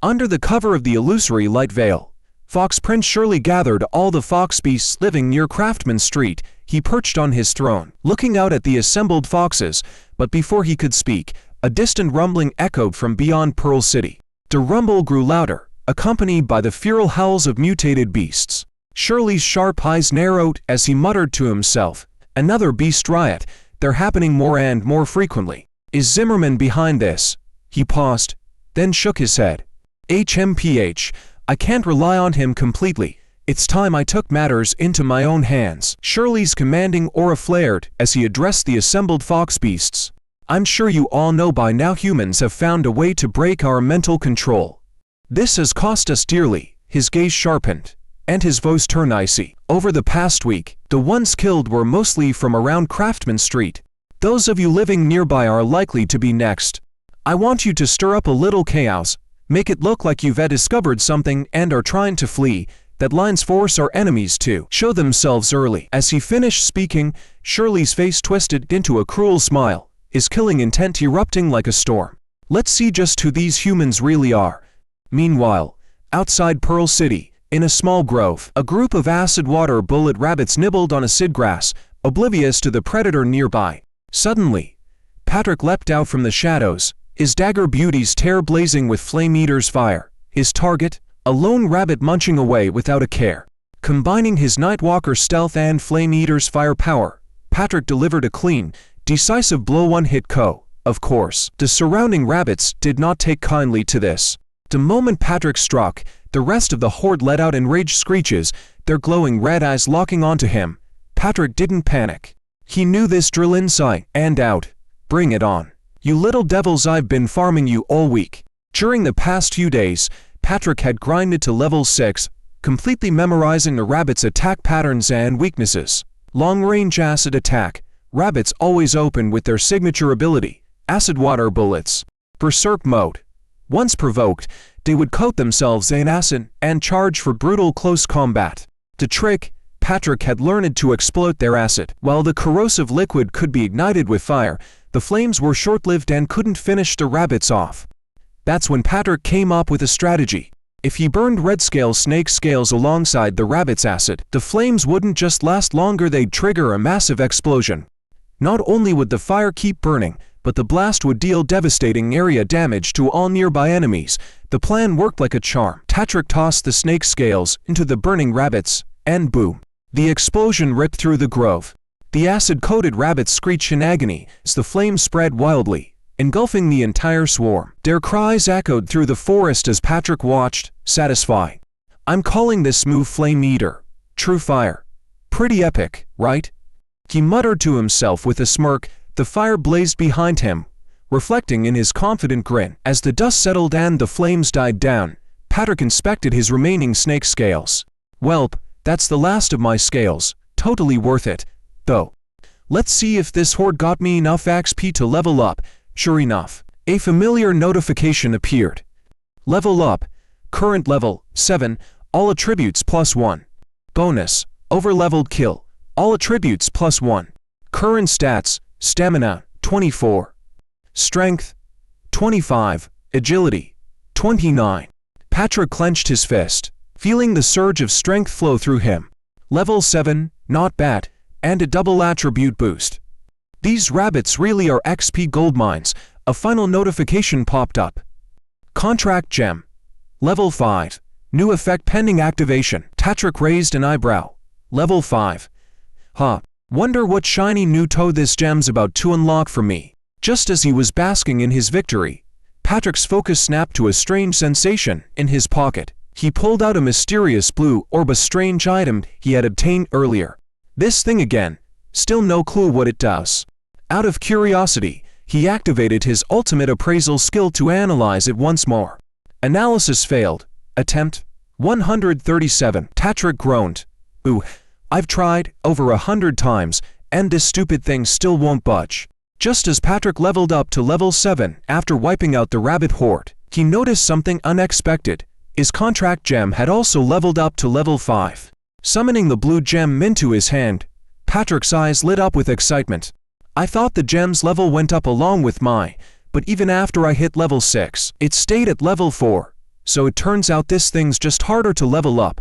Under the cover of the illusory light veil, Fox Prince Shirley gathered all the fox beasts living near Craftsman Street. He perched on his throne, looking out at the assembled foxes, but before he could speak, a distant rumbling echoed from beyond Pearl City. The rumble grew louder, accompanied by the feral howls of mutated beasts. Shirley's sharp eyes narrowed as he muttered to himself, "Another beast riot. They're happening more and more frequently. Is Zimmerman behind this?" He paused, then shook his head. "HMPH, I can't rely on him completely. It's time I took matters into my own hands." Shirley's commanding aura flared as he addressed the assembled fox beasts. "I'm sure you all know by now humans have found a way to break our mental control. This has cost us dearly." His gaze sharpened, and his voice turned icy. "Over the past week, the ones killed were mostly from around Craftsman Street. Those of you living nearby are likely to be next. I want you to stir up a little chaos, make it look like you've discovered something and are trying to flee. That lines force our enemies to show themselves early." As he finished speaking, Shirley's face twisted into a cruel smile, his killing intent erupting like a storm. "Let's see just who these humans really are." Meanwhile, outside Pearl City, in a small grove, a group of acid water bullet rabbits nibbled on acid grass, oblivious to the predator nearby. Suddenly, Patrick leapt out from the shadows, his dagger beauty's tear blazing with Flame Eater's fire. His target, a lone rabbit munching away without a care. Combining his Nightwalker stealth and Flame Eater's firepower, Patrick delivered a clean, decisive blow. One-hit KO. Of course, the surrounding rabbits did not take kindly to this. The moment Patrick struck, the rest of the horde let out enraged screeches, their glowing red eyes locking onto him. Patrick didn't panic. He knew this drill inside and out. "Bring it on. You little devils, I've been farming you all week." During the past few days, Patrick had grinded to level 6, completely memorizing the rabbits' attack patterns and weaknesses. Long-range acid attack. Rabbits always open with their signature ability, acid water bullets. Berserk mode. Once provoked, they would coat themselves in acid and charge for brutal close combat. The trick, Patrick had learned to exploit their acid. While the corrosive liquid could be ignited with fire, the flames were short-lived and couldn't finish the rabbits off. That's when Patrick came up with a strategy. If he burned red scale snake scales alongside the rabbit's acid, the flames wouldn't just last longer, they'd trigger a massive explosion. Not only would the fire keep burning, but the blast would deal devastating area damage to all nearby enemies. The plan worked like a charm. Patrick tossed the snake scales into the burning rabbits, and boom. The explosion ripped through the grove. The acid-coated rabbits screeched in agony as the flames spread wildly, engulfing the entire swarm. Their cries echoed through the forest as Patrick watched, satisfied. "I'm calling this move Flame Eater. True fire. Pretty epic, right?" He muttered to himself with a smirk. The fire blazed behind him, reflecting in his confident grin. As the dust settled and the flames died down, Patrick inspected his remaining snake scales. "Welp, that's the last of my scales. Totally worth it, though. Let's see if this horde got me enough XP to level up." Sure enough, a familiar notification appeared. "Level up. Current level, 7. All attributes +1. Bonus, overleveled kill. All attributes +1. Current stats, stamina, 24. Strength, 25. Agility, 29. Patrick clenched his fist, feeling the surge of strength flow through him. Level 7, not bad, and a double attribute boost. These rabbits really are XP goldmines. A final notification popped up. Contract gem. Level 5. New effect pending activation. Patrick raised an eyebrow. Level 5. Huh. Wonder what shiny new toe this gem's about to unlock for me. Just as he was basking in his victory, Patrick's focus snapped to a strange sensation in his pocket. He pulled out a mysterious blue orb, a strange item he had obtained earlier. This thing again. Still no clue what it does. Out of curiosity, he activated his ultimate appraisal skill to analyze it once more. Analysis failed. Attempt 137. Patrick groaned. Ooh, I've tried over 100 times, and this stupid thing still won't budge. Just as Patrick leveled up to level 7 after wiping out the rabbit horde, he noticed something unexpected. His contract gem had also leveled up to level 5. Summoning the blue gem into his hand, Patrick's eyes lit up with excitement. I thought the gem's level went up along with mine, but even after I hit level 6, it stayed at level 4, so it turns out this thing's just harder to level up.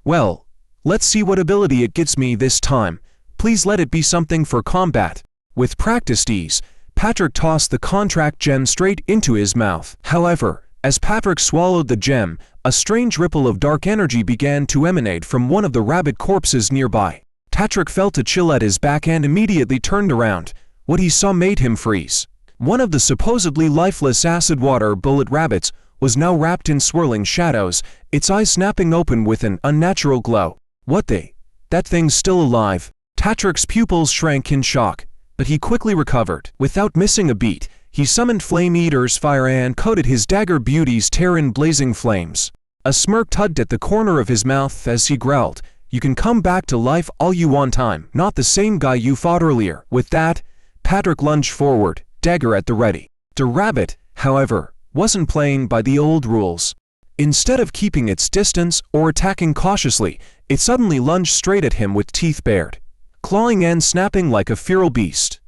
Well, let's see what ability it gets me this time. Please let it be something for combat. With practiced ease, Patrick tossed the contract gem straight into his mouth. However, as Patrick swallowed the gem, a strange ripple of dark energy began to emanate from one of the rabbit corpses nearby. Patrick felt a chill at his back and immediately turned around. What he saw made him freeze. One of the supposedly lifeless acid water bullet rabbits was now wrapped in swirling shadows, its eyes snapping open with an unnatural glow. What the? That thing's still alive. Patrick's pupils shrank in shock, but he quickly recovered. Without missing a beat, he summoned Flame Eater's fire and coated his dagger beauty's tear in blazing flames. A smirk tugged at the corner of his mouth as he growled, "You can come back to life all you want. I'm not the same guy you fought earlier." With that, Patrick lunged forward, dagger at the ready. The rabbit, however, wasn't playing by the old rules. Instead of keeping its distance or attacking cautiously, it suddenly lunged straight at him with teeth bared, clawing and snapping like a feral beast.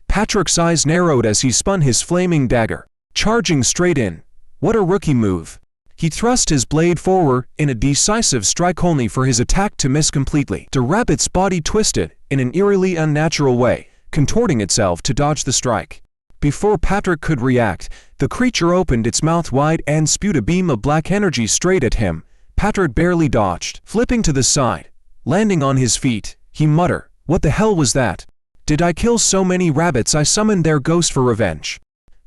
Patrick's eyes narrowed as he spun his flaming dagger, charging straight in. What a rookie move. He thrust his blade forward in a decisive strike only for his attack to miss completely. The rabbit's body twisted in an eerily unnatural way, contorting itself to dodge the strike. Before Patrick could react, the creature opened its mouth wide and spewed a beam of black energy straight at him. Patrick barely dodged, flipping to the side. Landing on his feet, he muttered, "What the hell was that? Did I kill so many rabbits I summoned their ghost for revenge?"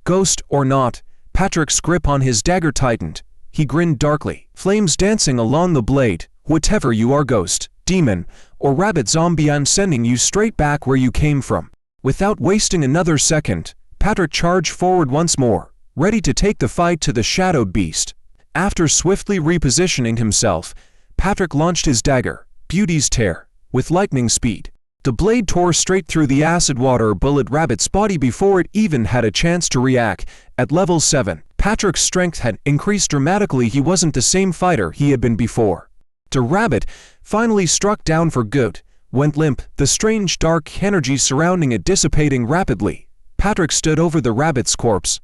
Ghost or not, Patrick's grip on his dagger tightened. He grinned darkly, flames dancing along the blade. "Whatever you are, ghost, demon, or rabbit zombie, I'm sending you straight back where you came from." Without wasting another second, Patrick charged forward once more, ready to take the fight to the shadowed beast. After swiftly repositioning himself, Patrick launched his dagger, Beauty's Tear, with lightning speed. The blade tore straight through the acid water bullet rabbit's body before it even had a chance to react. At level 7, Patrick's strength had increased dramatically. He wasn't the same fighter he had been before. The rabbit finally struck down for good, went limp, the strange dark energy surrounding it dissipating rapidly. Patrick stood over the rabbit's corpse,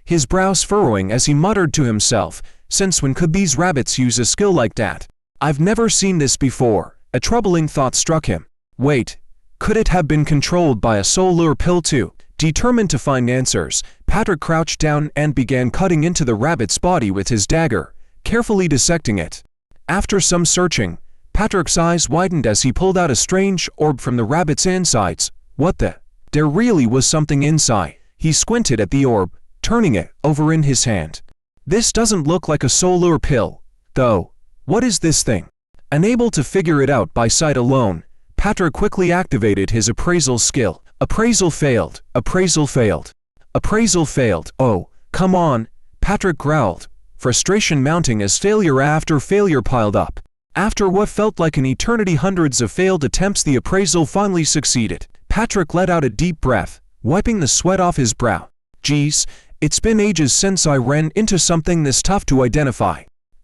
his brows furrowing as he muttered to himself, "Since when could these rabbits use a skill like that? I've never seen this before." A troubling thought struck him. Wait, could it have been controlled by a solar pill too? Determined to find answers, Patrick crouched down and began cutting into the rabbit's body with his dagger, carefully dissecting it. After some searching, Patrick's eyes widened as he pulled out a strange orb from the rabbit's insides. What the? There really was something inside. He squinted at the orb, turning it over in his hand. This doesn't look like a solar pill, though. What is this thing? Unable to figure it out by sight alone, Patrick quickly activated his appraisal skill. Appraisal failed. Appraisal failed. Appraisal failed. Oh, come on, Patrick growled, frustration mounting as failure after failure piled up. After what felt like an eternity, hundreds of failed attempts, the appraisal finally succeeded. Patrick let out a deep breath, wiping the sweat off his brow. Geez, it's been ages since I ran into something this tough to identify.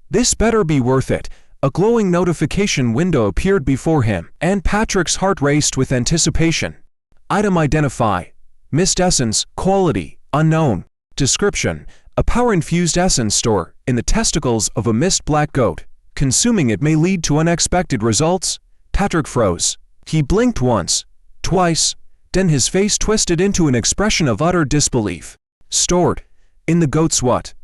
This better be worth it. A glowing notification window appeared before him, and Patrick's heart raced with anticipation. Item identify. Mist essence, quality, unknown. Description: a power-infused essence store in the testicles of a mist black goat. Consuming it may lead to unexpected results. Patrick froze. He blinked once, twice, then his face twisted into an expression of utter disbelief. Stored in the goat's what?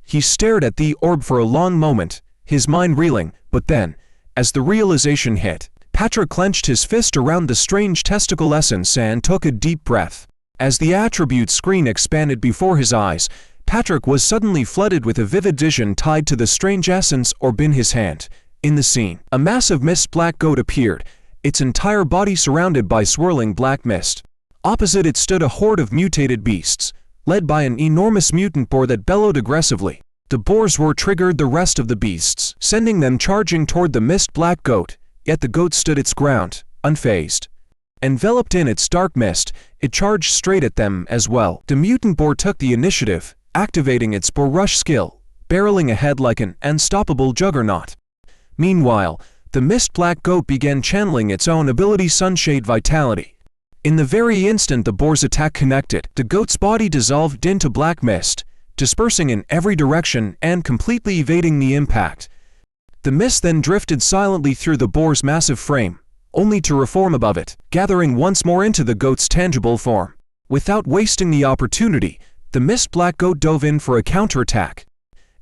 He stared at the orb for a long moment, his mind reeling, but then, as the realization hit, Patrick clenched his fist around the strange testicle essence and took a deep breath. As the attribute screen expanded before his eyes, Patrick was suddenly flooded with a vivid vision tied to the strange essence orb in his hand. In the scene, a massive mist black goat appeared, its entire body surrounded by swirling black mist. Opposite it stood a horde of mutated beasts, led by an enormous mutant boar that bellowed aggressively. The boar's roar triggered the rest of the beasts, sending them charging toward the mist black goat, yet the goat stood its ground, unfazed. Enveloped in its dark mist, it charged straight at them as well. The mutant boar took the initiative, activating its boar rush skill, barreling ahead like an unstoppable juggernaut. Meanwhile, the mist black goat began channeling its own ability Sunshade Vitality. In the very instant the boar's attack connected, the goat's body dissolved into black mist, dispersing in every direction and completely evading the impact. The mist then drifted silently through the boar's massive frame, only to reform above it, gathering once more into the goat's tangible form. Without wasting the opportunity, the mist black goat dove in for a counterattack.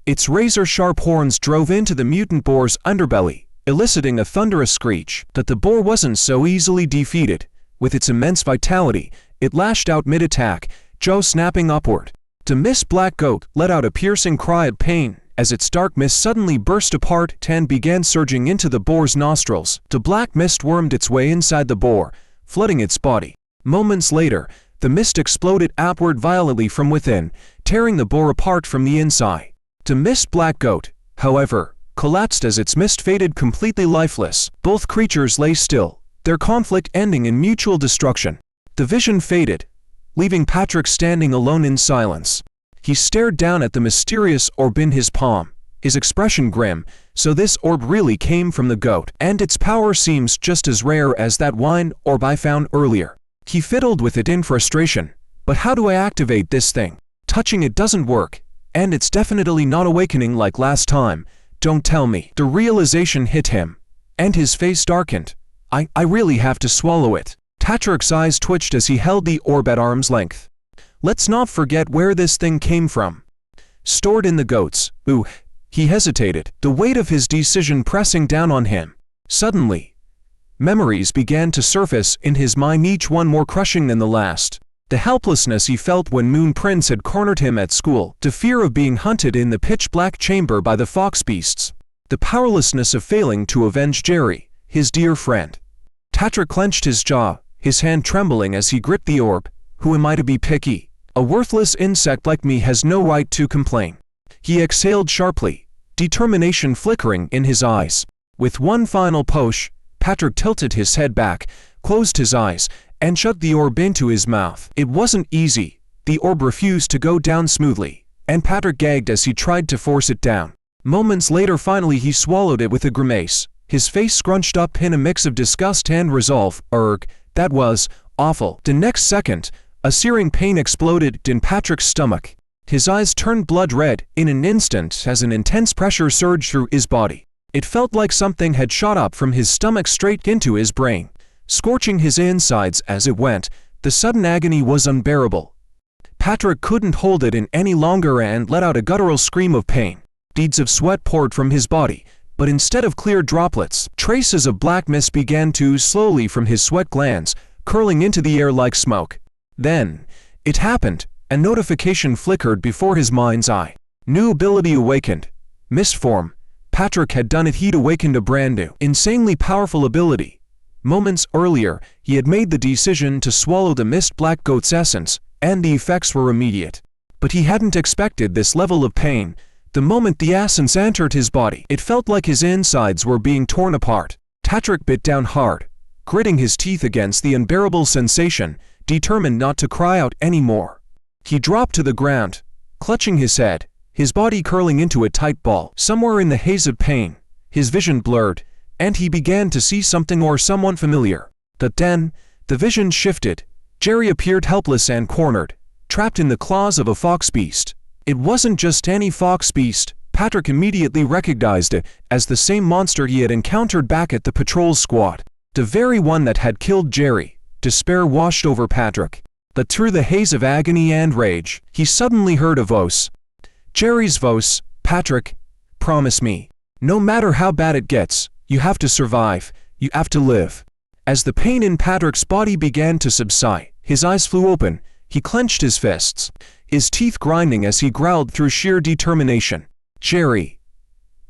Its razor-sharp horns drove into the mutant boar's underbelly, eliciting a thunderous screech. But the boar wasn't so easily defeated. With its immense vitality, it lashed out mid-attack, jaw snapping upward. The mist black goat let out a piercing cry of pain as its dark mist suddenly burst apart and began surging into the boar's nostrils. The black mist wormed its way inside the boar, flooding its body. Moments later, the mist exploded upward violently from within, tearing the boar apart from the inside. The mist black goat, however, collapsed as its mist faded completely lifeless. Both creatures lay still, their conflict ending in mutual destruction. The vision faded, leaving Patrick standing alone in silence. He stared down at the mysterious orb in his palm, his expression grim. So this orb really came from the goat, and its power seems just as rare as that wine orb I found earlier. He fiddled with it in frustration. But how do I activate this thing? Touching it doesn't work, and it's definitely not awakening like last time. Don't tell me. The realization hit him, and his face darkened. I really have to swallow it. Patrick's eyes twitched as he held the orb at arm's length. Let's not forget where this thing came from. Stored in the goats. Ooh, he hesitated, the weight of his decision pressing down on him. Suddenly, memories began to surface in his mind, each one more crushing than the last. The helplessness he felt when Moon Prince had cornered him at school, the fear of being hunted in the pitch-black chamber by the fox beasts, the powerlessness of failing to avenge Jerry, his dear friend. Patrick clenched his jaw, his hand trembling as he gripped the orb. Who am I to be picky? A worthless insect like me has no right to complain. He exhaled sharply, determination flickering in his eyes. With one final push, Patrick tilted his head back, closed his eyes, and shoved the orb into his mouth. It wasn't easy. The orb refused to go down smoothly, and Patrick gagged as he tried to force it down. Moments later, finally he swallowed it with a grimace, his face scrunched up in a mix of disgust and resolve. That was awful. The next second, a searing pain exploded in Patrick's stomach. His eyes turned blood red in an instant as an intense pressure surged through his body. It felt like something had shot up from his stomach straight into his brain, scorching his insides as it went. The sudden agony was unbearable. Patrick couldn't hold it in any longer and let out a guttural scream of pain. Beads of sweat poured from his body, but instead of clear droplets, traces of black mist began to ooze slowly from his sweat glands, curling into the air like smoke. Then, it happened. A notification flickered before his mind's eye. New ability awakened. Mist form. Patrick had done it. He'd awakened a brand new, insanely powerful ability. Moments earlier, he had made the decision to swallow the mist black goat's essence, and the effects were immediate. But he hadn't expected this level of pain. The moment the essence entered his body, it felt like his insides were being torn apart. Patrick bit down hard, gritting his teeth against the unbearable sensation, determined not to cry out anymore. He dropped to the ground, clutching his head, his body curling into a tight ball. Somewhere in the haze of pain, his vision blurred, and he began to see something or someone familiar. But then, the vision shifted. Jerry appeared helpless and cornered, trapped in the claws of a fox beast. It wasn't just any fox beast. Patrick immediately recognized it as the same monster he had encountered back at the patrol squad. The very one that had killed Jerry. Despair washed over Patrick. But through the haze of agony and rage, he suddenly heard a voice. Jerry's voice. Patrick, promise me. No matter how bad it gets, you have to survive. You have to live. As the pain in Patrick's body began to subside, his eyes flew open. He clenched his fists, his teeth grinding as he growled through sheer determination. Jerry,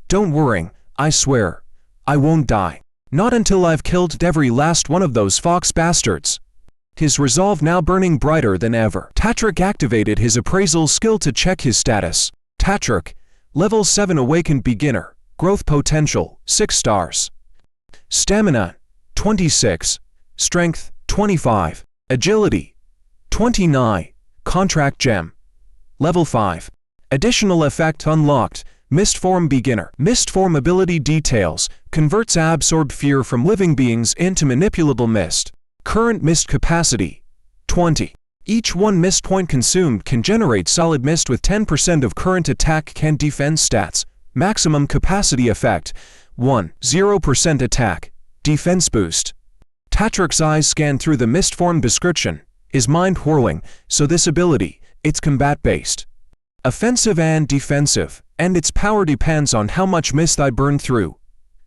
don't worry, I swear, I won't die. Not until I've killed every last one of those fox bastards. His resolve now burning brighter than ever. Patrick activated his appraisal skill to check his status. Patrick, level 7 awakened beginner, growth potential, 6 stars. Stamina, 26. Strength, 25. Agility, 29. Contract gem, level 5. Additional effect unlocked. Mist Form Beginner. Mist Form ability details. Converts absorbed fear from living beings into manipulable mist. Current mist capacity 20. Each 1 mist point consumed can generate solid mist with 10% of current attack and defense stats. Maximum capacity effect 1. 0% attack. Defense boost. Tatrik's eyes scan through the mist form description. His mind whirling, so this ability, it's combat-based. Offensive and defensive, and its power depends on how much mist I burn through.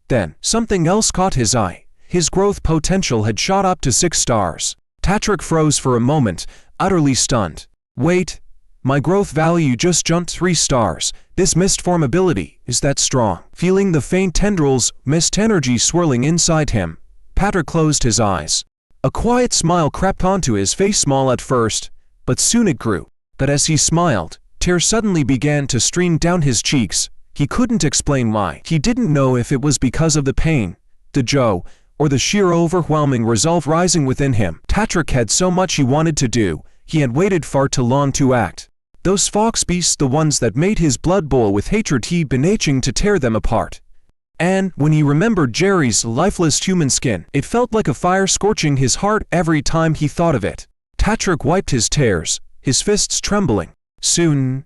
Then, something else caught his eye. His growth potential had shot up to 6 stars. Tatrik froze for a moment, utterly stunned. Wait, my growth value just jumped 3 stars. This mist form ability is that strong. Feeling the faint tendrils, mist energy swirling inside him, Tatrik closed his eyes. A quiet smile crept onto his face, small at first, but soon it grew. But as he smiled, tears suddenly began to stream down his cheeks. He couldn't explain why. He didn't know if it was because of the pain, the joy, or the sheer overwhelming resolve rising within him. Tatrik had so much he wanted to do. He had waited far too long to act. Those fox beasts, the ones that made his blood boil with hatred, he'd been itching to tear them apart. And when he remembered Jerry's lifeless human skin, it felt like a fire scorching his heart every time he thought of it. Tatrik wiped his tears, his fists trembling. Soon,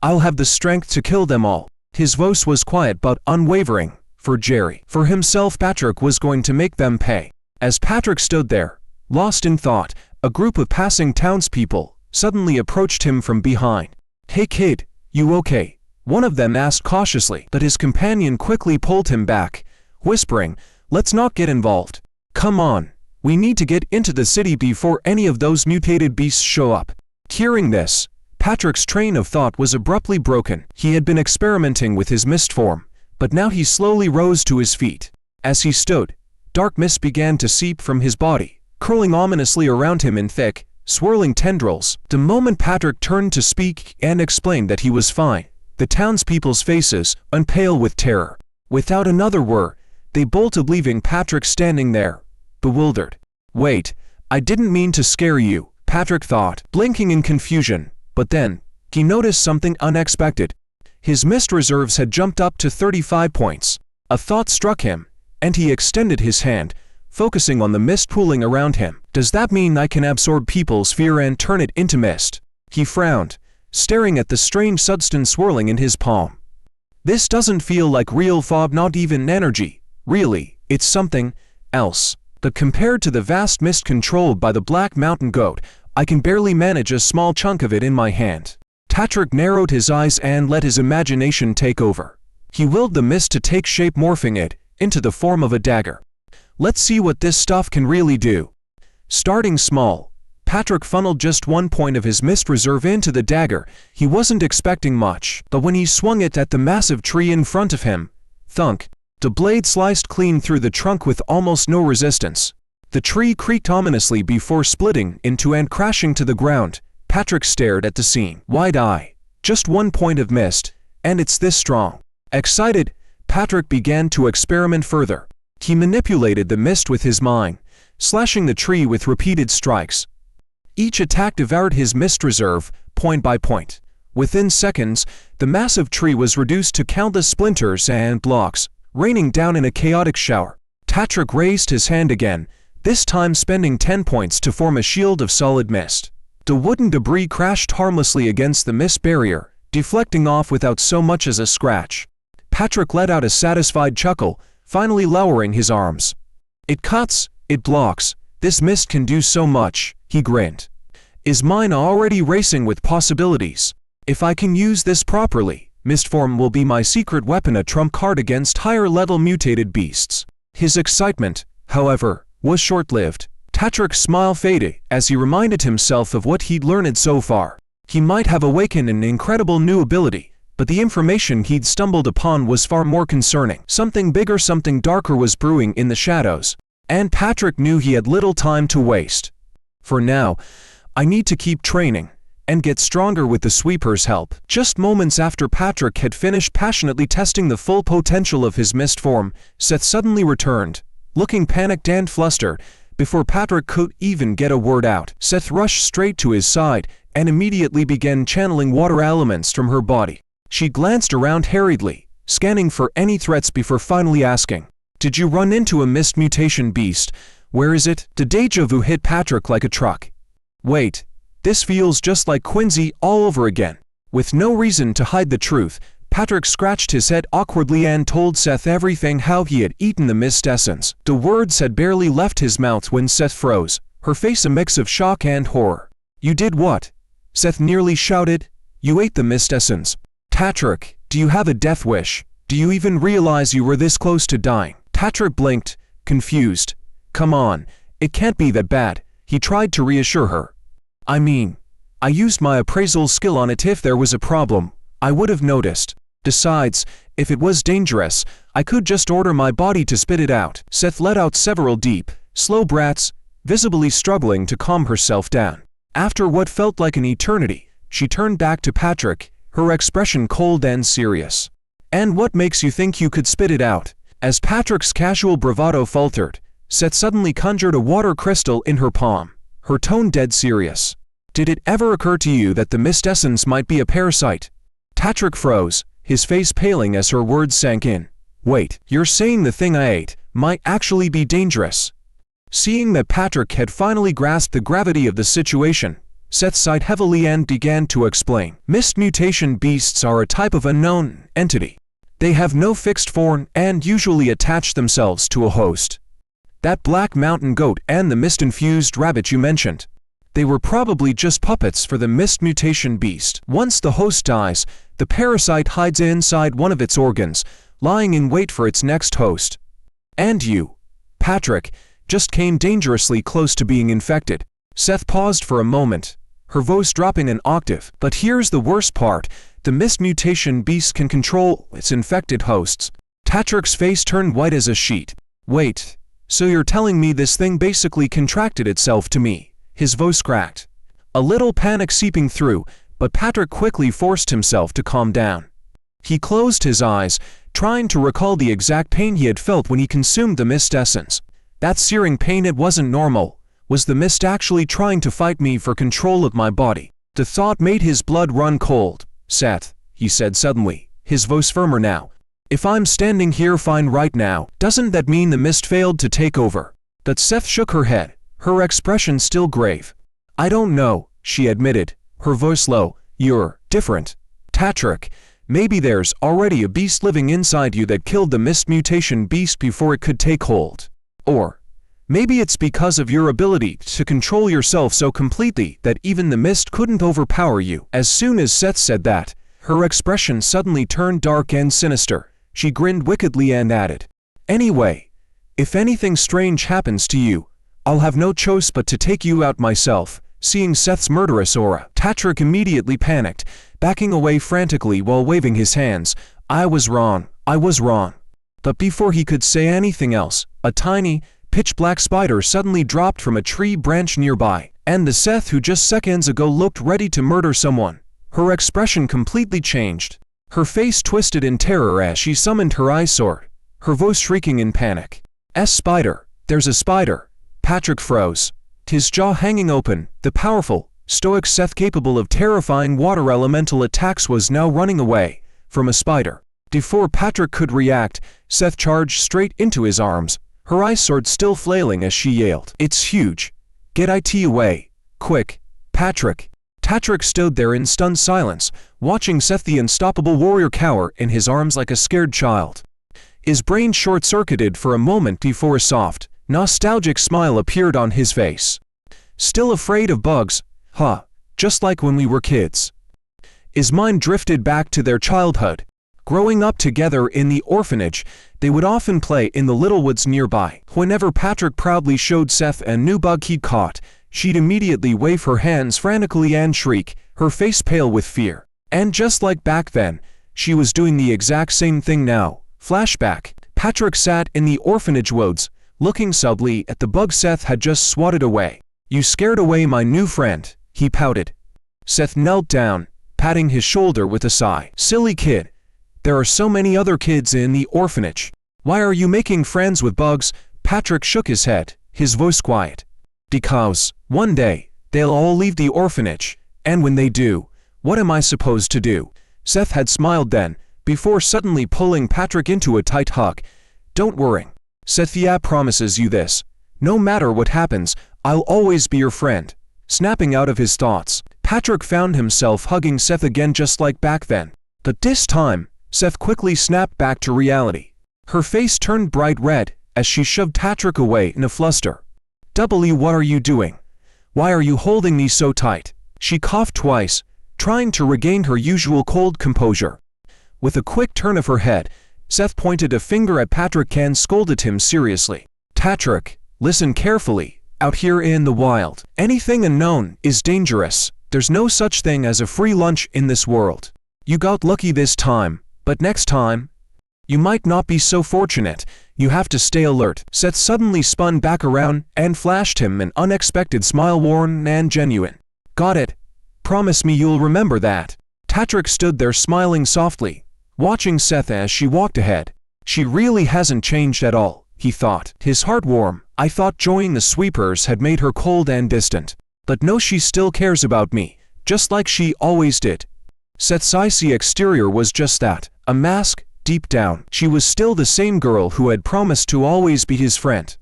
I'll have the strength to kill them all. His voice was quiet but unwavering. For Jerry. For himself, Tatrik was going to make them pay. As Tatrik stood there, lost in thought, a group of passing townspeople suddenly approached him from behind. "Hey kid, you okay?" one of them asked cautiously, but his companion quickly pulled him back, whispering, "Let's not get involved. Come on, we need to get into the city before any of those mutated beasts show up." Hearing this, Tatrik's train of thought was abruptly broken. He had been experimenting with his mist form, but now he slowly rose to his feet. As he stood, dark mist began to seep from his body, curling ominously around him in thick, swirling tendrils. The moment Tatrik turned to speak and explained that he was fine, the townspeople's faces went pale with terror. Without another word, they bolted, leaving Tatrik standing there, bewildered. "Wait, I didn't mean to scare you," Tatrik thought, blinking in confusion. But then, he noticed something unexpected. His mist reserves had jumped up to 35 points. A thought struck him, and he extended his hand, focusing on the mist pooling around him. "Does that mean I can absorb people's fear and turn it into mist?" He frowned, staring at the strange substance swirling in his palm. "This doesn't feel like real fog, not even energy. Really, it's something else. But compared to the vast mist controlled by the Black Mountain Goat, I can barely manage a small chunk of it in my hand." Tatrik narrowed his eyes and let his imagination take over. He willed the mist to take shape, morphing it into the form of a dagger. "Let's see what this stuff can really do." Starting small, Tatrik funneled just 1 point of his mist reserve into the dagger. He wasn't expecting much, but when he swung it at the massive tree in front of him, thunk, the blade sliced clean through the trunk with almost no resistance. The tree creaked ominously before splitting in two and crashing to the ground. Tatrik stared at the scene, wide-eyed. Just 1 point of mist, and it's this strong. Excited, Tatrik began to experiment further. He manipulated the mist with his mind, slashing the tree with repeated strikes. Each attack devoured his mist reserve, point by point. Within seconds, the massive tree was reduced to countless splinters and blocks, raining down in a chaotic shower. Tatrik raised his hand again, this time spending 10 points to form a shield of solid mist. The wooden debris crashed harmlessly against the mist barrier, deflecting off without so much as a scratch. Tatrik let out a satisfied chuckle, finally lowering his arms. "It cuts, it blocks, this mist can do so much," he grinned. "Is mine already racing with possibilities? If I can use this properly, mist form will be my secret weapon, a trump card against higher-level mutated beasts." His excitement, however, was short-lived. Tatrik's smile faded as he reminded himself of what he'd learned so far. He might have awakened an incredible new ability, but the information he'd stumbled upon was far more concerning. Something bigger, something darker was brewing in the shadows, and Tatrik knew he had little time to waste. "For now, I need to keep training and get stronger with the sweeper's help." Just moments after Tatrik had finished passionately testing the full potential of his mist form, Seth suddenly returned, looking panicked and flustered. Before Tatrik could even get a word out, Seth rushed straight to his side and immediately began channeling water elements from her body. She glanced around hurriedly, scanning for any threats before finally asking, "Did you run into a mist mutation beast? Where is it?" The deja vu hit Patrick like a truck. Wait, this feels just like Quincy all over again. With no reason to hide the truth, Patrick scratched his head awkwardly and told Seth everything, how he had eaten the mist essence. The words had barely left his mouth when Seth froze, her face a mix of shock and horror. "You did what?" Seth nearly shouted. "You ate the mist essence. Patrick, do you have a death wish? Do you even realize you were this close to dying?" Patrick blinked, confused. "Come on, it can't be that bad," he tried to reassure her. "I mean, I used my appraisal skill on it. If there was a problem, I would have noticed. Besides, if it was dangerous, I could just order my body to spit it out." Seth let out several deep, slow breaths, visibly struggling to calm herself down. After what felt like an eternity, she turned back to Patrick, her expression cold and serious. "And what makes you think you could spit it out?" As Patrick's casual bravado faltered, Seth suddenly conjured a water crystal in her palm, her tone dead serious. "Did it ever occur to you that the mist essence might be a parasite?" Patrick froze, his face paling as her words sank in. "Wait, you're saying the thing I ate might actually be dangerous?" Seeing that Patrick had finally grasped the gravity of the situation, Seth sighed heavily and began to explain. "Mist mutation beasts are a type of unknown entity. They have no fixed form and usually attach themselves to a host. That black mountain goat and the mist-infused rabbit you mentioned, they were probably just puppets for the mist mutation beast. Once the host dies, the parasite hides inside one of its organs, lying in wait for its next host. And you, Patrick, just came dangerously close to being infected." Seth paused for a moment, her voice dropping an octave. "But here's the worst part. The mist mutation beast can control its infected hosts." Patrick's face turned white as a sheet. "Wait, so you're telling me this thing basically contracted itself to me?" His voice cracked, a little panic seeping through, but Patrick quickly forced himself to calm down. He closed his eyes, trying to recall the exact pain he had felt when he consumed the mist essence. That searing pain, it wasn't normal. Was the mist actually trying to fight me for control of my body? The thought made his blood run cold. "Seth," he said suddenly, his voice firmer now, "if I'm standing here fine right now, doesn't that mean the mist failed to take over?" But Seth shook her head, her expression still grave. "I don't know," she admitted, her voice low. "You're different. Patrick, maybe there's already a beast living inside you that killed the mist mutation beast before it could take hold. Or maybe it's because of your ability to control yourself so completely that even the mist couldn't overpower you." As soon as Seth said that, her expression suddenly turned dark and sinister. She grinned wickedly and added, "Anyway, if anything strange happens to you, I'll have no choice but to take you out myself." Seeing Seth's murderous aura, Patrick immediately panicked, backing away frantically while waving his hands. I was wrong. But before he could say anything else, a tiny, pitch-black spider suddenly dropped from a tree branch nearby, and the Seth who just seconds ago looked ready to murder someone, her expression completely changed. Her face twisted in terror as she summoned her ice sword, her voice shrieking in panic. "Spider, there's a spider." Patrick froze, his jaw hanging open. The powerful, stoic Seth capable of terrifying water elemental attacks was now running away from a spider. Before Patrick could react, Seth charged straight into his arms, her ice sword still flailing as she yelled, "It's huge. Get it away. Quick, Patrick." Patrick stood there in stunned silence, watching Seth the unstoppable warrior cower in his arms like a scared child. His brain short-circuited for a moment before a soft, nostalgic smile appeared on his face. "Still afraid of bugs? Huh, just like when we were kids." His mind drifted back to their childhood. Growing up together in the orphanage, they would often play in the little woods nearby. Whenever Patrick proudly showed Seth a new bug he'd caught, she'd immediately wave her hands frantically and shriek, her face pale with fear. And just like back then, she was doing the exact same thing now. Flashback. Patrick sat in the orphanage woods, looking sulkily at the bug Seth had just swatted away. "You scared away my new friend," he pouted. Seth knelt down, patting his shoulder with a sigh. "Silly kid. There are so many other kids in the orphanage. Why are you making friends with bugs?" Patrick shook his head, his voice quiet. "Because, one day, they'll all leave the orphanage, And when they do, what am I supposed to do? Seth had smiled then, before suddenly pulling Patrick into a tight hug. Don't worry. Sethia promises you this. No matter what happens, I'll always be your friend. Snapping out of his thoughts, Patrick found himself hugging Seth again just like back then. But this time, Seth quickly snapped back to reality. Her face turned bright red as she shoved Patrick away in a fluster. What are you doing? Why are you holding me so tight? She coughed twice, trying to regain her usual cold composure. With a quick turn of her head, Seth pointed a finger at Patrick and scolded him seriously. Patrick, listen carefully. Out here in the wild, anything unknown is dangerous. There's no such thing as a free lunch in this world. You got lucky this time, but next time, you might not be so fortunate. You have to stay alert. Seth suddenly spun back around and flashed him an unexpected smile, warm and genuine. Got it. Promise me you'll remember that. Patrick stood there smiling softly, watching Seth as she walked ahead. She really hasn't changed at all, he thought, his heart warm. I thought joining the sweepers had made her cold and distant. But no, she still cares about me, just like she always did. Seth's icy exterior was just that, a mask. Deep down, she was still the same girl who had promised to always be his friend.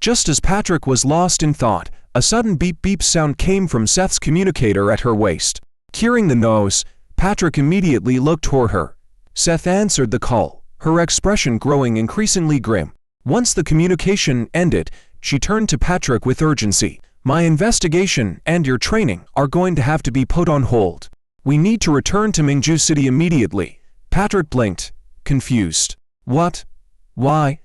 Just as Patrick was lost in thought, a sudden beep-beep sound came from Seth's communicator at her waist. Hearing the nose, Patrick immediately looked toward her. Seth answered the call, her expression growing increasingly grim. Once the communication ended, she turned to Patrick with urgency. My investigation and your training are going to have to be put on hold. We need to return to Mingju City immediately. Patrick blinked, confused. What? Why?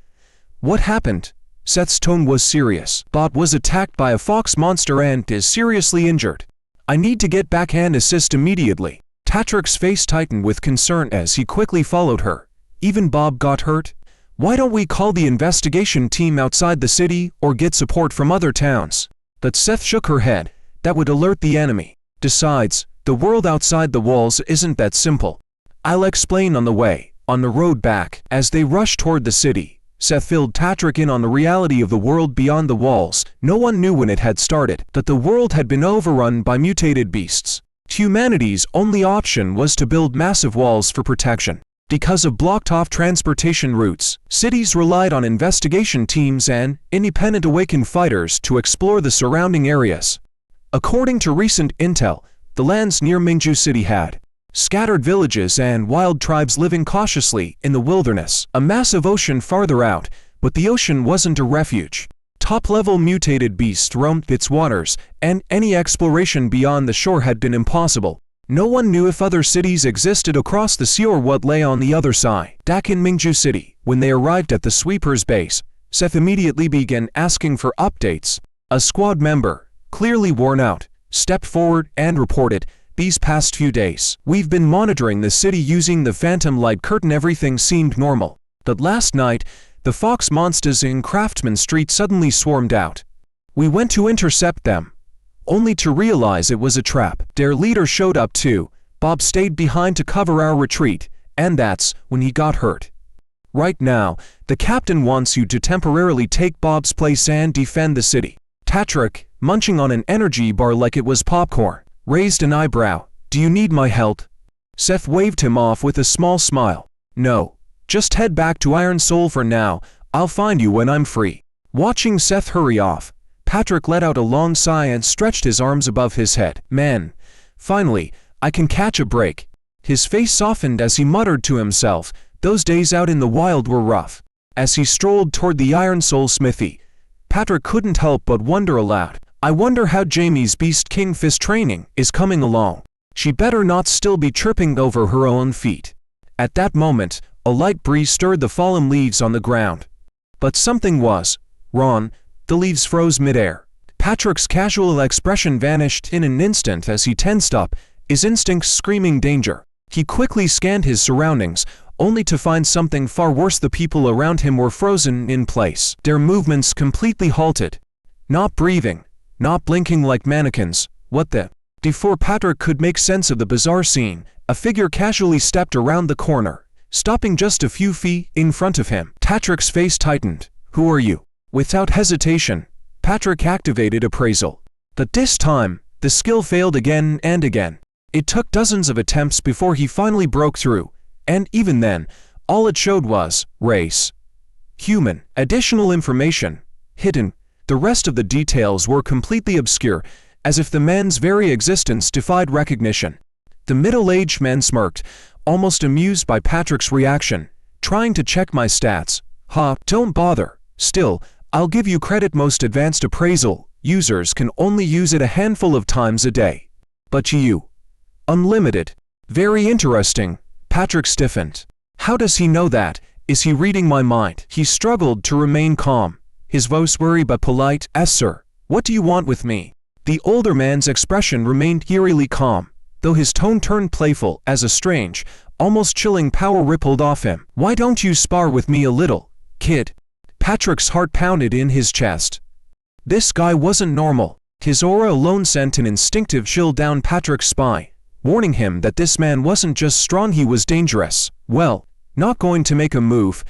What happened? Seth's tone was serious. Bob was attacked by a fox monster and is seriously injured. I need to get back and assist immediately. Patrick's face tightened with concern as he quickly followed her. Even Bob got hurt? Why don't we call the investigation team outside the city or get support from other towns? But Seth shook her head. That would alert the enemy. Besides, the world outside the walls isn't that simple. I'll explain on the way. On the road back, as they rushed toward the city, Seth filled Patrick in on the reality of the world beyond the walls. No one knew when it had started, that the world had been overrun by mutated beasts. Humanity's only option was to build massive walls for protection. Because of blocked-off transportation routes, cities relied on investigation teams and independent awakened fighters to explore the surrounding areas. According to recent intel, the lands near Mingju City had scattered villages and wild tribes living cautiously in the wilderness. A massive ocean farther out, but the ocean wasn't a refuge. Top-level mutated beasts roamed its waters, and any exploration beyond the shore had been impossible. No one knew if other cities existed across the sea or what lay on the other side. Back in Mingju City, when they arrived at the sweeper's base, Seth immediately began asking for updates. A squad member, clearly worn out, stepped forward and reported, these past few days, we've been monitoring the city using the phantom light curtain. Everything seemed normal. But last night, the fox monsters in Craftsman Street suddenly swarmed out. We went to intercept them, only to realize it was a trap. Their leader showed up too. Bob stayed behind to cover our retreat, and that's when he got hurt. Right now, the captain wants you to temporarily take Bob's place and defend the city. Patrick, munching on an energy bar like it was popcorn, raised an eyebrow. Do you need my help? Seth waved him off with a small smile. No, just head back to Iron Soul for now. I'll find you when I'm free. Watching Seth hurry off, Patrick let out a long sigh and stretched his arms above his head. Man, finally, I can catch a break. His face softened as he muttered to himself, those days out in the wild were rough. As he strolled toward the Iron Soul smithy, Patrick couldn't help but wonder aloud. I wonder how Jamie's Beast King Fist training is coming along. She better not still be tripping over her own feet. At that moment, a light breeze stirred the fallen leaves on the ground. But something was wrong. The leaves froze midair. Patrick's casual expression vanished in an instant as he tensed up, his instincts screaming danger. He quickly scanned his surroundings, only to find something far worse. The people around him were frozen in place, their movements completely halted. Not breathing, not blinking like mannequins. What the? Before Patrick could make sense of the bizarre scene, a figure casually stepped around the corner, stopping just a few feet in front of him. Patrick's face tightened. Who are you? Without hesitation, Patrick activated appraisal. But this time, The skill failed again and again. It took dozens of attempts before he finally broke through, and even then, all it showed was race. Human. Additional information. Hidden. The rest of the details were completely obscure, as if the man's very existence defied recognition. The middle-aged man smirked, almost amused by Patrick's reaction, trying to check my stats. Don't bother. Still, I'll give you credit. Most advanced appraisal users can only use it a handful of times a day. But you. Unlimited. Very interesting. Patrick stiffened. How does he know that? Is he reading my mind? He struggled to remain calm. His voice worried but polite. Sir, what do you want with me? The older man's expression remained eerily calm, though his tone turned playful as a strange, almost chilling power rippled off him. Why don't you spar with me a little, kid? Patrick's heart pounded in his chest. This guy wasn't normal. His aura alone sent an instinctive chill down Patrick's spine, warning him that this man wasn't just strong, he was dangerous. Well, not going to make a move,